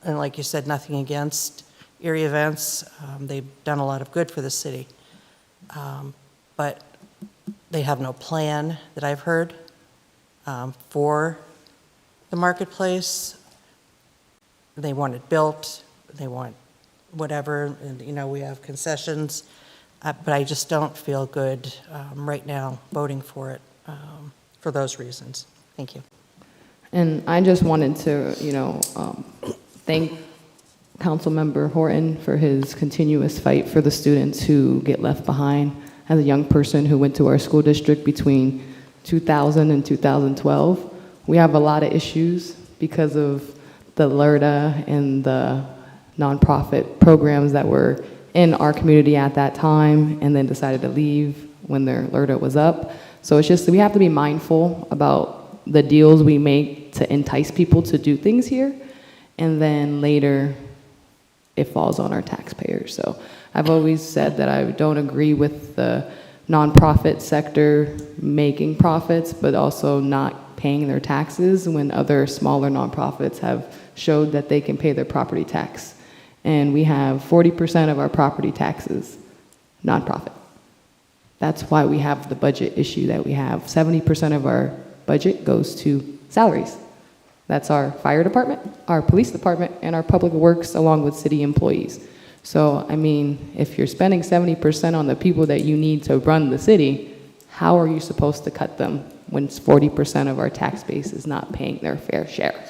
And like you said, nothing against Erie Events. They've done a lot of good for the city. But they have no plan that I've heard for the marketplace. They want it built, they want whatever, and we have concessions. But I just don't feel good right now voting for it for those reasons. Thank you. And I just wanted to, thank Councilmember Horton for his continuous fight for the students who get left behind. As a young person who went to our school district between 2000 and 2012, we have a lot of issues because of the LERTA and the nonprofit programs that were in our community at that time and then decided to leave when their LERTA was up. So it's just, we have to be mindful about the deals we make to entice people to do things here, and then later it falls on our taxpayers. So I've always said that I don't agree with the nonprofit sector making profits, but also not paying their taxes when other smaller nonprofits have showed that they can pay their property tax. And we have 40% of our property taxes nonprofit. That's why we have the budget issue that we have. 70% of our budget goes to salaries. That's our fire department, our police department, and our public works, along with city employees. So, I mean, if you're spending 70% on the people that you need to run the city, how are you supposed to cut them when 40% of our tax base is not paying their fair share?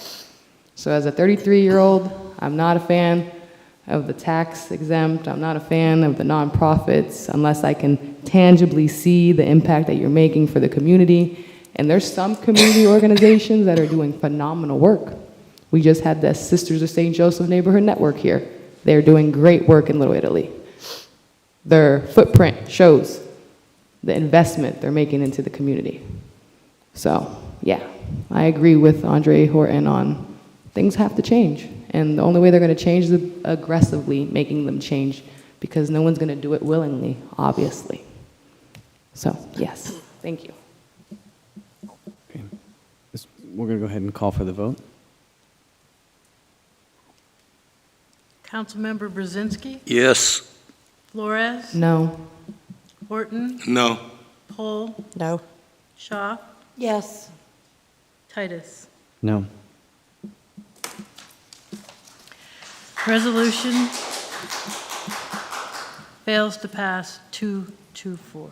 So as a 33-year-old, I'm not a fan of the tax exempt. I'm not a fan of the nonprofits unless I can tangibly see the impact that you're making for the community. And there's some community organizations that are doing phenomenal work. We just had the Sisters of St. Joseph Neighborhood Network here. They're doing great work in Little Italy. Their footprint shows the investment they're making into the community. So, yeah, I agree with Andre Horton on things have to change. And the only way they're going to change is aggressively making them change, because no one's going to do it willingly, obviously. So, yes, thank you. Okay. We're going to go ahead and call for the vote. Councilmember Brzezinski? Yes. Flores? No. Horton? No. Pohl? No. Shaw? Yes. Titus? No. Resolution fails to pass 2-4.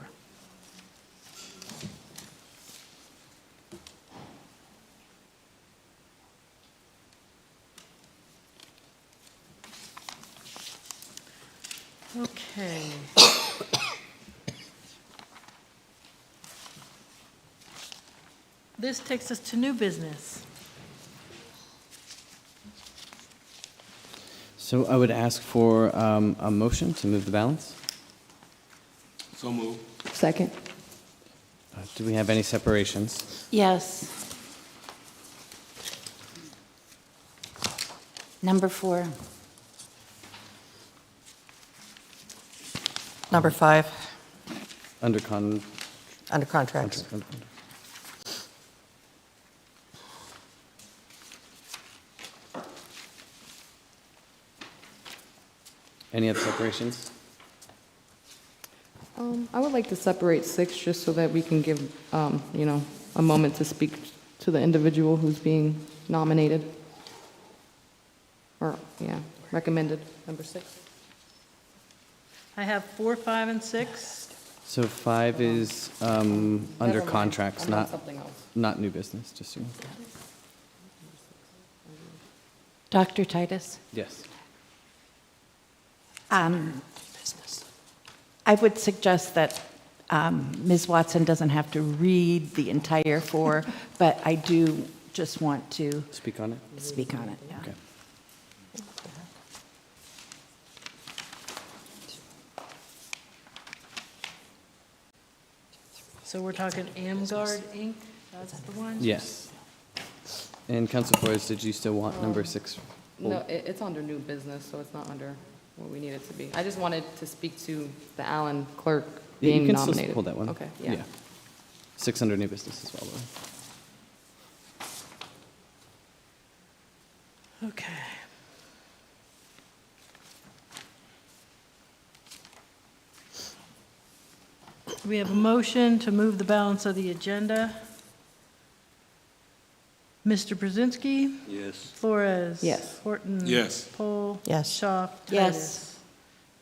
Okay. This takes us to new business. So I would ask for a motion to move the balance. So move. Second. Do we have any separations? Yes. Number 4. Number 5, Under contract. Any other separations? I would like to separate 6 just so that we can give, a moment to speak to the individual who's being nominated. Or, recommended, number 6. I have 4, 5, and 6. So 5 is under Never mind. contracts, I'm on not something else. not new business, just so you know. Dr. Titus? Yes. I would suggest that Ms. Watson doesn't have to read the entire 4, but I do just want to Speak on it? speak on it. Yeah. Okay. So we're talking Amgard Inc., that's the one? Yes. And Council Flores, did you still want number 6? No, it's under new business, so it's not under what we need it to be. I just wanted to speak to the Allen clerk Yeah, you being can still nominated. hold that one. Okay, yeah. 600 new business as well, though. Okay. We have a motion to move the balance of the agenda. Mr. Brzezinski? Yes. Flores? Yes. Horton? Yes. Pohl? Yes. Schaaf? Yes.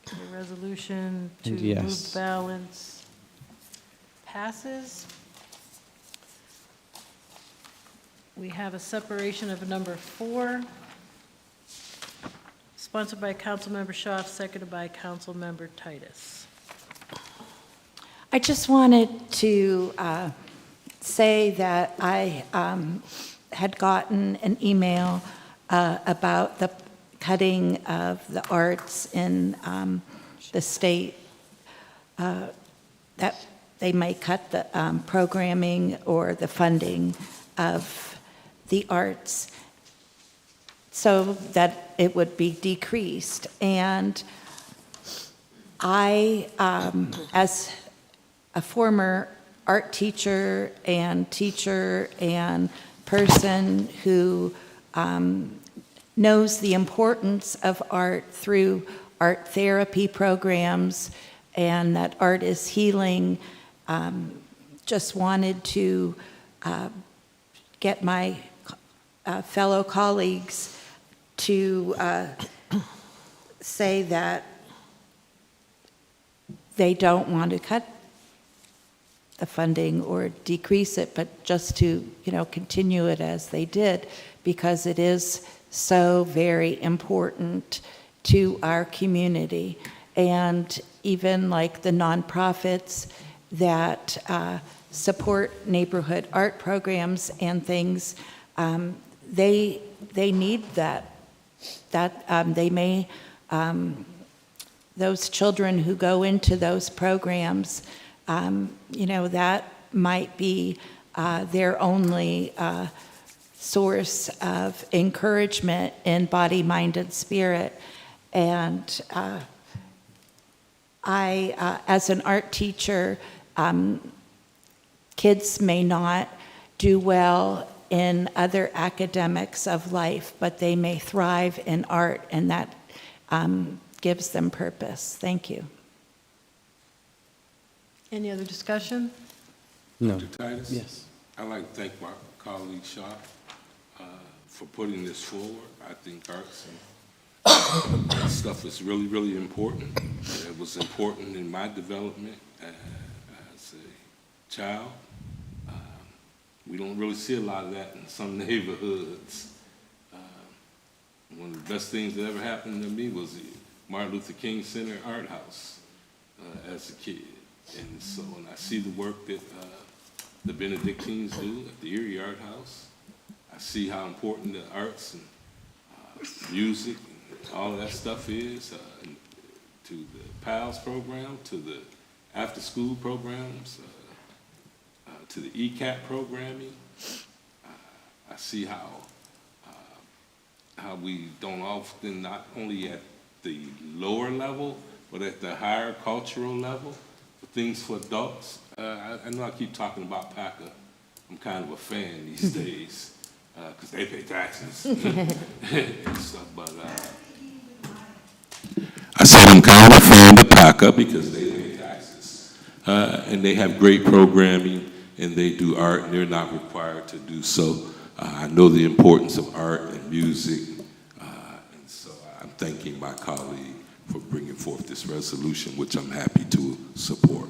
Titus? Okay, resolution to And move yes. balance passes. We have a separation of number 4, sponsored by Councilmember Schaaf, seconded by Councilmember Titus. I just wanted to say that I had gotten an email about the cutting of the arts in the state, that they may cut the programming or the funding of the arts so that it would be decreased. And I, as a former art teacher and person who knows the importance of art through art therapy programs and that art is healing, just wanted to get my fellow colleagues to say that they don't want to cut the funding or decrease it, but just to, continue it as they did, because it is so very important to our community. And even like the nonprofits that support neighborhood art programs and things, they need that. They may, those children who go into those programs, that might be their only source of encouragement in body, mind, and spirit. And I, as an art teacher, kids may not do well in other academics of life, but they may thrive in art, and that gives them purpose. Thank you. Any other discussion? No. Dr. Titus? Yes. I'd like to thank my colleague Schaaf for putting this forward. I think arts and stuff is really, really important. It was important in my development as a child. We don't really see a lot of that in some neighborhoods. One of the best things that ever happened to me was the Martin Luther King Center Art House as a kid. And so when I see the work that the Benedictines do at the Erie Art House, I see how important the arts and music and all of that stuff is to the PALS program, to the after-school programs, to the ECAT programming. I see how we don't often, not only at the lower level, but at the higher cultural level, for things for adults. I know I keep talking about PACA. I'm kind of a fan these days because they pay taxes and stuff. But I said I'm kind of a fan of PACA because they pay taxes and they have great programming and they do art and they're not required to do so. I know the importance of art and music, and so I'm thanking my colleague for bringing forth this resolution, which I'm happy to support.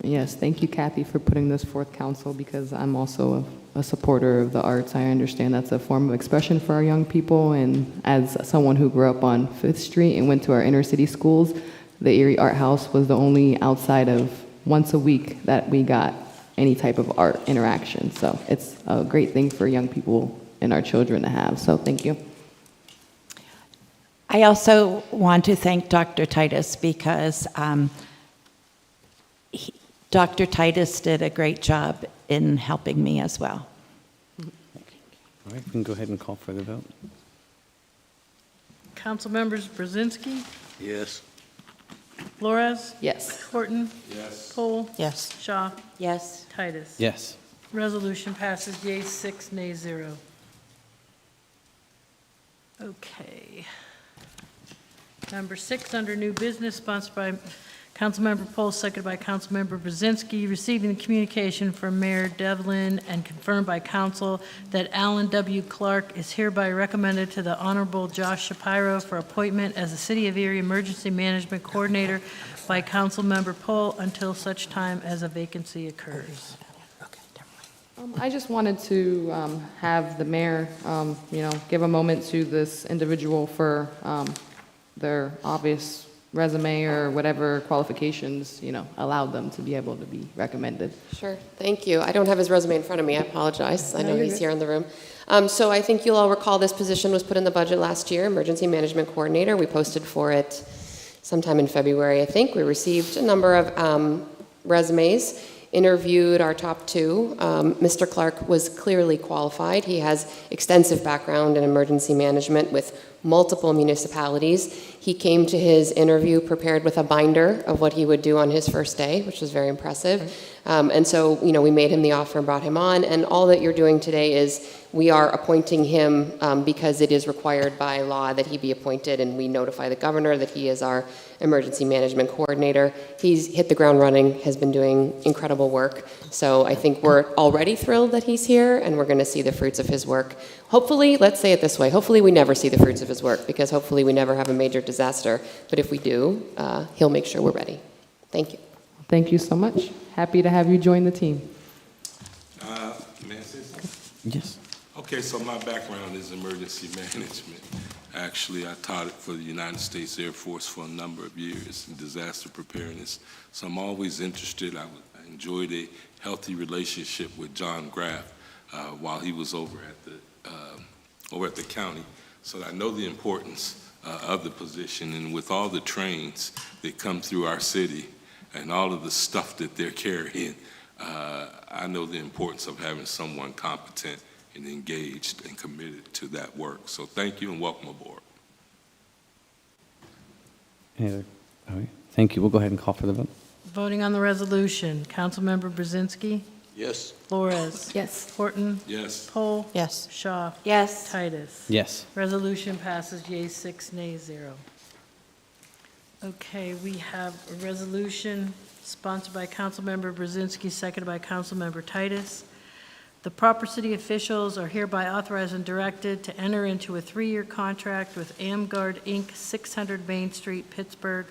Yes, thank you, Kathy, for putting this forth, Council, because I'm also a supporter of the arts. I understand that's a form of expression for our young people, and as someone who grew up on 5th Street and went to our inner city schools, the Erie Art House was the only outside of once a week that we got any type of art interaction. So it's a great thing for young people and our children to have. So thank you. I also want to thank Dr. Titus because Dr. Titus did a great job in helping me as well. All right, we can go ahead and call for the vote. Council members Brzezinski, Yes. Flores? Yes. Horton? Yes. Poole? Yes. Shaw? Yes. Titus? Yes. Resolution passes yea 6, nay 0. Okay. Number 6, under new business, sponsored by Councilmember Pohl, seconded by Councilmember Brzezinski, receiving the communication from Mayor Devlin and confirmed by council that Alan W. Clark is hereby recommended to the Honorable Josh Shapiro for appointment as the City of Erie Emergency Management Coordinator by Councilmember Pohl until such time as a vacancy occurs. I just wanted to have the mayor, give a moment to this individual for their obvious resume or whatever qualifications, allowed them to be able to be recommended. Sure, thank you. I don't have his resume in front of me, I apologize. I No, know you're he's good. here in the room. So I think you'll all recall this position was put in the budget last year, Emergency Management Coordinator. We posted for it sometime in February, I think. We received a number of resumes, interviewed our top 2. Mr. Clark was clearly qualified. He has extensive background in emergency management with multiple municipalities. He came to his interview prepared with a binder of what he would do on his first day, which was very impressive. And so, we made him the offer and brought him on. And all that you're doing today is we are appointing him because it is required by law that he be appointed, and we notify the governor that he is our emergency management coordinator. He's hit the ground running, has been doing incredible work. So I think we're already thrilled that he's here, and we're going to see the fruits of his work. Hopefully, let's say it this way, hopefully we never see the fruits of his work, because hopefully we never have a major disaster. But if we do, he'll make sure we're ready. Thank you. Thank you so much. Happy to have you join the team. May I say something? Yes. Okay, so my background is emergency management. Actually, I taught it for the United States Air Force for a number of years in disaster preparedness. So I'm always interested. I enjoyed a healthy relationship with John Graff while he was over at the county. So I know the importance of the position, and with all the trains that come through our city and all of the stuff that they're carrying, I know the importance of having someone competent and engaged and committed to that work. So thank you and welcome aboard. Any other? All right. Thank you. We'll go ahead and call for the vote. Voting on the resolution, Councilmember Brzezinski? Yes. Flores? Yes. Horton? Yes. Pohl? Yes. Shaw? Yes. Titus? Yes. Resolution passes yea 6, nay 0. Okay, we have a resolution sponsored by Councilmember Brzezinski, seconded by Councilmember Titus. The proper city officials are hereby authorized and directed to enter into a 3-year contract with AmGuard, Inc., 600 Main Street, Pittsburgh,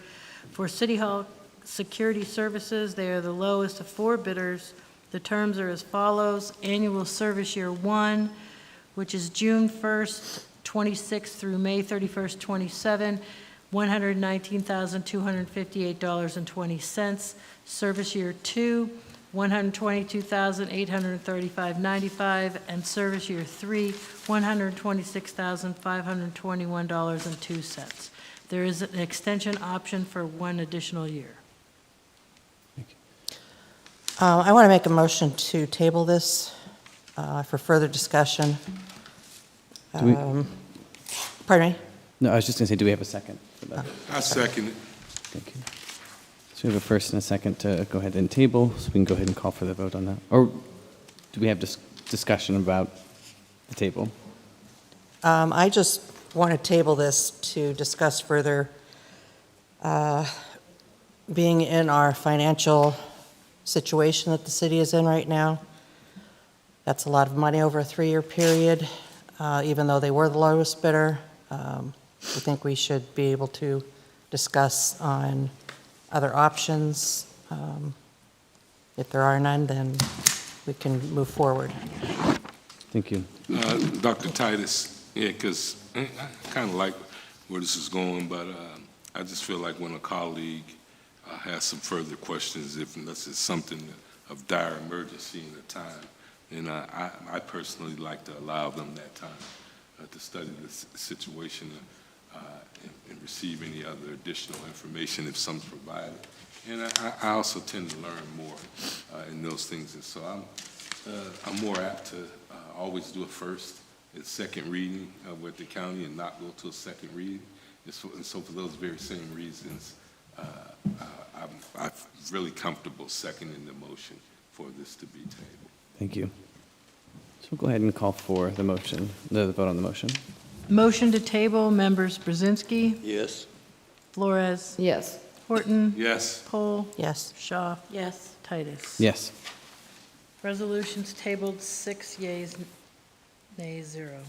for City Hall security services. They are the lowest of 4 bidders. The terms are as follows: annual service year 1, which is June 1st, 26 through May 31st, 27, $119,258.20. Service year 2, $122,835.95, and service year 3, $126,521.02. There is an extension option for 1 additional year. I want to make a motion to table this for further discussion. Do we- Pardon me? No, I was just going to say, do we have a second for that? I second it. Thank you. So we have a first and a second to go ahead and table, so we can go ahead and call for the vote on that. Or do we have discussion about the table? I just want to table this to discuss further being in our financial situation that the city is in right now. That's a lot of money over a 3-year period. Even though they were the lowest bidder, we think we should be able to discuss on other options. If there are none, then we can move forward. Thank you. Dr. Titus, yeah, because I kind of like where this is going, but I just feel like when a colleague has some further questions, if unless it's something of dire emergency in the time, then I personally like to allow them that time to study the situation and receive any other additional information if some's provided. And I also tend to learn more in those things, and so I'm more apt to always do a first and second reading with the county and not go to a second reading. And so for those very same reasons, I'm really comfortable seconding the motion for this to be tabled. Thank you. So we'll go ahead and call for the motion, the vote on the motion. Motion to table, members Brzezinski, Yes. Flores, Yes. Horton, Yes. Pohl, Yes. Shaw. Yes. Titus. Yes. Resolutions tabled, 6 yeas, nays, 0.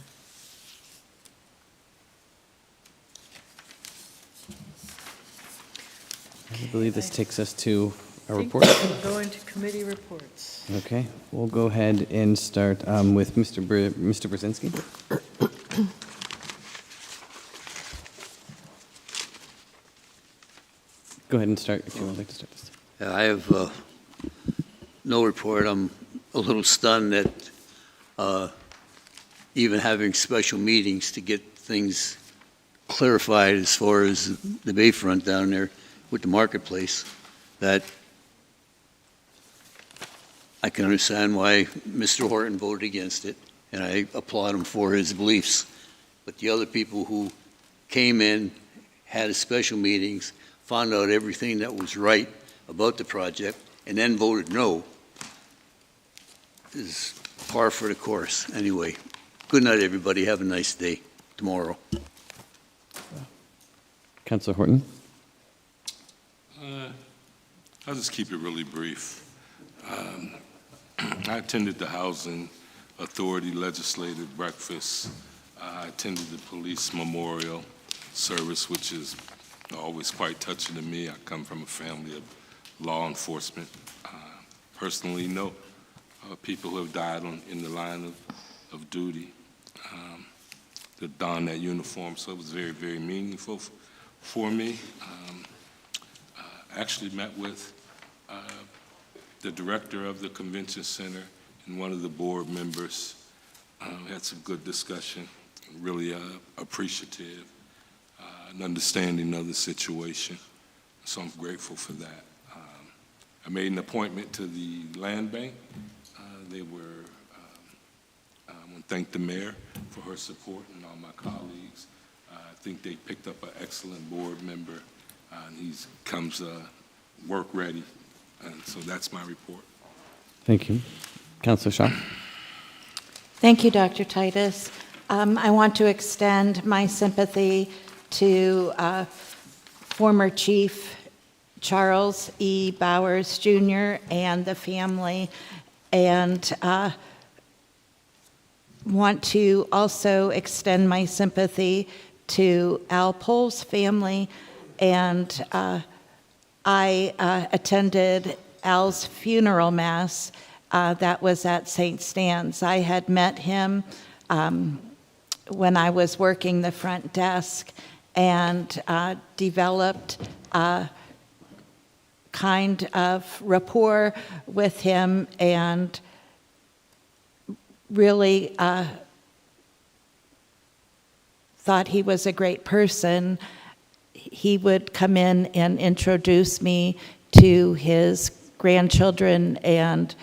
I believe this takes us to a I think report. we'll go into committee reports. Okay, we'll go ahead and start with Mr. Brzezinski. Go ahead and start if you would like to start this. Yeah, I have no report. I'm a little stunned that even having special meetings to get things clarified as far as the bayfront down there with the marketplace, that I can understand why Mr. Horton voted against it, and I applaud him for his beliefs. But the other people who came in, had special meetings, found out everything that was right about the project, and then voted no, is par for the course. Anyway, good night, everybody. Have a nice day tomorrow. Councilor Horton. I'll just keep it really brief. I attended the Housing Authority Legislative Breakfast. I attended the Police Memorial Service, which is always quite touching to me. I come from a family of law enforcement. Personally know people who have died in the line of duty to don that uniform, so it was very, very meaningful for me. Actually met with the director of the convention center and one of the board members. Had some good discussion, really appreciative and understanding of the situation. So I'm grateful for that. I made an appointment to the land bank. They were, I want to thank the mayor for her support and all my colleagues. I think they picked up an excellent board member, and he comes work ready. And so that's my report. Thank you. Councilor Shaw. Thank you, Dr. Titus. I want to extend my sympathy to former Chief Charles E. Bowers Jr. and the family, and want to also extend my sympathy to Al Pohl's family. And I attended Al's funeral mass that was at St. Stan's. I had met him when I was working the front desk and developed a kind of rapport with him, and really thought he was a great person. He would come in and introduce me to his grandchildren and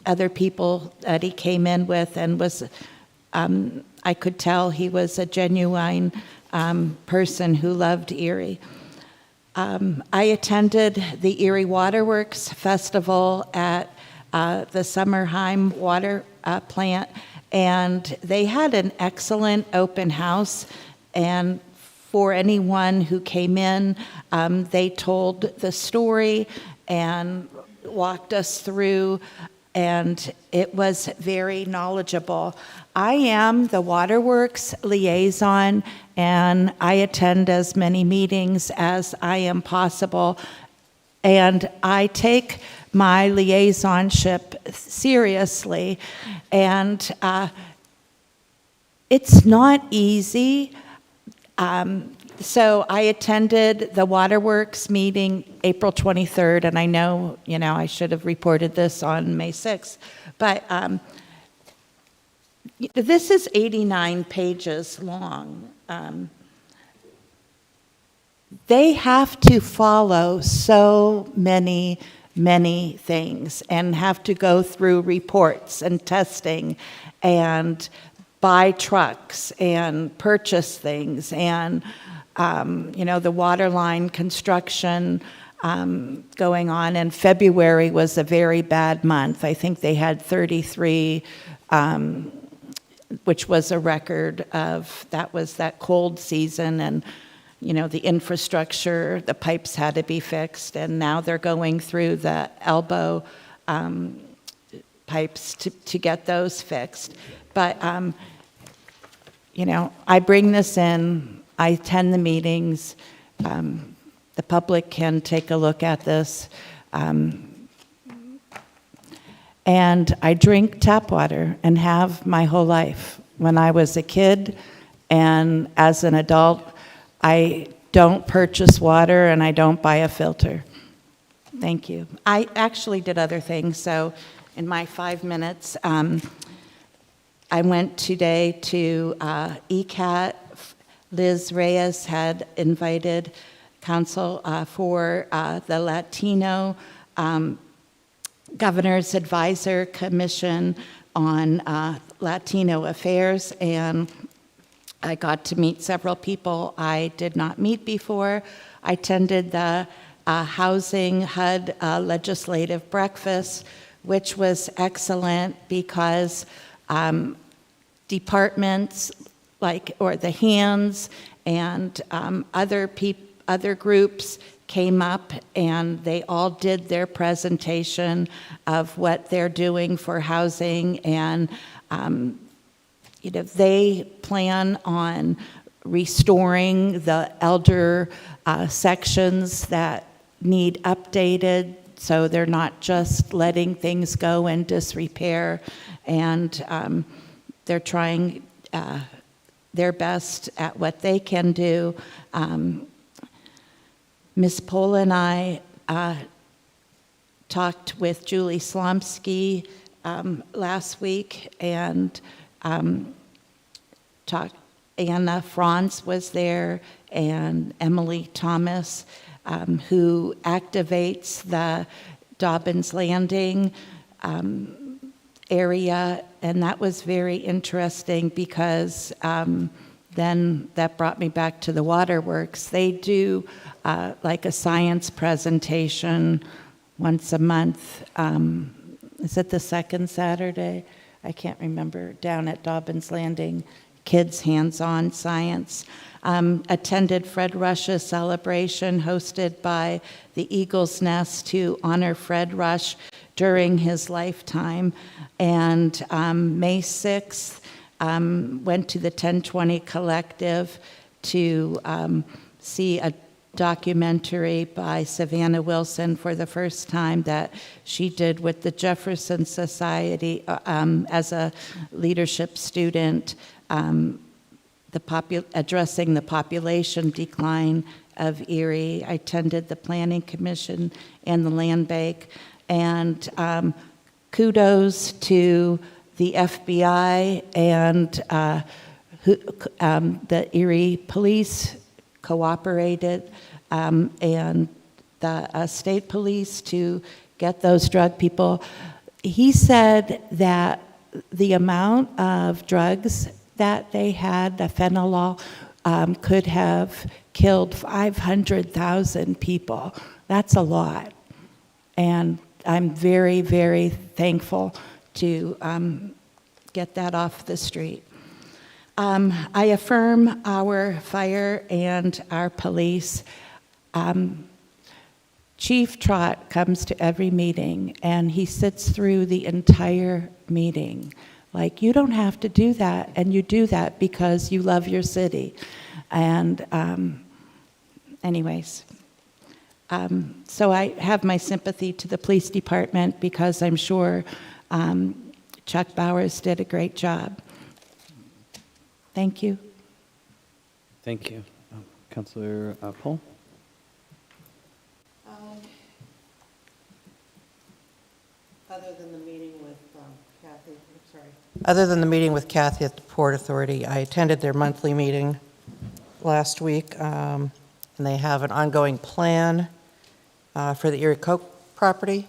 other people that he came in with, and was, I could tell he was a genuine person who loved Erie. I attended the Erie Waterworks Festival at the Summerheim Water Plant, and they had an excellent open house, and for anyone who came in, they told the story and walked us through, and it was very knowledgeable. I am the Waterworks liaison, and I attend as many meetings as I am possible, and I take my liaisonship seriously, and it's not easy. So I attended the Waterworks meeting April 23rd, and I know, I should have reported this on May 6th, but this is 89 pages long. They have to follow so many things and have to go through reports and testing and buy trucks and purchase things and the water line construction going on. And February was a very bad month. I think they had 33, which was a record of, that was that cold season. And, the infrastructure, the pipes had to be fixed. And now they're going through the elbow pipes to get those fixed. But, I bring this in, I attend the meetings, the public can take a look at this, and I drink tap water and have my whole life. When I was a kid and as an adult, I don't purchase water and I don't buy a filter. Thank you. I actually did other things, so in my 5 minutes, I went today to ECAT. Liz Reyes had invited council for the Latino Governor's Advisor Commission on Latino Affairs, and I got to meet several people I did not meet before. I attended the Housing HUD legislative breakfast, which was excellent because departments or the hands and other groups came up and they all did their presentation of what they're doing for housing, and they plan on restoring the elder sections that need updated, so they're not just letting things go in disrepair, and they're trying their best at what they can do. Ms. Pola and I talked with Julie Slomsky last week, and Anna Franz was there, and Emily Thomas, who activates the Dobbins Landing area, and that was very interesting because then that brought me back to the waterworks. They do like a science presentation once a month. Is it the second Saturday? I can't remember, down at Dobbins Landing, kids hands-on science. Attended Fred Rush's celebration hosted by the Eagle's Nest to honor Fred Rush during his lifetime. And May 6th, went to the 1020 Collective to see a documentary by Savannah Wilson for the first time that she did with the Jefferson Society as a leadership student, addressing the population decline of Erie. I attended the Planning Commission and the Land Bank, and kudos to the FBI and the Erie Police cooperated, and the state police to get those drug people. He said that the amount of drugs that they had, the fentanyl, could have killed 500,000 people. That's a lot. And I'm very, very thankful to get that off the street. I affirm our fire and our police. Chief Trott comes to every meeting and he sits through the entire meeting. Like, you don't have to do that, and you do that because you love your city. And anyways, so I have my sympathy to the police department because I'm sure Chuck Bowers did a great job. Thank you. Thank you. Councilor Pohl? Other than the meeting with Kathy, Other than the meeting with Kathy at the Port Authority, I attended their monthly meeting last week, and they have an ongoing plan for the Erie Coke property,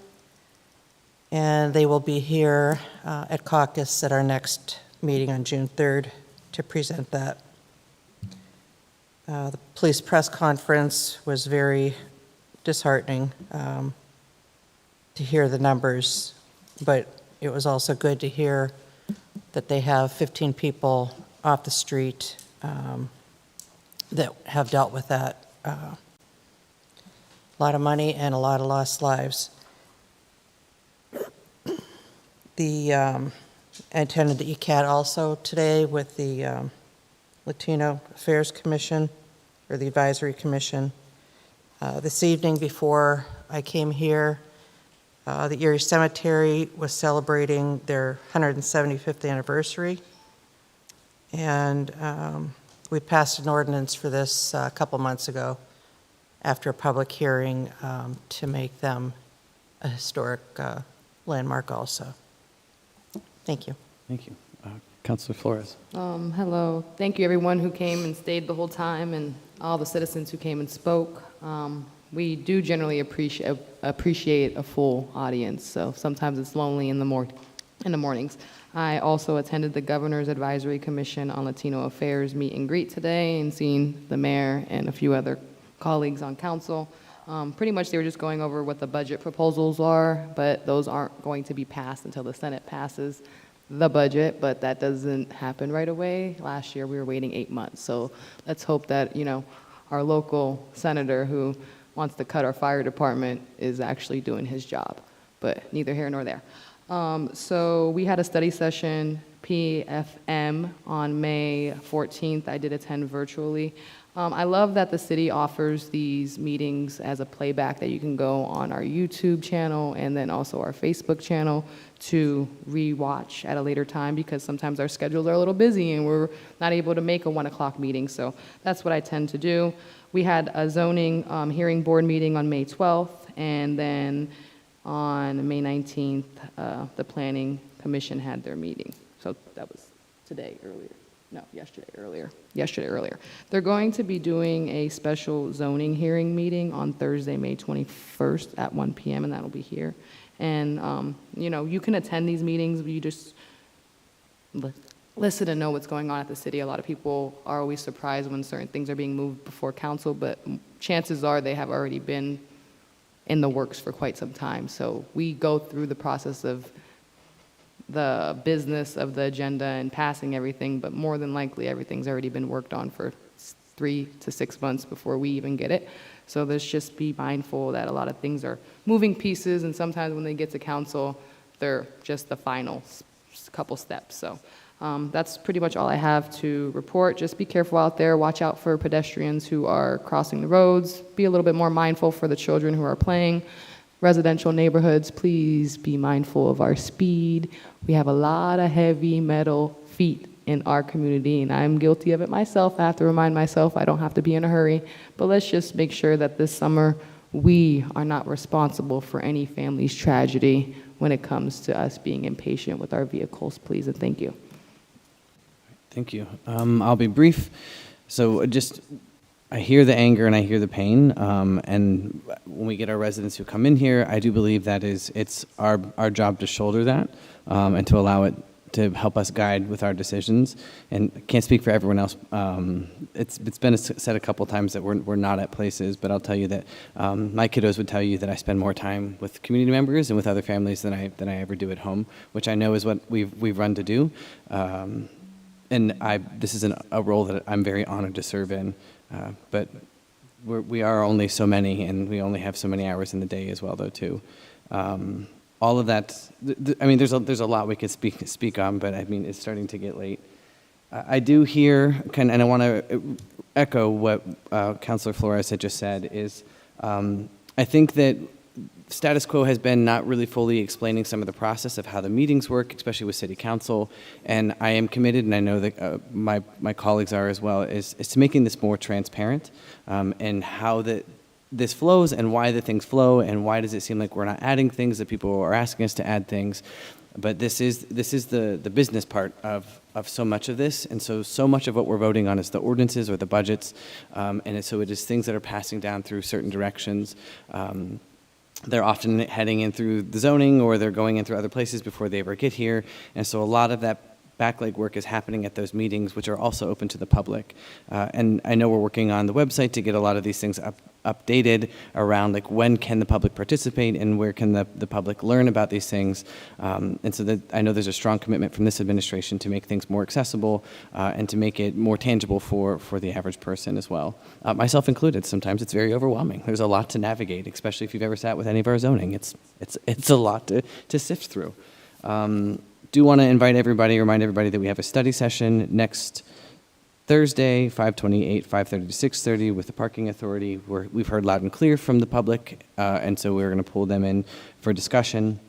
and they will be here at Caucus at our next meeting on June 3rd to present that. The police press conference was very disheartening to hear the numbers, but it was also good to hear that they have 15 people off the street that have dealt with that. A lot of money and a lot of lost lives. I attended the ECAT also today with the Latino Affairs Commission, or the Advisory Commission. This evening before I came here, the Erie Cemetery was celebrating their 175th anniversary. And we passed an ordinance for this a couple months ago after a public hearing to make them a historic landmark also. Thank you. Thank you. Councilor Flores. Hello. Thank you, everyone who came and stayed the whole time, and all the citizens who came and spoke. We do generally appreciate a full audience, so sometimes it's lonely in the mornings. I also attended the Governor's Advisory Commission on Latino Affairs meet and greet today, and seen the mayor and a few other colleagues on council. Pretty much they were just going over what the budget proposals are, but those aren't going to be passed until the Senate passes the budget, but that doesn't happen right away. Last year we were waiting 8 months, so let's hope that, our local senator who wants to cut our fire department is actually doing his job, but neither here nor there. So we had a study session, PFM, on May 14th. I did attend virtually. I love that the city offers these meetings as a playback that you can go on our YouTube channel and then also our Facebook channel to re-watch at a later time, because sometimes our schedules are a little busy and we're not able to make a 1 o'clock meeting. So that's what I tend to do. We had a zoning hearing board meeting on May 12th, and then on May 19th, the Planning Commission had their meeting. So that was yesterday earlier. They're going to be doing a special zoning hearing meeting on Thursday, May 21st at 1 p.m., and that'll be here. And, you can attend these meetings, but you just listen and know what's going on at the city. A lot of people are always surprised when certain things are being moved before council, but chances are they have already been in the works for quite some time. So we go through the process of the business of the agenda and passing everything, but more than likely everything's already been worked on for 3 to 6 months before we even get it. So let's just be mindful that a lot of things are moving pieces, and sometimes when they get to council, they're just the final couple steps. So that's pretty much all I have to report. Just be careful out there. Watch out for pedestrians who are crossing the roads. Be a little bit more mindful for the children who are playing. Residential neighborhoods, please be mindful of our speed. We have a lot of heavy metal feet in our community, and I'm guilty of it myself. I have to remind myself I don't have to be in a hurry. But let's just make sure that this summer we are not responsible for any family's tragedy when it comes to us being impatient with our vehicles, please, and thank you. Thank you. I'll be brief. So I hear the anger and I hear the pain, and when we get our residents who come in here, I do believe that it's our job to shoulder that and to allow it to help us guide with our decisions. And I can't speak for everyone else. It's been said a couple times that we're not at places, but I'll tell you that my kiddos would tell you that I spend more time with community members and with other families than I ever do at home, which I know is what we've run to do. And this is a role that I'm very honored to serve in. But we are only so many, and we only have so many hours in the day as well, though, too. All of that, there's a lot we could speak on, but it's starting to get late. I do hear, and I want to echo what Councilor Flores had just said, is I think that status quo has been not really fully explaining some of the process of how the meetings work, especially with City Council. And I am committed, and I know that my colleagues are as well, is to making this more transparent and how this flows and why the things flow and why does it seem like we're not adding things, that people are asking us to add things. But this is the business part of so much of this, and so much of what we're voting on is the ordinances or the budgets, and so it is things that are passing down through certain directions. They're often heading in through the zoning, or they're going in through other places before they ever get here, and so a lot of that backleg work is happening at those meetings, which are also open to the public. And I know we're working on the website to get a lot of these things updated around like when can the public participate and where can the public learn about these things. And so that I know there's a strong commitment from this administration to make things more accessible and to make it more tangible for the average person as well. Myself included, sometimes it's very overwhelming. There's a lot to navigate, especially if you've ever sat with any of our zoning. It's a lot to sift through. Do want to remind everybody that we have a study session next Thursday, 5/28, 5:30 to 6:30 with the Parking Authority. We've heard loud and clear from the public, and so we're going to pull them in for discussion.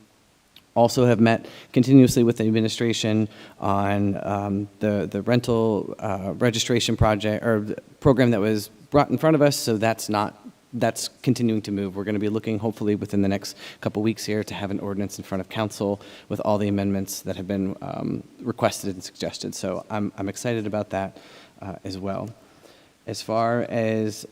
Also have met continuously with the administration on the rental registration project or program that was brought in front of us, so that's continuing to move. We're going to be looking, hopefully, within the next couple weeks here to have an ordinance in front of council with all the amendments that have been requested and suggested. So I'm excited about that as well. As far as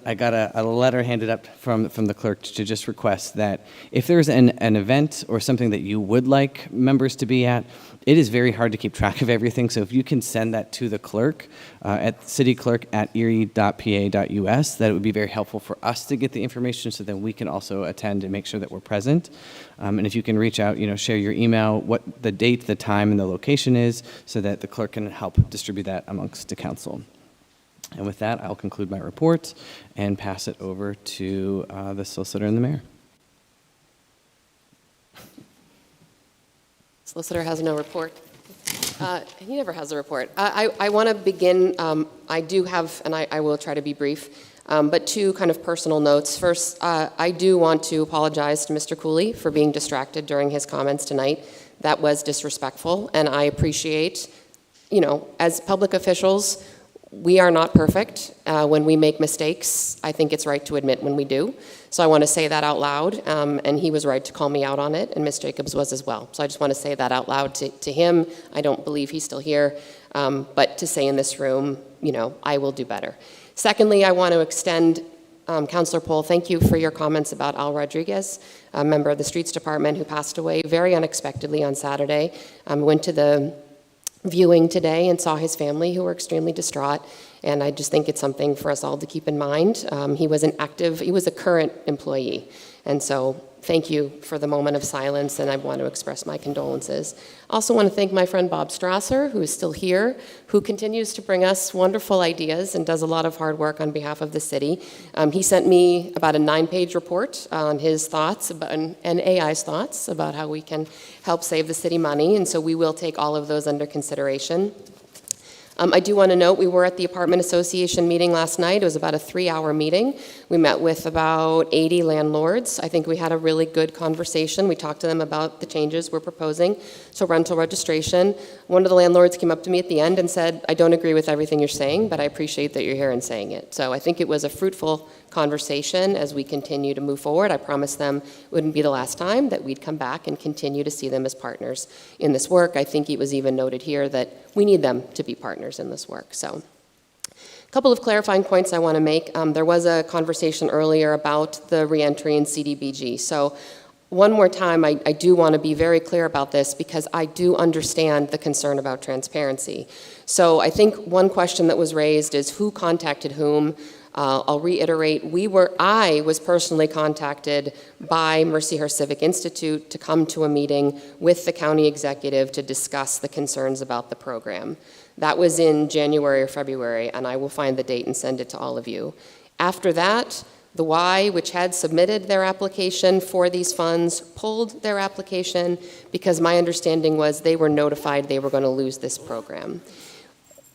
I got a letter handed up from the clerk to just request that if there's an event or something that you would like members to be at, it is very hard to keep track of everything. So if you can send that to the clerk at cityclerk@erie.pa.us, that it would be very helpful for us to get the information so that we can also attend and make sure that we're present. And if you can reach out, share your email, what the date, the time, and the location is so that the clerk can help distribute that amongst the council. And with that, I'll conclude my report and pass it over to the solicitor and the mayor. Solicitor has no report. He never has a report. I want to begin, I do have, and I will try to be brief, but two kind of personal notes. First, I do want to apologize to Mr. Cooley for being distracted during his comments tonight. That was disrespectful, and I appreciate, as public officials, we are not perfect. When we make mistakes, I think it's right to admit when we do. So I want to say that out loud, and he was right to call me out on it, and Ms. Jacobs was as well. So I just want to say that out loud to him. I don't believe he's still here, but to say in this room, I will do better. Secondly, I want to extend, Councilor Pohl, thank you for your comments about Al Rodriguez, a member of the Streets Department who passed away very unexpectedly on Saturday. Went to the viewing today and saw his family who were extremely distraught, and I just think it's something for us all to keep in mind. He was a current employee, and so thank you for the moment of silence, and I want to express my condolences. I also want to thank my friend Bob Strasser, who is still here, who continues to bring us wonderful ideas and does a lot of hard work on behalf of the city. He sent me about a 9-page report on his thoughts and AI's thoughts about how we can help save the city money, and so we will take all of those under consideration. I do want to note we were at the Apartment Association meeting last night. It was about a 3-hour meeting. We met with about 80 landlords. I think we had a really good conversation. We talked to them about the changes we're proposing. So rental registration. One of the landlords came up to me at the end and said, I don't agree with everything you're saying, but I appreciate that you're here and saying it. So I think it was a fruitful conversation as we continue to move forward. I promised them it wouldn't be the last time, that we'd come back and continue to see them as partners in this work. I think it was even noted here that we need them to be partners in this work. So a couple of clarifying points I want to make. There was a conversation earlier about the reentry in CDBG. So one more time, I do want to be very clear about this because I do understand the concern about transparency. So I think one question that was raised is who contacted whom. I'll reiterate, I was personally contacted by Mercy Her Civic Institute to come to a meeting with the county executive to discuss the concerns about the program. That was in January or February, and I will find the date and send it to all of you. After that, the Y, which had submitted their application for these funds, pulled their application because my understanding was they were notified they were going to lose this program.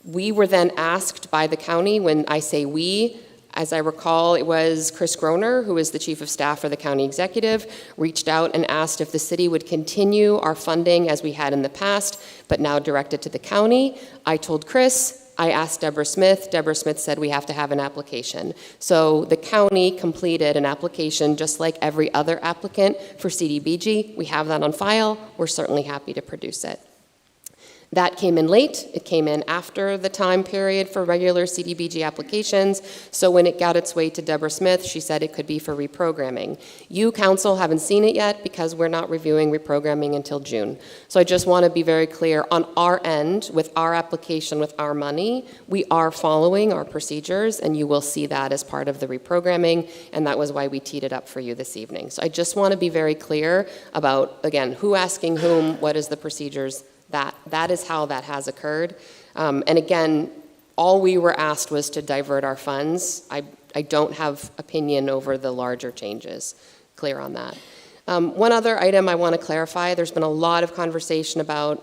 We were then asked by the county, when I say we, as I recall, it was Chris Groner, who is the chief of staff for the county executive, reached out and asked if the city would continue our funding as we had in the past, but now directed to the county. I told Chris, I asked Deborah Smith. Deborah Smith said we have to have an application. So the county completed an application just like every other applicant for CDBG. We have that on file. We're certainly happy to produce it. That came in late. It came in after the time period for regular CDBG applications. So when it got its way to Deborah Smith, she said it could be for reprogramming. You, council, haven't seen it yet because we're not reviewing reprogramming until June. So I just want to be very clear on our end, with our application, with our money, we are following our procedures, and you will see that as part of the reprogramming, and that was why we teed it up for you this evening. So I just want to be very clear about, again, who asking whom, what is the procedures. That is how that has occurred. And again, all we were asked was to divert our funds. I don't have opinion over the larger changes. Clear on that. One other item I want to clarify, there's been a lot of conversation about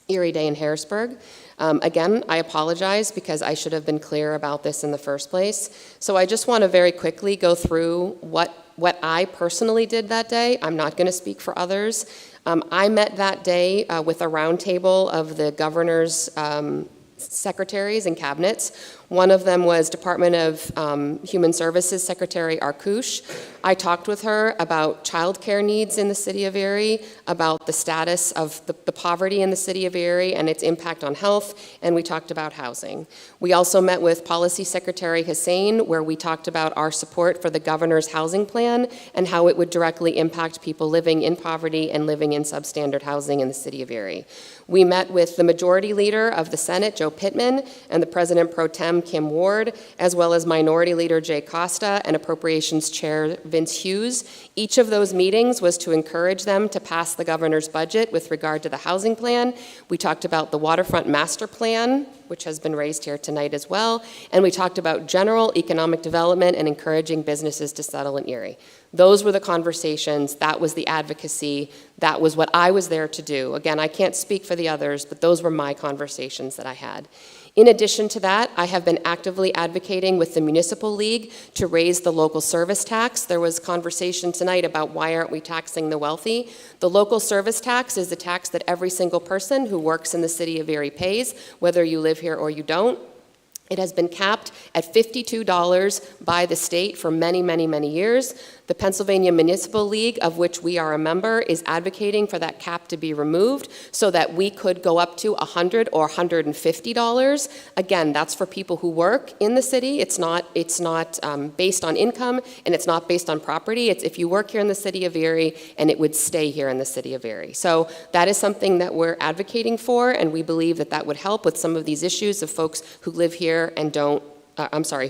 Erie Day in Harrisburg. Again, I apologize because I should have been clear about this in the first place. So I just want to very quickly go through what I personally did that day. I'm not going to speak for others. I met that day with a roundtable of the governor's secretaries and cabinets. One of them was Department of Human Services Secretary Arkush. I talked with her about childcare needs in the city of Erie, about the status of the poverty in the city of Erie and its impact on health, and we talked about housing. We also met with Policy Secretary Hussein, where we talked about our support for the governor's housing plan and how it would directly impact people living in poverty and living in substandard housing in the city of Erie. We met with the Majority Leader of the Senate, Joe Pittman, and the President Pro Tem, Kim Ward, as well as Minority Leader Jay Costa and Appropriations Chair Vince Hughes. Each of those meetings was to encourage them to pass the governor's budget with regard to the housing plan. We talked about the waterfront master plan, which has been raised here tonight as well, and we talked about general economic development and encouraging businesses to settle in Erie. Those were the conversations, that was the advocacy, that was what I was there to do. Again, I can't speak for the others, but those were my conversations that I had. In addition to that, I have been actively advocating with the Municipal League to raise the local service tax. There was conversation tonight about why aren't we taxing the wealthy. The local service tax is the tax that every single person who works in the city of Erie pays, whether you live here or you don't. It has been capped at $52 by the state for many, many, many years. The Pennsylvania Municipal League, of which we are a member, is advocating for that cap to be removed so that we could go up to $100 or $150. Again, that's for people who work in the city. It's not based on income, and it's not based on property. It's if you work here in the city of Erie, and it would stay here in the city of Erie. So that is something that we're advocating for, and we believe that that would help with some of these issues of folks who live here and don't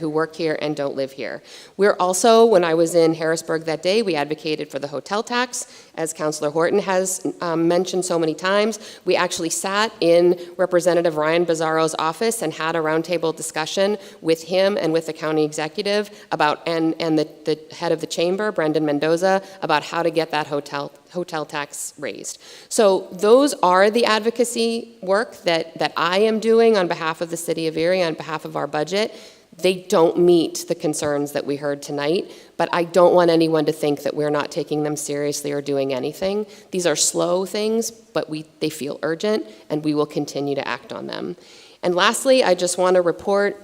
who work here and don't live here. We're also, when I was in Harrisburg that day, we advocated for the hotel tax. As Councilor Horton has mentioned so many times, we actually sat in Representative Ryan Bizarro's office and had a roundtable discussion with him and with the county executive about, and the head of the chamber, Brendan Mendoza, about how to get that hotel tax raised. So those are the advocacy work that I am doing on behalf of the city of Erie, on behalf of our budget. They don't meet the concerns that we heard tonight, but I don't want anyone to think that we're not taking them seriously or doing anything. These are slow things, but they feel urgent, and we will continue to act on them. And lastly, I just want to report,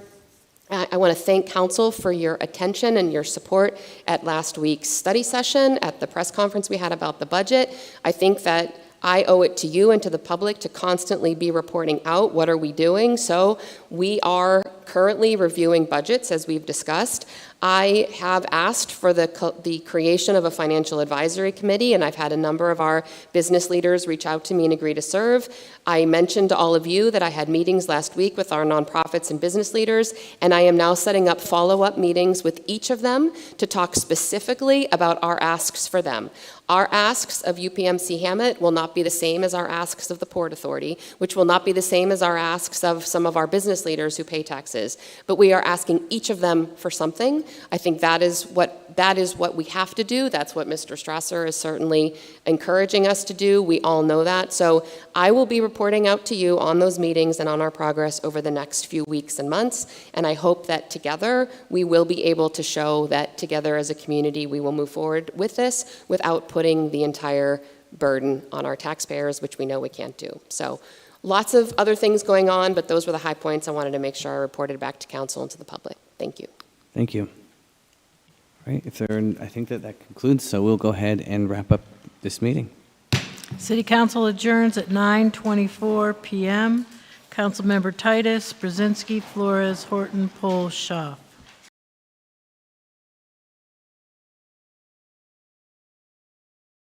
I want to thank council for your attention and your support at last week's study session, at the press conference we had about the budget. I think that I owe it to you and to the public to constantly be reporting out what are we doing. So we are currently reviewing budgets, as we've discussed. I have asked for the creation of a financial advisory committee, and I've had a number of our business leaders reach out to me and agree to serve. I mentioned to all of you that I had meetings last week with our nonprofits and business leaders, and I am now setting up follow-up meetings with each of them to talk specifically about our asks for them. Our asks of UPMC Hammett will not be the same as our asks of the Port Authority, which will not be the same as our asks of some of our business leaders who pay taxes. But we are asking each of them for something. I think that is what we have to do. That's what Mr. Strasser is certainly encouraging us to do. We all know that. So I will be reporting out to you on those meetings and on our progress over the next few weeks and months. And I hope that together we will be able to show that together as a community we will move forward with this without putting the entire burden on our taxpayers, which we know we can't do. So lots of other things going on, but those were the high points I wanted to make sure I reported back to council and to the public. Thank you. Thank you. All right, I think that concludes, so we'll go ahead and wrap up this meeting. City Council adjourns at 9:24 PM. Councilmember Titus, Brzezinski, Flores, Horton, Pohl, Shaw.